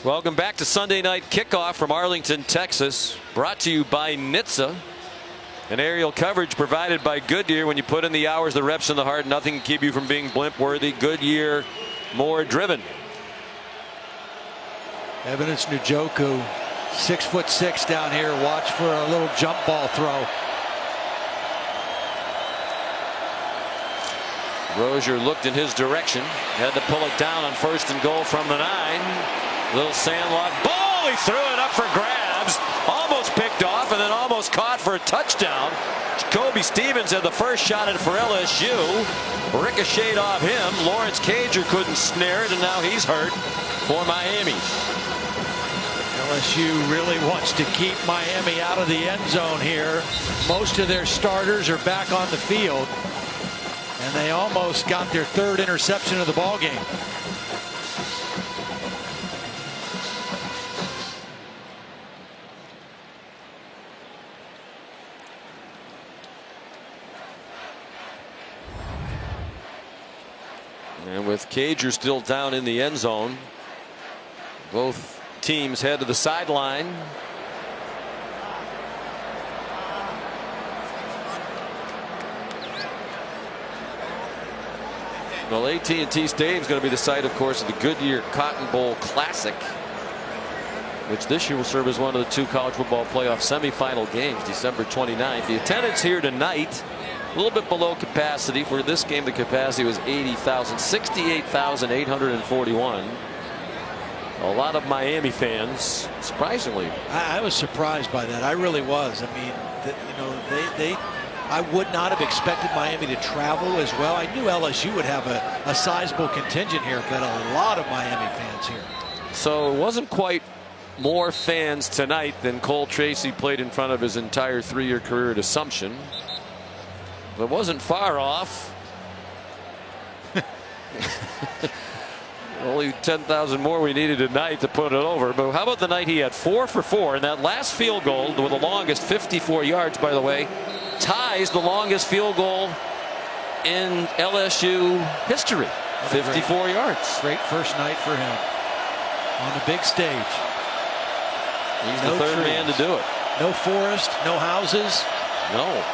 Welcome back to Sunday Night Kickoff from Arlington, Texas. Brought to you by NHTSA. And aerial coverage provided by Goodyear. When you put in the hours, the reps, and the heart, nothing can keep you from being blimp worthy. Goodyear, more driven. Evidence Njoku, 6'6" down here. Watch for a little jump ball throw. Rozier looked in his direction. Had to pull it down on 1st and goal from the 9. Little sandlot ball. He threw it up for grabs. Almost picked off and then almost caught for a touchdown. Jacoby Stevens had the first shot at it for LSU. Ricocheted off him. Lawrence Cager couldn't snare it, and now he's hurt for Miami. LSU really wants to keep Miami out of the end zone here. Most of their starters are back on the field, and they almost got their 3rd interception of the ball game. And with Cager still down in the end zone, both teams head to the sideline. Well, AT&T Stadium is going to be the site, of course, of the Goodyear Cotton Bowl Classic, which this year will serve as one of the 2 college football playoff semifinal games, December 29th. The attendance here tonight, a little bit below capacity. For this game, the capacity was 80,000, 68,841. A lot of Miami fans, surprisingly. I was surprised by that. I really was. I mean, I would not have expected Miami to travel as well. I knew LSU would have a sizable contingent here, but a lot of Miami fans here. So it wasn't quite more fans tonight than Cole Tracy played in front of his entire 3-year career at Assumption. But it wasn't far off. Only 10,000 more we needed tonight to put it over. But how about the night he had 4 for 4, and that last field goal with the longest, 54 yards, by the way, ties the longest field goal in LSU history. 54 yards. Great first night for him on the big stage. He's the 3rd man to do it. No forest, no houses. No.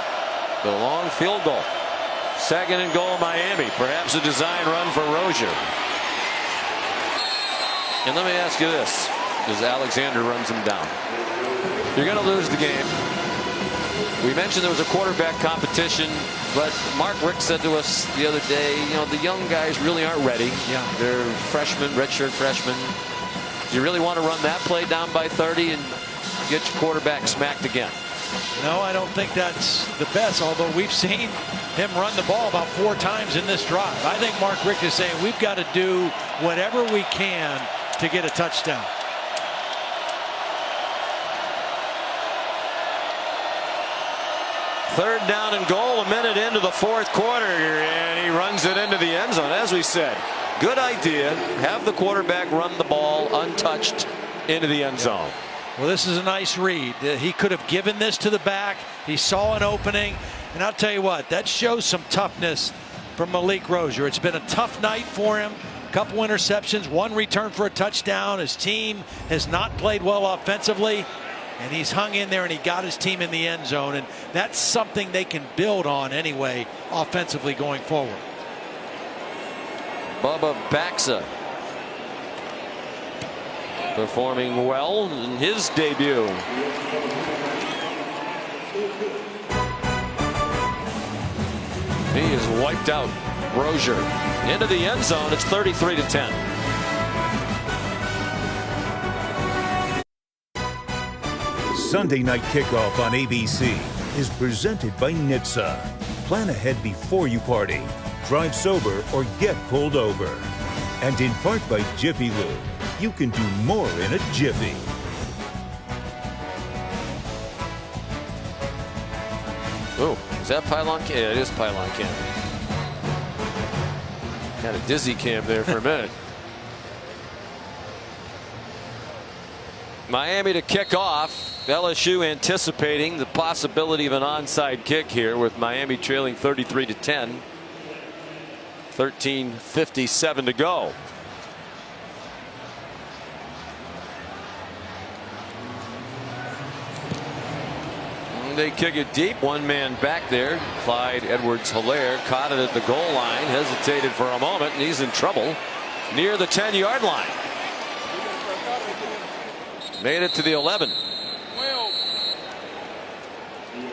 The long field goal. 2nd and goal, Miami. Perhaps a design run for Rozier. And let me ask you this, as Alexander runs him down. You're going to lose the game. We mentioned there was a quarterback competition, but Mark Richt said to us the other day, you know, the young guys really aren't ready. Yeah. They're freshmen, redshirt freshmen. Do you really want to run that play down by 30 and get your quarterback smacked again? No, I don't think that's the best, although we've seen him run the ball about 4 times in this drive. I think Mark Richt is saying we've got to do whatever we can to get a touchdown. Third down and goal, a minute into the 4th quarter, and he runs it into the end zone. As we said, good idea. Have the quarterback run the ball untouched into the end zone. Well, this is a nice read. He could have given this to the back. He saw an opening, and I'll tell you what, that shows some toughness from Malik Rozier. It's been a tough night for him. Couple interceptions, 1 return for a touchdown. His team has not played well offensively, and he's hung in there and he got his team in the end zone, and that's something they can build on anyway offensively going forward. Bubba Baxa performing well in his debut. He is wiped out. Rozier into the end zone. It's 33-10. Sunday Night Kickoff on ABC is presented by NHTSA. Plan ahead before you party. Drive sober or get pulled over. And in part by Jiffy Lube. You can do more in a jiffy. Oh, is that pylon cam? Yeah, it is pylon cam. Had a dizzy cam there for a minute. Miami to kick off. LSU anticipating the possibility of an onside kick here with Miami trailing 33-10. 13:57 to go. And they kick it deep. One man back there. Clyde Edwards-Helaire caught it at the goal line. Hesitated for a moment, and he's in trouble near the 10-yard line. Made it to the 11.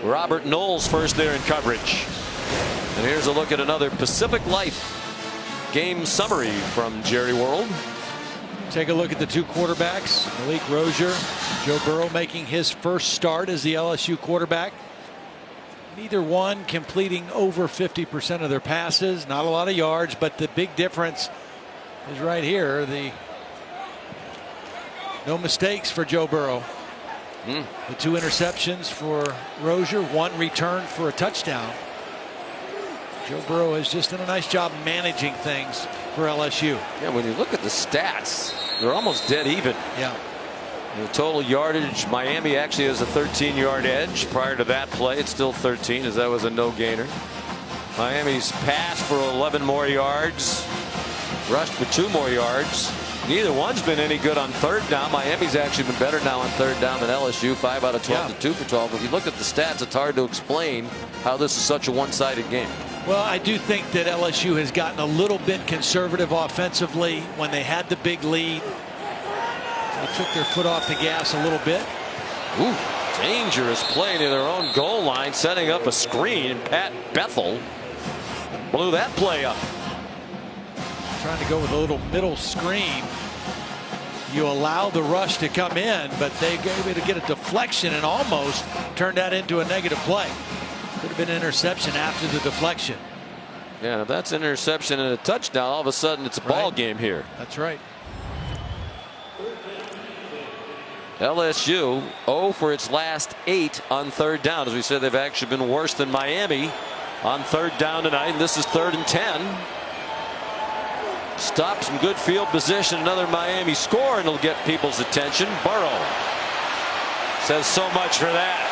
Robert Knowles first there in coverage. And here's a look at another Pacific Life game summary from Jerry World. Take a look at the two quarterbacks. Malik Rozier, Joe Burrow making his first start as the LSU quarterback. Neither one completing over 50% of their passes. Not a lot of yards, but the big difference is right here. No mistakes for Joe Burrow. The 2 interceptions for Rozier, 1 return for a touchdown. Joe Burrow has just done a nice job managing things for LSU. Yeah, when you look at the stats, they're almost dead even. Yeah. The total yardage, Miami actually has a 13-yard edge. Prior to that play, it's still 13, as that was a no-gainer. Miami's passed for 11 more yards, rushed for 2 more yards. Neither one's been any good on third down. Miami's actually been better now on third down than LSU, 5 out of 12 to 2 for 12. If you look at the stats, it's hard to explain how this is such a one-sided game. Well, I do think that LSU has gotten a little bit conservative offensively when they had the big lead. They took their foot off the gas a little bit. Ooh, dangerous play near their own goal line, setting up a screen. Pat Bethel blew that play up. Trying to go with a little middle screen. You allow the rush to come in, but they gave it to get a deflection and almost turned that into a negative play. Could have been an interception after the deflection. Yeah, if that's an interception and a touchdown, all of a sudden it's a ball game here. That's right. LSU 0 for its last 8 on third down. As we said, they've actually been worse than Miami on third down tonight, and this is 3rd and 10. Stop some good field position. Another Miami score, and it'll get people's attention. Burrow says so much for that.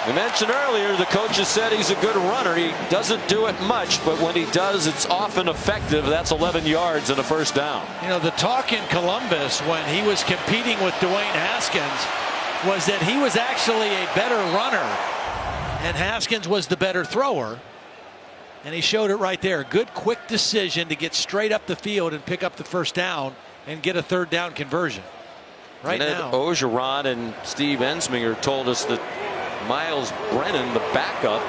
We mentioned earlier the coaches said he's a good runner. He doesn't do it much, but when he does, it's often effective. That's 11 yards and a first down. You know, the talk in Columbus when he was competing with Dwayne Haskins was that he was actually a better runner and Haskins was the better thrower. And he showed it right there. Good quick decision to get straight up the field and pick up the first down and get a third down conversion. Right and now. Ogeron and Steve Ensminger told us that Miles Brennan, the backup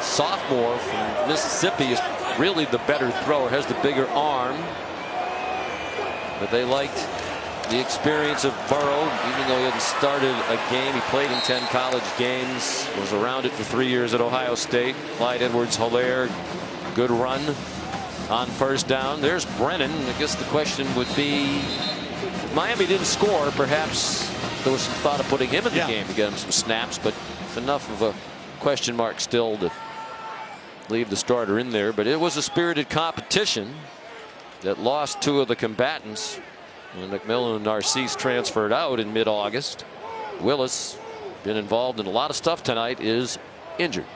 sophomore from Mississippi, is really the better thrower, has the bigger arm. But they liked the experience of Burrow, even though he hadn't started a game. He played in 10 college games, was around it for 3 years at Ohio State. Clyde Edwards-Helaire, good run on first down. There's Brennan. I guess the question would be, if Miami didn't score, perhaps there was some thought of putting him in the game to get him some snaps, but it's enough of a question mark still to leave the starter in there. But it was a spirited competition that lost 2 of the combatants. And McMillan and Narcisse transferred out in mid-August. Willis, been involved in a lot of stuff tonight, is injured.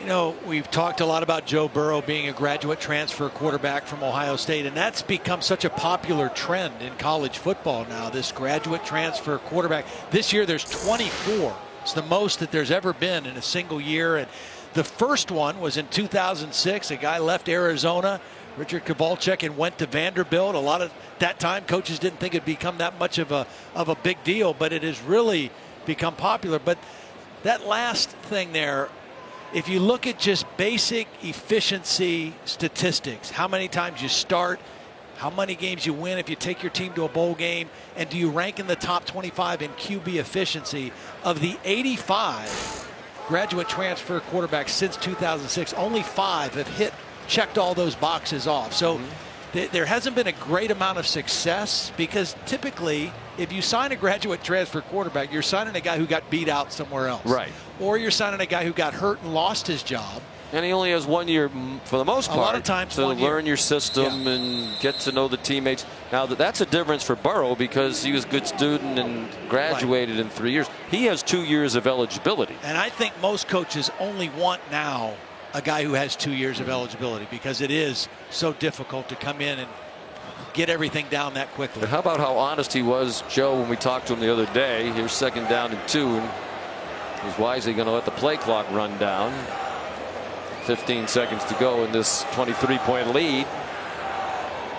You know, we've talked a lot about Joe Burrow being a graduate transfer quarterback from Ohio State, and that's become such a popular trend in college football now, this graduate transfer quarterback. This year there's 24. It's the most that there's ever been in a single year. And the first one was in 2006. A guy left Arizona, Richard Kowalczyk, and went to Vanderbilt. A lot of that time coaches didn't think it'd become that much of a big deal, but it has really become popular. But that last thing there, if you look at just basic efficiency statistics, how many times you start, how many games you win if you take your team to a bowl game, and do you rank in the top 25 in QB efficiency, of the 85 graduate transfer quarterbacks since 2006, only 5 have checked all those boxes off. So there hasn't been a great amount of success, because typically if you sign a graduate transfer quarterback, you're signing a guy who got beat out somewhere else. Right. Or you're signing a guy who got hurt and lost his job. And he only has 1 year, for the most part, a lot of times to learn your system and get to know the teammates. Now, that's a difference for Burrow because he was a good student and graduated in 3 years. He has 2 years of eligibility. And I think most coaches only want now a guy who has 2 years of eligibility because it is so difficult to come in and get everything down that quickly. But how about how honest he was, Joe, when we talked to him the other day? Here's 2nd down and 2, and he's wisely going to let the play clock run down. 15 seconds to go in this 23-point lead.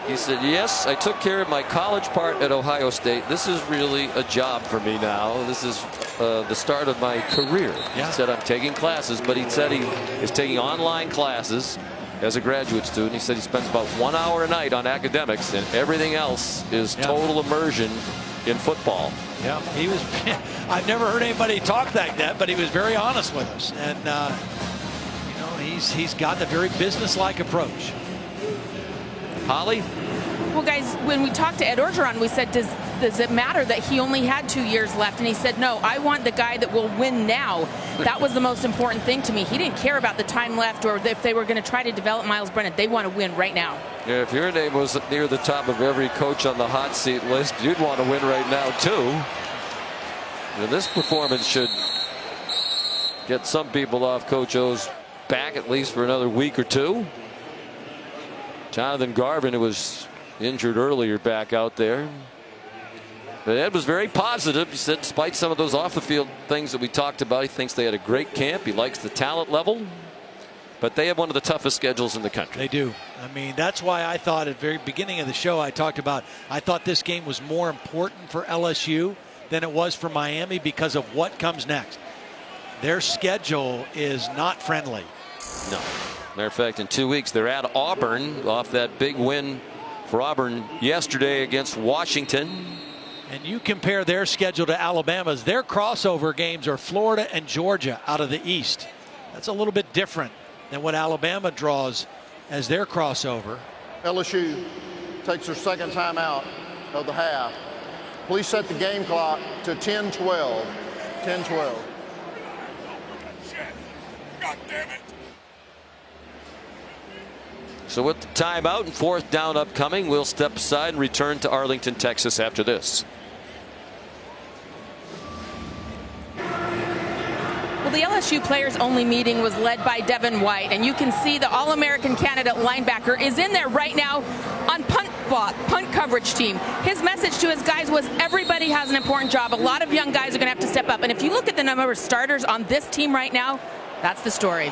He said, yes, I took care of my college part at Ohio State. This is really a job for me now. This is the start of my career. Yeah. He said, I'm taking classes, but he said he is taking online classes as a graduate student. He said he spends about 1 hour a night on academics, and everything else is total immersion in football. Yeah, he was. I've never heard anybody talk like that, but he was very honest with us. And he's got a very business-like approach. Holly? Well, guys, when we talked to Ed Orgeron, we said, does it matter that he only had 2 years left? And he said, no, I want the guy that will win now. That was the most important thing to me. He didn't care about the time left or if they were going to try to develop Miles Brennan. They want to win right now. Yeah, if your name was near the top of every coach on the hot seat list, you'd want to win right now, too. And this performance should get some people off Coach O's back at least for another week or two. Jonathan Garvin, who was injured earlier, back out there. But Ed was very positive. He said despite some of those off the field things that we talked about, he thinks they had a great camp. He likes the talent level. But they have one of the toughest schedules in the country. They do. I mean, that's why I thought at the very beginning of the show I talked about, I thought this game was more important for LSU than it was for Miami because of what comes next. Their schedule is not friendly. No. Matter of fact, in 2 weeks, they're at Auburn off that big win for Auburn yesterday against Washington. And you compare their schedule to Alabama's, their crossover games are Florida and Georgia out of the East. That's a little bit different than what Alabama draws as their crossover. LSU takes their 2nd time out of the half. Please set the game clock to 10-12. 10-12. God damn it. So with the timeout and 4th down upcoming, we'll step aside and return to Arlington, Texas after this. Well, the LSU players-only meeting was led by Devin White, and you can see the All-American candidate linebacker is in there right now on punt coverage team. His message to his guys was everybody has an important job. A lot of young guys are going to have to step up, and if you look at the number of starters on this team right now, that's the story.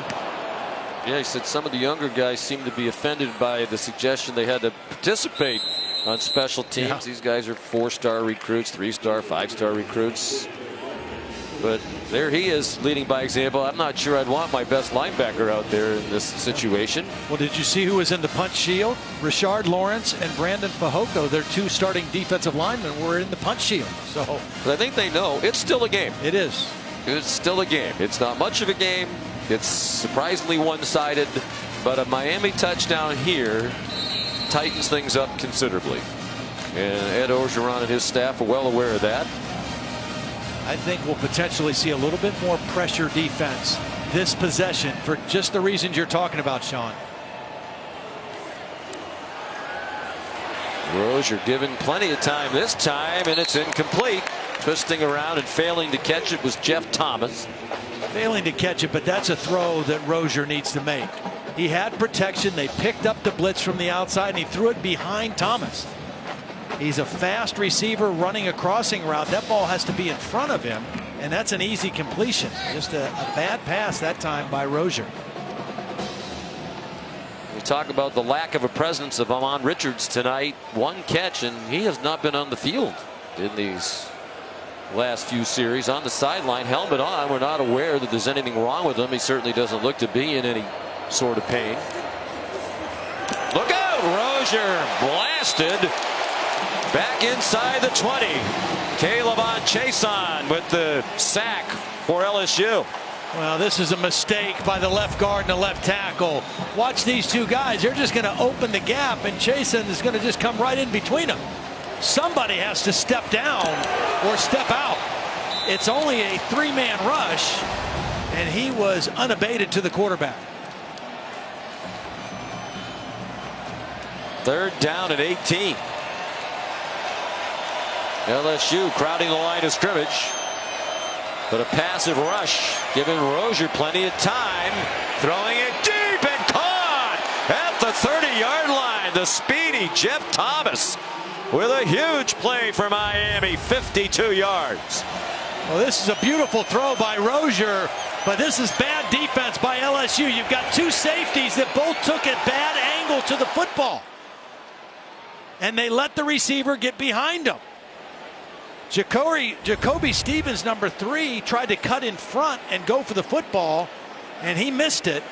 Yeah, he said some of the younger guys seem to be offended by the suggestion they had to participate on special teams. Yeah. These guys are 4-star recruits, 3-star, 5-star recruits. But there he is leading by example. I'm not sure I'd want my best linebacker out there in this situation. Well, did you see who was in the punch shield? Richard Lawrence and Brandon Fajoko, their 2 starting defensive linemen, were in the punch shield. So but I think they know it's still a game. It is. It's still a game. It's not much of a game. It's surprisingly one-sided, but a Miami touchdown here tightens things up considerably. And Ed Orgeron and his staff are well aware of that. I think we'll potentially see a little bit more pressure defense this possession for just the reasons you're talking about, Sean. Rozier given plenty of time this time, and it's incomplete. Twisting around and failing to catch it was Jeff Thomas. Failing to catch it, but that's a throw that Rozier needs to make. He had protection. They picked up the blitz from the outside, and he threw it behind Thomas. He's a fast receiver running a crossing route. That ball has to be in front of him, and that's an easy completion. Just a bad pass that time by Rozier. We talk about the lack of a presence of Amon Richards tonight. 1 catch, and he has not been on the field in these last few series. On the sideline, helmet on. We're not aware that there's anything wrong with him. He certainly doesn't look to be in any sort of pain. Look out! Rozier blasted back inside the 20. Calebon Chason with the sack for LSU. Well, this is a mistake by the left guard and the left tackle. Watch these 2 guys. They're just going to open the gap, and Chason is going to just come right in between them. Somebody has to step down or step out. It's only a 3-man rush, and he was unabated to the quarterback. Third down and 18. LSU crowding the line of scrimmage. But a passive rush, giving Rozier plenty of time. Throwing it deep and caught at the 30-yard line. The speedy Jeff Thomas with a huge play for Miami, 52 yards. Well, this is a beautiful throw by Rozier, but this is bad defense by LSU. You've got two safeties that both took a bad angle to the football, and they let the receiver get behind them. Jacoby Stevens, number 3, tried to cut in front and go for the football, and he missed it.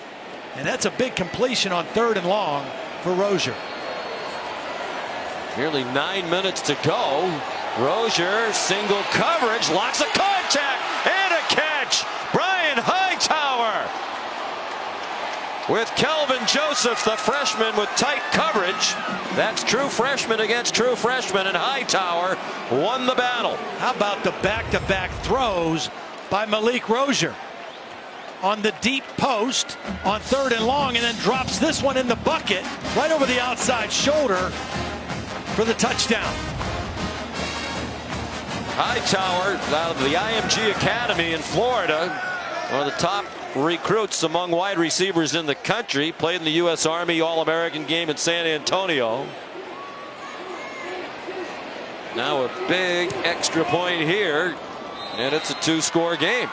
And that's a big completion on 3rd and long for Rozier. Nearly 9 minutes to go. Rozier, single coverage, locks a contact, and a catch. Brian Hightower with Kelvin Josephs, the freshman, with tight coverage. That's true freshman against true freshman, and Hightower won the battle. How about the back-to-back throws by Malik Rozier on the deep post on 3rd and long, and then drops this one in the bucket right over the outside shoulder for the touchdown. Hightower out of the IMG Academy in Florida, one of the top recruits among wide receivers in the country. Played in the U.S. Army All-American game in San Antonio. Now a big extra point here, and it's a 2-score game.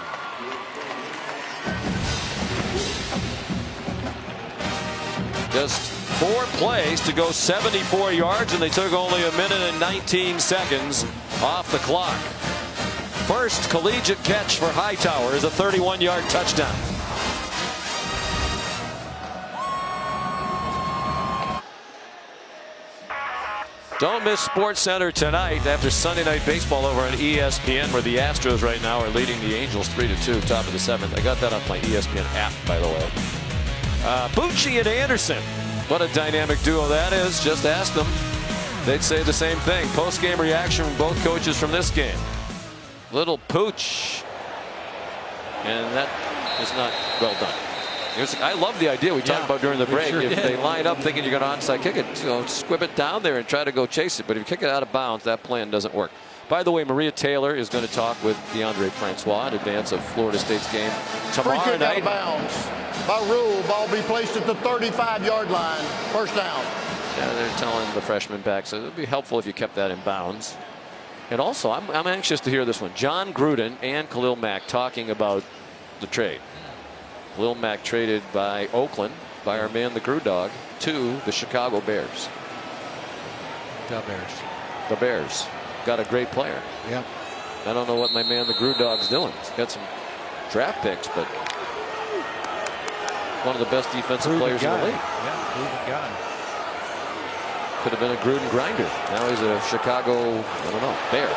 Just 4 plays to go 74 yards, and they took only 1 minute and 19 seconds off the clock. First collegiate catch for Hightower is a 31-yard touchdown. Don't miss Sports Center tonight after Sunday Night Baseball over on ESPN, where the Astros right now are leading the Angels 3-2, top of the 7th. I got that on my ESPN app, by the way. Bucci and Anderson. What a dynamic duo that is. Just ask them. They'd say the same thing. Post-game reaction from both coaches from this game. Little pooch. And that is not well done. I love the idea we talked about during the break. If they line up thinking you're going to onside kick it, squib it down there and try to go chase it. But if you kick it out of bounds, that plan doesn't work. By the way, Maria Taylor is going to talk with DeAndre Francois in advance of Florida State's game tomorrow Free kick night. out of bounds. By rule, ball be placed at the 35-yard line. First down. Yeah, they're telling the freshman back, so it would be helpful if you kept that in bounds. And also, I'm anxious to hear this one. John Gruden and Khalil Mack talking about the trade. Khalil Mack traded by Oakland, by our man the Gruden Dog, to the Chicago Bears. The Bears got a great player. Yeah. I don't know what my man the Gruden Dog's doing. He's got some draft picks, but one of the best defensive players in the league. Yeah, proven guy. Could have been a Gruden grinder. Now he's a Chicago, I don't know, Bear.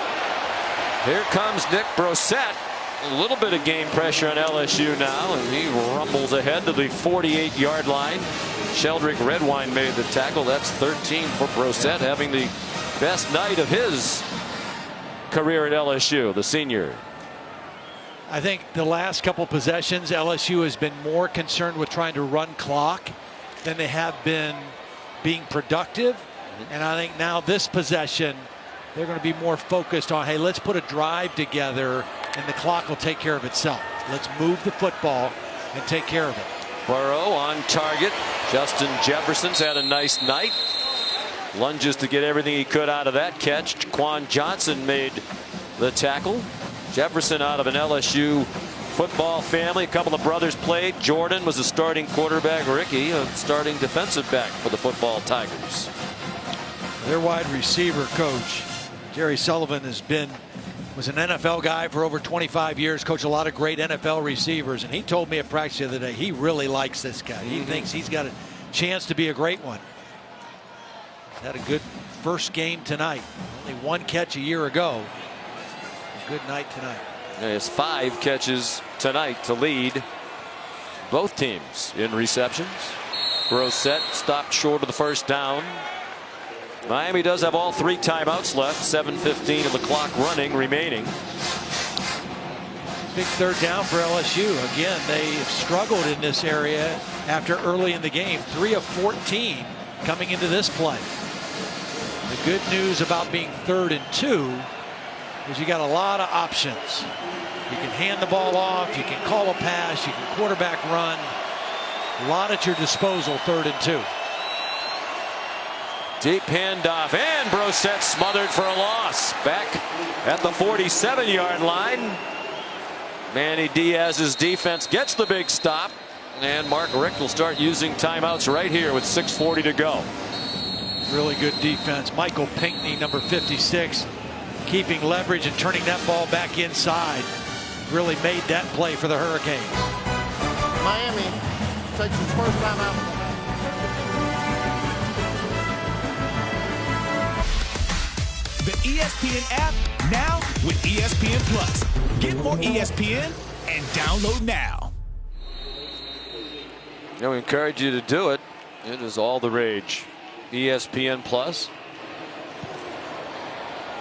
Here comes Nick Brossette. A little bit of game pressure on LSU now, and he rumbles ahead to the 48-yard line. Sheldrick Redwine made the tackle. That's 13 for Brossette, having the best night of his career at LSU, the senior. I think the last couple possessions, LSU has been more concerned with trying to run clock than they have been being productive. And I think now this possession, they're going to be more focused on, hey, let's put a drive together and the clock will take care of itself. Let's move the football and take care of it. Burrow on target. Justin Jefferson's had a nice night. Lunges to get everything he could out of that catch. Quan Johnson made the tackle. Jefferson out of an LSU football family. A couple of brothers played. Jordan was a starting quarterback. Ricky a starting defensive back for the football Tigers. Their wide receiver coach, Jerry Sullivan, was an NFL guy for over 25 years, coached a lot of great NFL receivers, and he told me at practice the other day he really likes this guy. He thinks he's got a chance to be a great one. Had a good first game tonight. Only one catch a year ago. A good night tonight. He has 5 catches tonight to lead both teams in receptions. Brossette stopped short of the first down. Miami does have all 3 timeouts left. 7:15 of the clock remaining. Big third down for LSU. Again, they struggled in this area after early in the game. 3 of 14 coming into this play. The good news about being 3rd and 2 is you got a lot of options. You can hand the ball off, you can call a pass, you can quarterback run. A lot at your disposal, 3rd and 2. Deep handoff, and Brissett smothered for a loss. Back at the 47-yard line. Manny Diaz's defense gets the big stop, and Mark Richt will start using timeouts right here with 6:40 to go. Really good defense. Michael Pinckney, number 56, keeping leverage and turning that ball back inside. Really made that play for the Hurricanes. Miami takes its first time out. The ESPN app now with ESPN Plus. Get more ESPN and download now. We encourage you to do it. It is all the rage. ESPN Plus.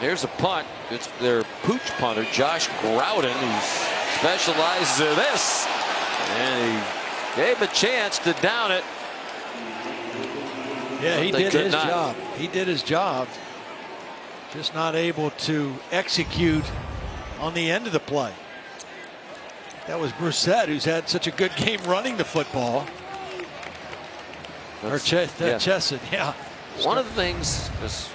Here's a punt. It's their pooch punter, Josh Grouden, who specializes in this. And he gave a chance to down it. Yeah, he did his job. He did his job. Just not able to execute on the end of the play. That was Brissett, who's had such a good game running the football. Chesson, yeah. One of the things is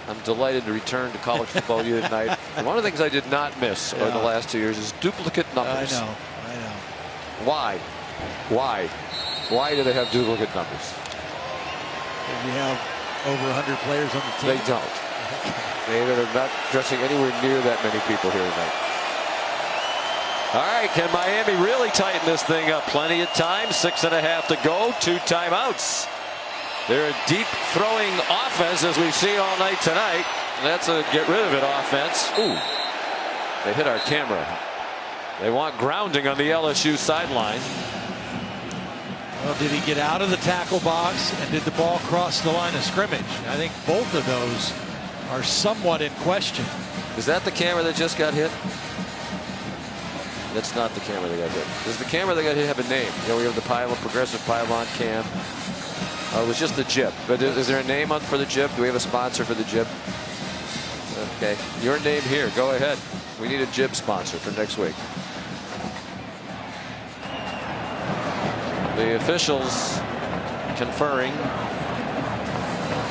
I'm delighted to return to college football tonight. And one of the things I did not miss over the last 2 years is duplicate numbers. I know. Why? Why do they have duplicate numbers? You have over 100 players on the team. They don't. They're not dressing anywhere near that many people here tonight. All right, can Miami really tighten this thing up? Plenty of time, 6.5 to go, 2 timeouts. They're a deep throwing offense, as we've seen all night tonight. That's a get rid of it offense. Ooh, they hit our camera. They want grounding on the LSU sideline. Well, did he get out of the tackle box, and did the ball cross the line of scrimmage? I think both of those are somewhat in question. Is that the camera that just got hit? That's not the camera that got hit. Does the camera that got hit have a name? We have the pylon, progressive pylon cam. It was just the jib. But is there a name for the jib? Do we have a sponsor for the jib? Okay, your name here. Go ahead. We need a jib sponsor for next week. The officials conferring.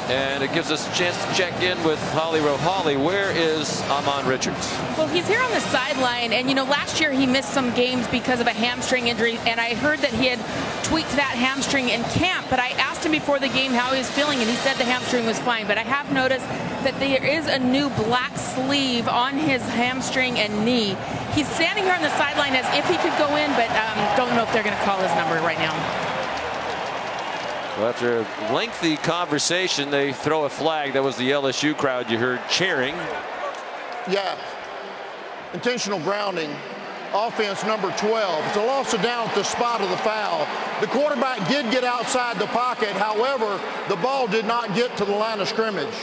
And it gives us a chance to check in with Holly Rowe. Holly, where is Ahman Richards? Well, he's here on the sideline, and last year he missed some games because of a hamstring injury, and I heard that he had tweaked that hamstring in camp, but I asked him before the game how he was feeling, and he said the hamstring was fine. But I have noticed that there is a new black sleeve on his hamstring and knee. He's standing here on the sideline as if he could go in, but don't know if they're going to call his number right now. Well, after a lengthy conversation, they throw a flag. That was the LSU crowd you heard cheering. Yeah. Intentional grounding. Offense number 12. It's a loss of down at the spot of the foul. The quarterback did get outside the pocket. However, the ball did not get to the line of scrimmage.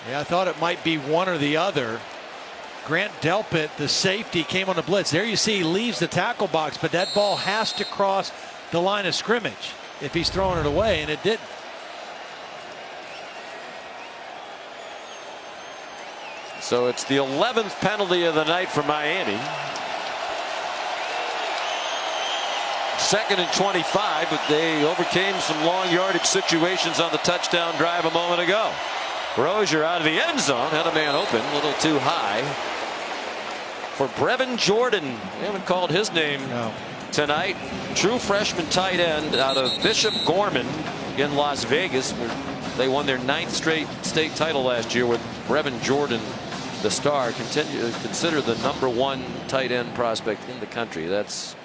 Yeah, I thought it might be one or the other. Grant Delpit, the safety, came on the blitz. There you see he leaves the tackle box, but that ball has to cross the line of scrimmage if he's throwing it away, and it didn't. So it's the 11th penalty of the night for Miami. 2nd and 25, but they overcame some long yardage situations on the touchdown drive a moment ago. Rozier out of the end zone, had a man open, a little too high for Brevin Jordan. We haven't called his name tonight. True freshman tight end out of Bishop Gorman in Las Vegas. They won their 9th straight state title last year with Brevin Jordan, the star, considered the #1 tight end prospect in the country. That's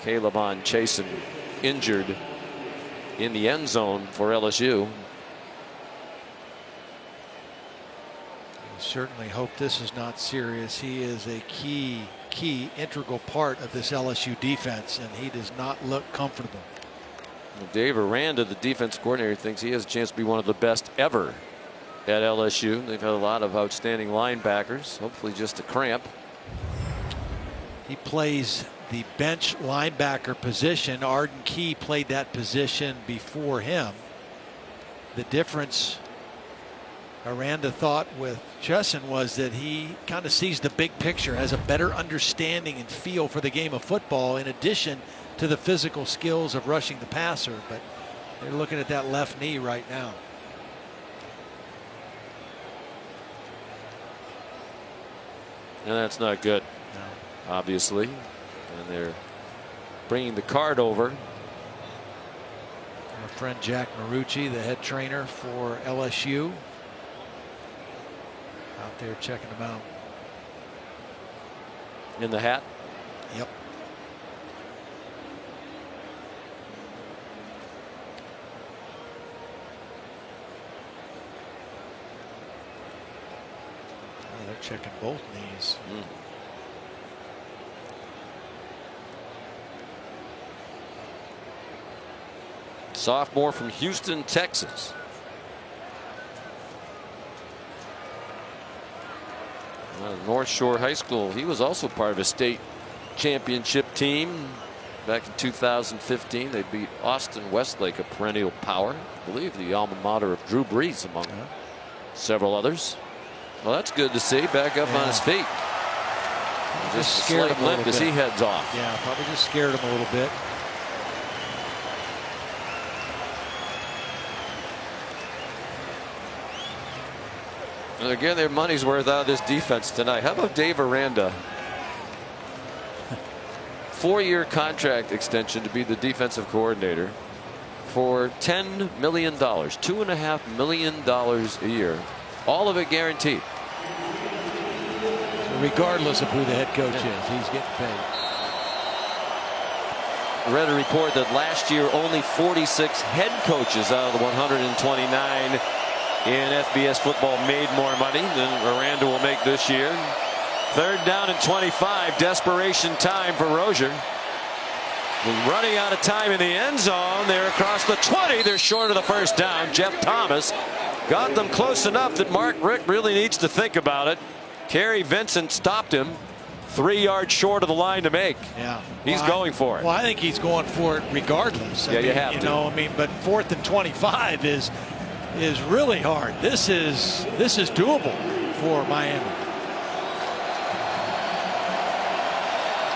Calebon Chasen, injured in the end zone for LSU. Certainly hope this is not serious. He is a key integral part of this LSU defense, and he does not look comfortable. Well, Dave Aranda, the defense coordinator, thinks he has a chance to be one of the best ever at LSU. They've had a lot of outstanding linebackers. Hopefully just a cramp. He plays the bench linebacker position. Arden Key played that position before him. The difference, Aranda thought, with Chesson was that he kind of sees the big picture, has a better understanding and feel for the game of football, in addition to the physical skills of rushing the passer. But they're looking at that left knee right now. And that's not good, no. Obviously. And they're bringing the card over. Our friend Jack Marucci, the head trainer for LSU, out there checking them out. In the hat? Yep. Oh, they're checking both knees. Sophomore from Houston, Texas. North Shore High School. He was also part of a state championship team back in 2015. They beat Austin Westlake, a perennial power. I believe the alma mater of Drew Brees, among several others. Well, that's good to see. Back up on his feet. Just scared him limp as he heads off. Yeah, probably just scared him a little bit. And again, their money's worth out of this defense tonight. How about Dave Aranda? 4-year contract extension to be the defensive coordinator for $10 million, $2.5 million a year, all of it guaranteed. So regardless of who the head coach is, he's getting paid. I read a report that last year only 46 head coaches out of the 129 in FBS football made more money than Aranda will make this year. 3rd down and 25. Desperation time for Rozier. Running out of time in the end zone. They're across the 20. They're short of the first down. Jeff Thomas got them close enough that Mark Richt really needs to think about it. Kerry Vincent stopped him 3 yards short of the line to make. Yeah, he's going for it. Well, I think he's going for it regardless. Yeah, you have to. I mean, but 4th and 25 is really hard. This is doable for Miami.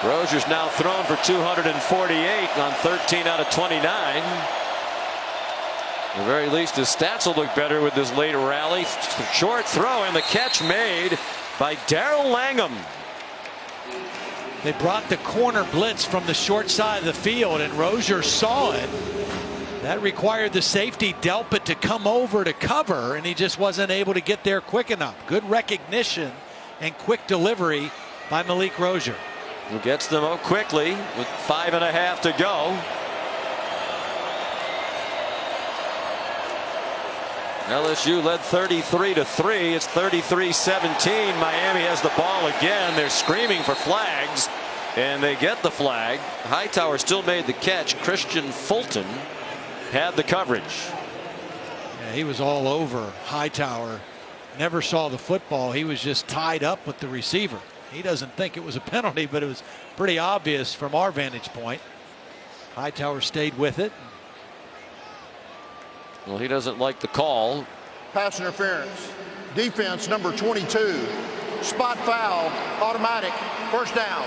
Rozier's now thrown for 248 on 13 out of 29. At the very least, his stats will look better with this late rally. Short throw and the catch made by Darrell Langham. They brought the corner blitz from the short side of the field, and Rozier saw it. That required the safety Delpit to come over to cover, and he just wasn't able to get there quick enough. Good recognition and quick delivery by Malik Rozier. Who gets them out quickly with 5.5 to go. LSU led 33-3. It's 33-17. Miami has the ball again. They're screaming for flags, and they get the flag. Hightower still made the catch. Christian Fulton had the coverage. Yeah, he was all over Hightower. Never saw the football. He was just tied up with the receiver. He doesn't think it was a penalty, but it was pretty obvious from our vantage point. Hightower stayed with it. Well, he doesn't like the call. Pass interference. Defense number 22. Spot foul. Automatic. First down.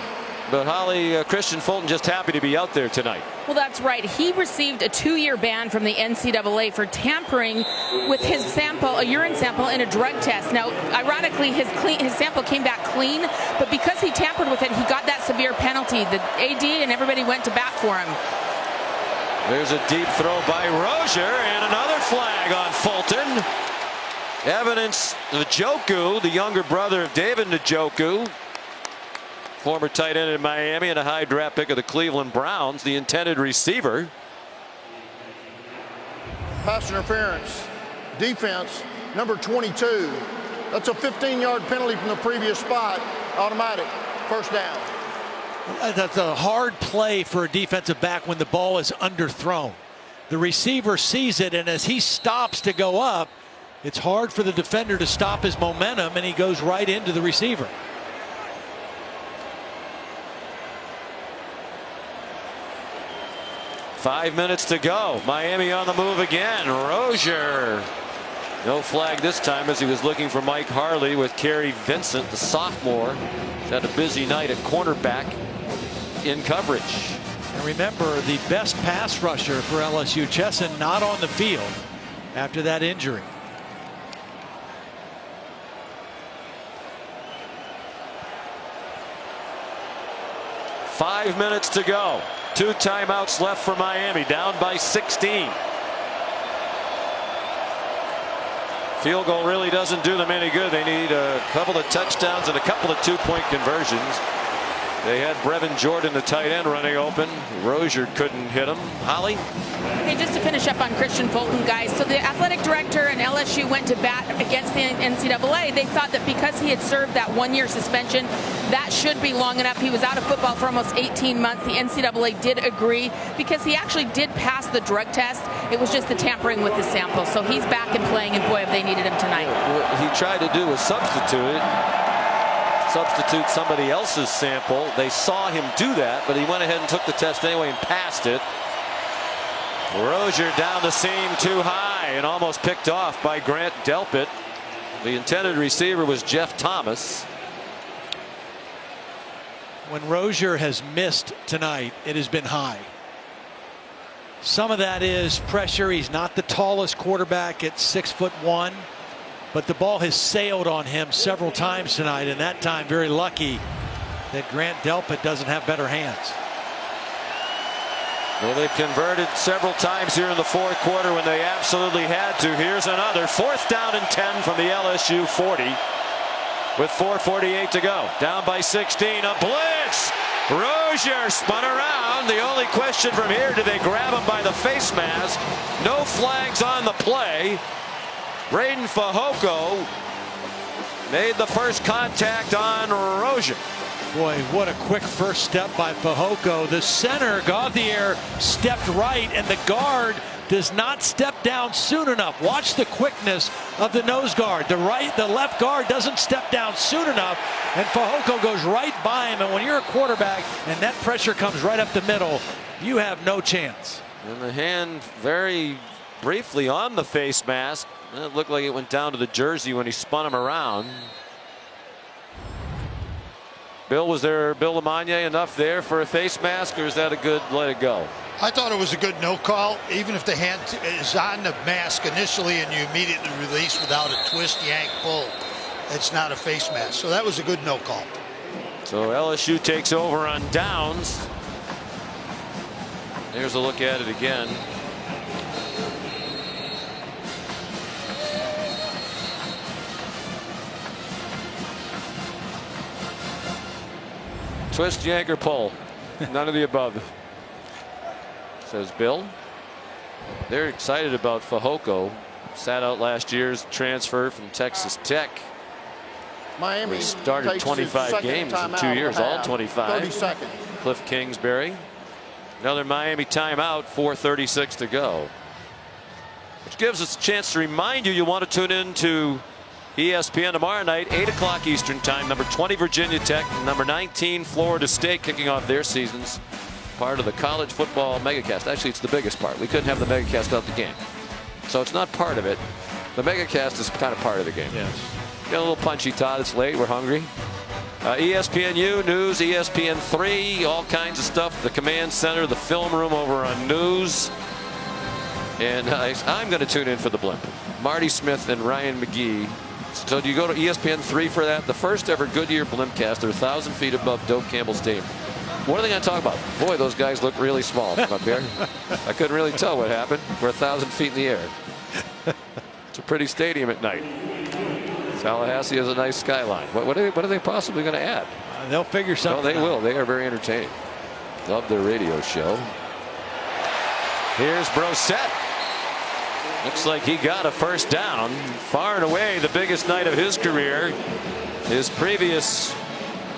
But Holly, Christian Fulton just happy to be out there tonight. Well, that's right. He received a 2-year ban from the NCAA for tampering with his sample, a urine sample, in a drug test. Now, ironically, his sample came back clean, but because he tampered with it, he got that severe penalty. The AD and everybody went to bat for him. There's a deep throw by Rozier, and another flag on Fulton. Evidence Njoku, the younger brother of David Njoku, former tight end in Miami and a high draft pick of the Cleveland Browns, the intended receiver. Pass interference. Defense number 22. That's a 15-yard penalty from the previous spot. Automatic. First down. That's a hard play for a defensive back when the ball is underthrown. The receiver sees it, and as he stops to go up, it's hard for the defender to stop his momentum, and he goes right into the receiver. 5 minutes to go. Miami on the move again. Rozier. No flag this time as he was looking for Mike Harley with Kerry Vincent, the sophomore. He's had a busy night at cornerback in coverage. And remember, the best pass rusher for LSU, Chesson, not on the field after that injury. Five minutes to go. 2 timeouts left for Miami, down by 16. Field goal really doesn't do them any good. They need a couple of touchdowns and a couple of 2-point conversions. They had Brevin Jordan, the tight end, running open. Rozier couldn't hit him. Holly? Hey, just to finish up on Christian Fulton, guys. So the athletic director and LSU went to bat against the NCAA. They thought that because he had served that 1-year suspension, that should be long enough. He was out of football for almost 18 months. The NCAA did agree because he actually did pass the drug test. It was just the tampering with the sample. So he's back and playing, and boy, have they needed him tonight. What he tried to do was substitute somebody else's sample. They saw him do that, but he went ahead and took the test anyway and passed it. Rozier down the seam too high and almost picked off by Grant Delpit. The intended receiver was Jeff Thomas. When Rozier has missed tonight, it has been high. Some of that is pressure. He's not the tallest quarterback at 6'1", but the ball has sailed on him several times tonight, and that time very lucky that Grant Delpit doesn't have better hands. Well, they've converted several times here in the fourth quarter when they absolutely had to. Here's another 4th down and 10 from the LSU 40 with 4:48 to go. Down by 16, a blitz. Rozier spun around. The only question from here, did they grab him by the face mask? No flags on the play. Braden Fehoko made the first contact on Rozier. Boy, what a quick first step by Fehoko. The center, Gauthier, stepped right, and the guard does not step down soon enough. Watch the quickness of the nose guard. The left guard doesn't step down soon enough, and Fehoko goes right by him. And when you're a quarterback and that pressure comes right up the middle, you have no chance. And the hand very briefly on the face mask. It looked like it went down to the jersey when he spun him around. Bill, was there Bill Lamagna enough there for a face mask, or is that a good let it go? I thought it was a good no call. Even if the hand is on the mask initially and you immediately release without a twist, yank, pull, it's not a face mask. So that was a good no call. So LSU takes over on downs. Here's a look at it again. Twist, yank, or pull. None of the above, says Bill. They're excited about Fehoko. Sat out last year's transfer from Texas Tech. Miami started 25 games in 2 years, all 25. 30 seconds. Cliff Kingsbury. Another Miami timeout, 4:36 to go. Which gives us a chance to remind you want to tune in to ESPN tomorrow night, 8 o'clock Eastern time. Number 20 Virginia Tech, number 19 Florida State kicking off their seasons. Part of the college football megacast. Actually, it's the biggest part. We couldn't have the megacast without the game. So it's not part of it. The megacast is kind of part of the game. Yes. Got a little punchy, Todd. It's late. We're hungry. ESPNU News, ESPN3, all kinds of stuff. The command center, the film room over on News. And I'm going to tune in for the blimp. Marty Smith and Ryan McGee. So do you go to ESPN3 for that? The first ever Goodyear Blimpcast. They're 1,000 feet above Doak Campbell Stadium. What are they going to talk about? Boy, those guys look really small from up here. I couldn't really tell what happened. We're 1,000 feet in the air. It's a pretty stadium at night. Tallahassee has a nice skyline. What are they possibly going to add? They'll figure something out. They will. They are very entertaining. Love their radio show. Here's Brissett. Looks like he got a first down. Far and away the biggest night of his career. His previous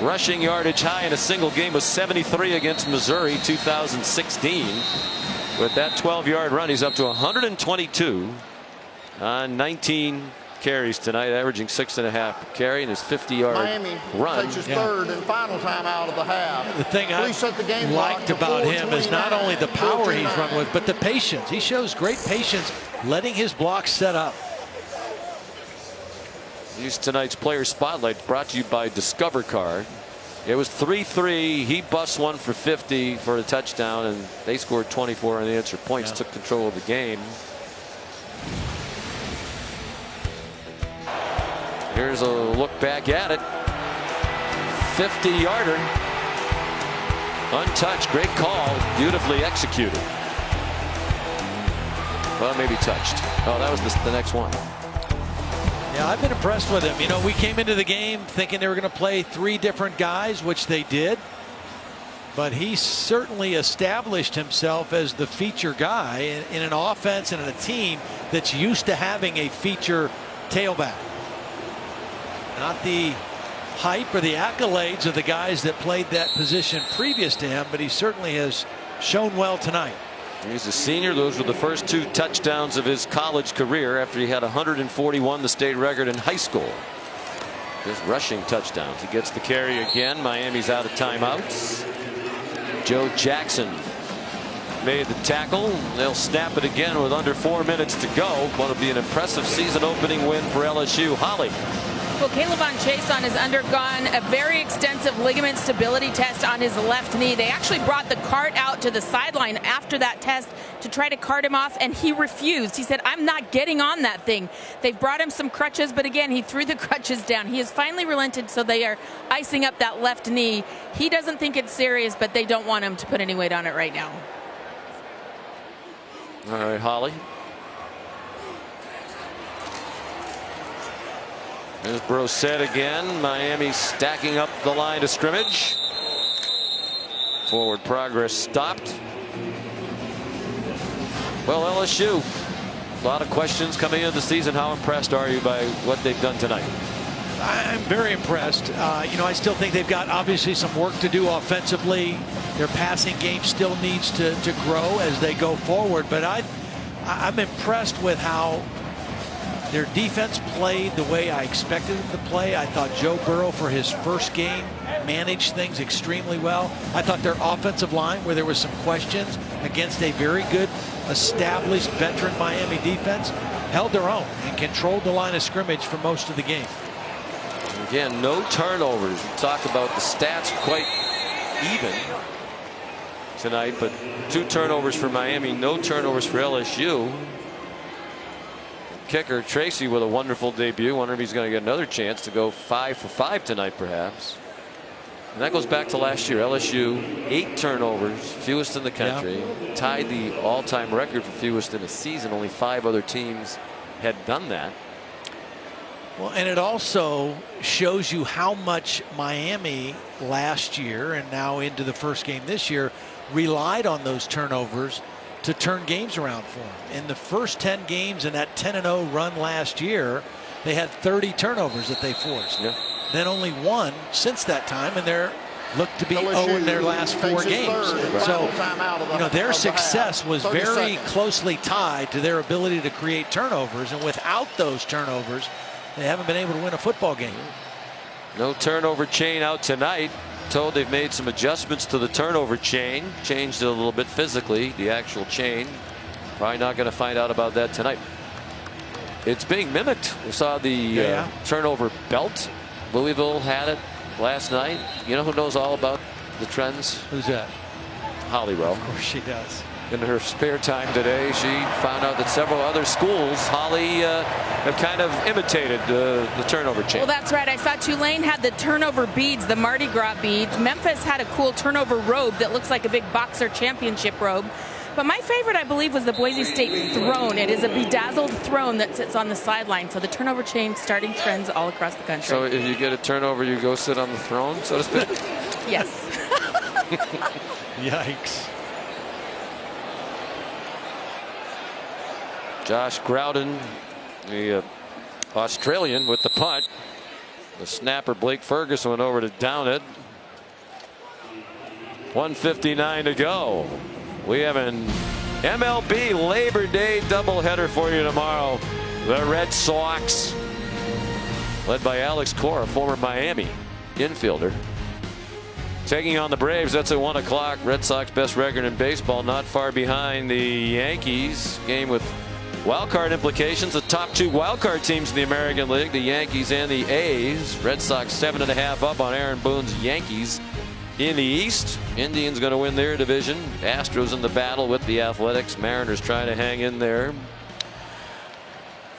rushing yardage high in a single game was 73 against Missouri 2016. With that 12-yard run, he's up to 122 on 19 carries tonight, averaging 6.5 per carry, and his 50-yard Miami run. takes his third and final time out of the half. The thing I liked about him is not only the power he's run with, but the patience. He shows great patience letting his blocks set up. Here's tonight's player spotlight, brought to you by Discover Card. It was 3-3. He busts one for 50 for a touchdown, and they scored 24 unanswered points. Took control of the game. Here's a look back at it. 50-yarder. Untouched. Great call. Beautifully executed. Well, maybe touched. Oh, that was the next one. Yeah, I've been impressed with him. You know, we came into the game thinking they were going to play 3 different guys, which they did. But he certainly established himself as the feature guy in an offense and in a team that's used to having a feature tailback. Not the hype or the accolades of the guys that played that position previous to him, but he certainly has shown well tonight. He's a senior. Those were the first 2 touchdowns of his college career after he had 141, the state record in high school. Just rushing touchdowns. He gets the carry again. Miami's out of timeouts. Joe Jackson made the tackle. They'll snap it again with under 4 minutes to go. What'll be an impressive season opening win for LSU. Holly. Well, Caleb Chason has undergone a very extensive ligament stability test on his left knee. They actually brought the cart out to the sideline after that test to try to cart him off, and he refused. He said, I'm not getting on that thing. They brought him some crutches, but again, he threw the crutches down. He has finally relented, so they are icing up that left knee. He doesn't think it's serious, but they don't want him to put any weight on it right now. All right, Holly. There's Brissett again. Miami stacking up the line of scrimmage. Forward progress stopped. Well, LSU, a lot of questions coming into the season. How impressed are you by what they've done tonight? I'm very impressed. You know, I still think they've got obviously some work to do offensively. Their passing game still needs to grow as they go forward. But I'm impressed with how their defense played the way I expected them to play. I thought Joe Burrow, for his first game, managed things extremely well. I thought their offensive line, where there was some questions against a very good, established veteran Miami defense, held their own and controlled the line of scrimmage for most of the game. Again, no turnovers. We talked about the stats quite even tonight, but 2 turnovers for Miami, no turnovers for LSU. Kicker Tracy with a wonderful debut. Wonder if he's going to get another chance to go 5 for 5 tonight, perhaps. And that goes back to last year. LSU, 8 turnovers, fewest in the country. Yeah. Tied the all-time record for fewest in a season. Only 5 other teams had done that. Well, and it also shows you how much Miami last year and now into the first game this year relied on those turnovers to turn games around for them. In the first 10 games in that 10-0 run last year, they had 30 turnovers that they forced. Yeah. Then only 1 since that time, and they're looked to be 0 in their last 4 games. So, you know, their success was very closely tied to their ability to create turnovers, and without those turnovers, they haven't been able to win a football game. No turnover chain out tonight. Told they've made some adjustments to the turnover chain, changed it a little bit physically, the actual chain. Probably not going to find out about that tonight. It's being mimicked. We saw the turnover belt. Louisville had it last night. You know who knows all about the trends? Who's that? Holly Rowe. Of course she does. In her spare time today, she found out that several other schools, Holly, have kind of imitated the turnover chain. Well, that's right. I saw Tulane had the turnover beads, the Mardi Gras beads. Memphis had a cool turnover robe that looks like a big boxer championship robe. But my favorite, I believe, was the Boise State throne. It is a bedazzled throne that sits on the sideline. So the turnover chain starting trends all across the country. So if you get a turnover, you go sit on the throne, so to speak? Yes. Yikes. Josh Groudon, the Australian, with the punt. The snapper Blake Ferguson went over to down it. 1:59 to go. We have an MLB Labor Day doubleheader for you tomorrow. The Red Sox led by Alex Cora, former Miami infielder. Taking on the Braves. That's at 1 o'clock. Red Sox best record in baseball, not far behind the Yankees. Game with wild card implications. The top 2 wild card teams in the American League, the Yankees and the A's. Red Sox 7.5 up on Aaron Boone's Yankees. In the East, Indians going to win their division. Astros in the battle with the Athletics. Mariners trying to hang in there.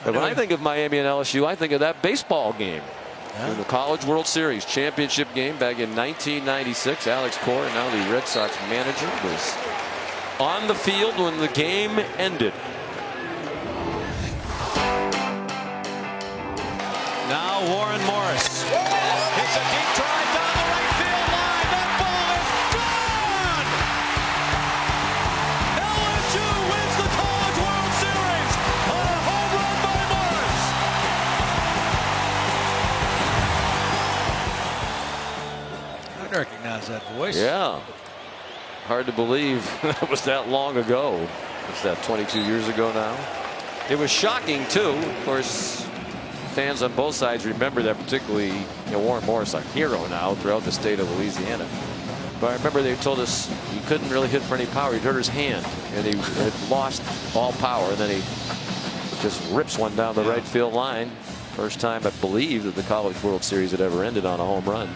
But when I think of Miami and LSU, I think of that baseball game. In the College World Series championship game back in 1996. Alex Cora, now the Red Sox manager, was on the field when the game ended. Now Warren Morris hits a deep drive down the right field line. That ball is gone! LSU wins the College World Series on a home run by Morris. I recognize that voice. Yeah. Hard to believe that was that long ago. What's that, 22 years ago now? It was shocking, too. Of course, fans on both sides remember that, particularly Warren Morris, a hero now throughout the state of Louisiana. But I remember they told us he couldn't really hit for any power. He'd hurt his hand, and he had lost all power. And then he just rips one down the right field line. First time, I believe, that the College World Series had ever ended on a home run.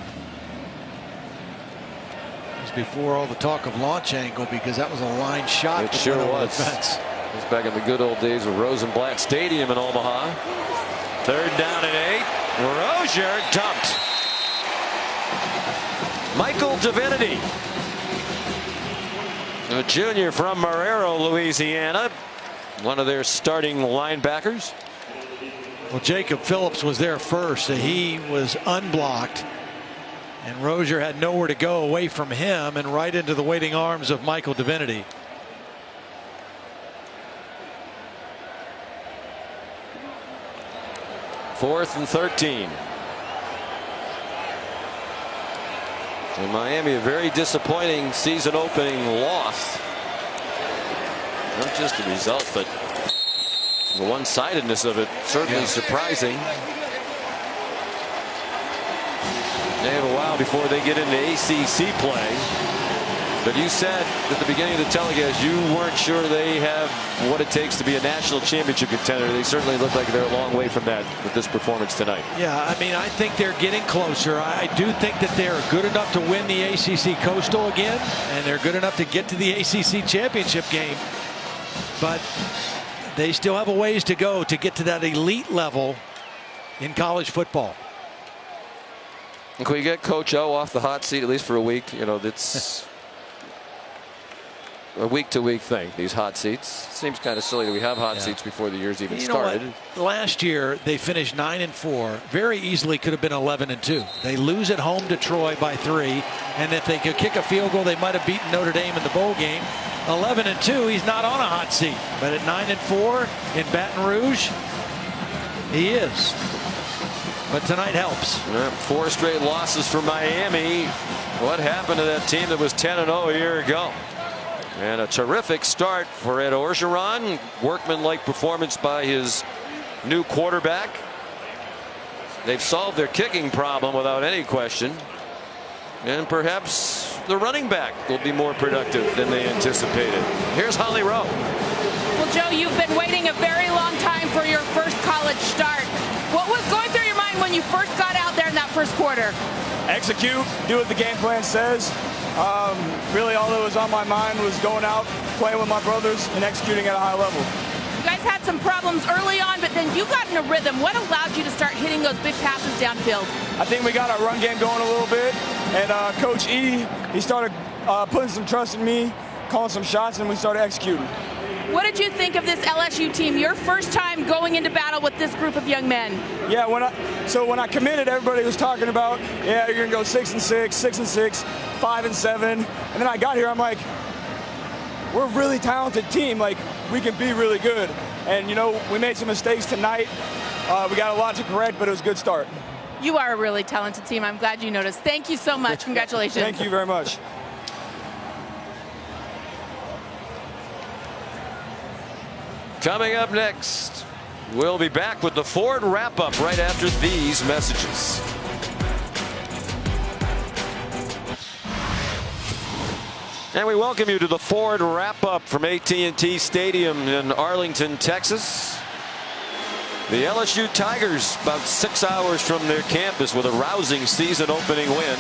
It was before all the talk of launch angle, because that was a line shot. It sure was. It was back in the good old days of Rosenblatt Stadium in Omaha. 3rd down and 8. Rozier dumped. Michael Divinity, a junior from Marrero, Louisiana, one of their starting linebackers. Well, Jacob Phillips was there first, and he was unblocked. And Rozier had nowhere to go away from him and right into the waiting arms of Michael Divinity. Fourth and 13. In Miami, a very disappointing season opening loss. Not just the result, but the one-sidedness of it certainly surprising. They have a while before they get into ACC play. But you said at the beginning of the telecast you weren't sure they have what it takes to be a national championship contender. They certainly look like they're a long way from that with this performance tonight. Yeah, I mean, I think they're getting closer. I do think that they're good enough to win the ACC Coastal again, and they're good enough to get to the ACC championship game. But they still have a ways to go to get to that elite level in college football. Can we get Coach O off the hot seat at least for a week? You know, that's a week-to-week thing, these hot seats. Seems kind of silly that we have hot seats before the year's even started. Last year they finished 9-4. Very easily could have been 11-2. They lose at home to Troy by 3, and if they could kick a field goal, they might have beaten Notre Dame in the bowl game. 11-2, he's not on a hot seat. But at 9-4 in Baton Rouge, he is. But tonight helps. 4 straight losses for Miami. What happened to that team that was 10-0 a year ago? And a terrific start for Ed Orgeron. Workman-like performance by his new quarterback. They've solved their kicking problem without any question. And perhaps the running back will be more productive than they anticipated. Here's Holly Rowe. Well, Joe, you've been waiting a very long time for your first college start. What was going through your mind when you first got out there in that first quarter? Execute, do what the game plan says. Really all that was on my mind was going out, playing with my brothers, and executing at a high level. You guys had some problems early on, but then you got in a rhythm. What allowed you to start hitting those big passes downfield? I think we got our run game going a little bit, and Coach E, he started putting some trust in me, calling some shots, and we started executing. What did you think of this LSU team? Your first time going into battle with this group of young men. Yeah, when I committed, everybody was talking about, yeah, you're gonna go 6-6, 6-6, 5-7, and then I got here, I'm like, we're a really talented team. Like, we can be really good. And you know, we made some mistakes tonight. We got a lot to correct, but it was a good start. You are a really talented team. I'm glad you noticed. Thank you so much. Congratulations. Thank you very much. Coming up next, We'll be back with the Ford wrap-up right after these messages. And we welcome you to the Ford wrap-up from AT&T Stadium in Arlington, Texas. The LSU Tigers about 6 hours from their campus with a rousing season-opening win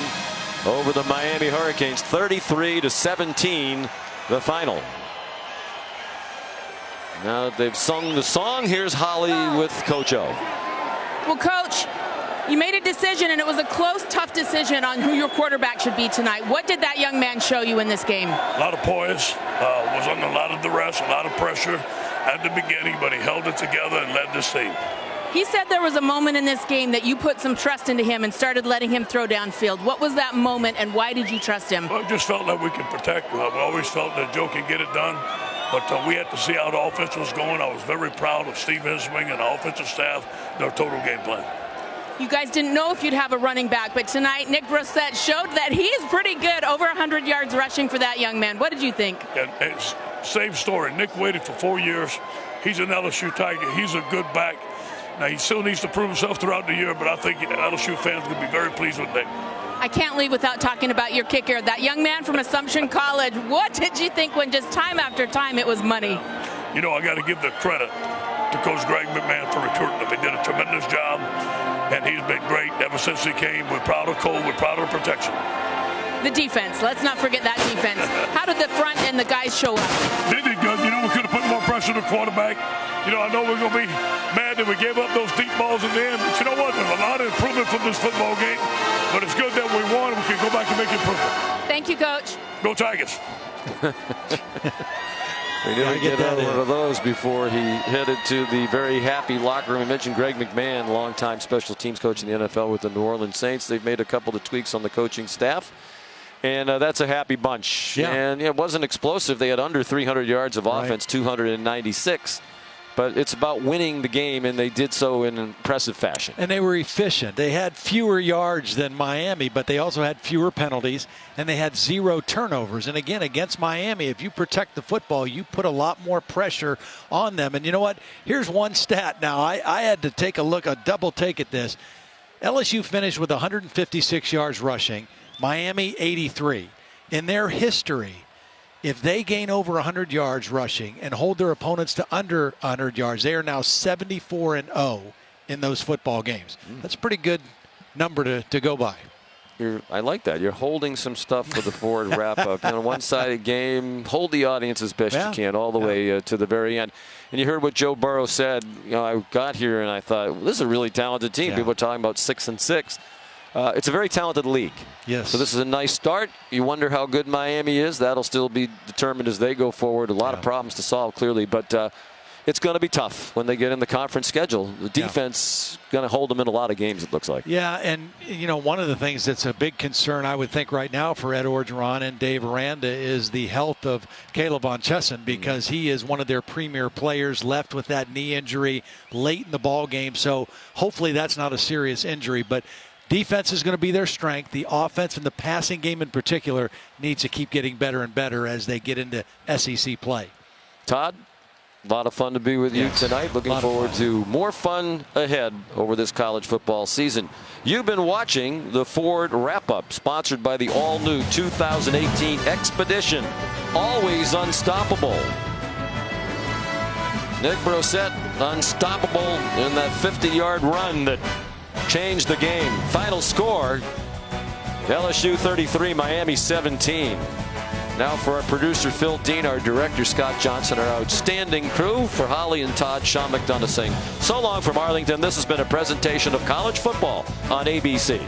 over the Miami Hurricanes, 33-17, the final. Now that they've sung the song, here's Holly with Coach O. Well, Coach, you made a decision, and it was a close, tough decision on who your quarterback should be tonight. What did that young man show you in this game? A lot of poise, was under a lot of duress, a lot of pressure at the beginning, but he held it together and led this team. He said there was a moment in this game that you put some trust into him and started letting him throw downfield. What was that moment, and why did you trust him? Well, I just felt like we could protect. We always felt that Joe could get it done, but we had to see how the offense was going. I was very proud of Steve Henswing and the offensive staff, their total game plan. You guys didn't know if you'd have a running back, but tonight Nick Brissett showed that he is pretty good, over 100 yards rushing for that young man. What did you think? And it's same story. Nick waited for 4 years. He's an LSU Tiger. He's a good back. Now, he still needs to prove himself throughout the year, but I think LSU fans will be very pleased with Nick. I can't leave without talking about your kicker, that young man from Assumption College. What did you think when just time after time it was money? You know, I got to give the credit to Coach Greg McMahon for recruiting him. He did a tremendous job, and he's been great ever since he came. We're proud of Cole. We're proud of the protection. The defense. Let's not forget that defense. How did the front and the guys show up? They did good. You know, we could have put more pressure on the quarterback. You know, I know we're going to be mad that we gave up those deep balls in the end, but you know what? There's a lot of improvement from this football game, but it's good that we won and we can go back and make improvement. Thank you, Coach. Go Tigers. We didn't get one of those before he headed to the very happy locker room. I mentioned Greg McMahon, longtime special teams coach in the NFL with the New Orleans Saints. They've made a couple of tweaks on the coaching staff, and that's a happy bunch. Yeah. And it wasn't explosive. They had under 300 yards of offense, 296. But it's about winning the game, and they did so in impressive fashion. And they were efficient. They had fewer yards than Miami, but they also had fewer penalties, and they had 0 turnovers. And again, against Miami, if you protect the football, you put a lot more pressure on them. And you know what? Here's one stat now. I had to take a look, a double take at this. LSU finished with 156 yards rushing, Miami 83. In their history, if they gain over 100 yards rushing and hold their opponents to under 100 yards, they are now 74-0 in those football games. That's a pretty good number to go by. I like that. You're holding some stuff for the Ford wrap-up. You know, one-sided game. Hold the audience as best you can all the way to the very end. And you heard what Joe Burrow said. You know, I got here and I thought, well, this is a really talented team. People are talking about 6-6. It's a very talented league. Yes. So this is a nice start. You wonder how good Miami is. That'll still be determined as they go forward. A lot of problems to solve, clearly. But it's going to be tough when they get in the conference schedule. The defense going to hold them in a lot of games, it looks like. Yeah, and, you know, one of the things that's a big concern, I would think, right now for Ed Orgeron and Dave Aranda is the health of Caleb Von Chesson, because he is one of their premier players, left with that knee injury late in the ball game. So hopefully that's not a serious injury. But defense is going to be their strength. The offense and the passing game in particular needs to keep getting better and better as they get into SEC play. Todd, a lot of fun to be with you tonight. Looking forward to more fun ahead over this college football season. You've been watching the Ford Wrap-Up, sponsored by the all-new 2018 Expedition. Always unstoppable. Nick Brissett, unstoppable in that 50-yard run that changed the game. Final score, LSU 33, Miami 17. Now for our producer Phil Dean, our director Scott Johnson, our outstanding crew, for Holly and Todd, Sean McDonough saying so long from Arlington. This has been a presentation of college football on ABC.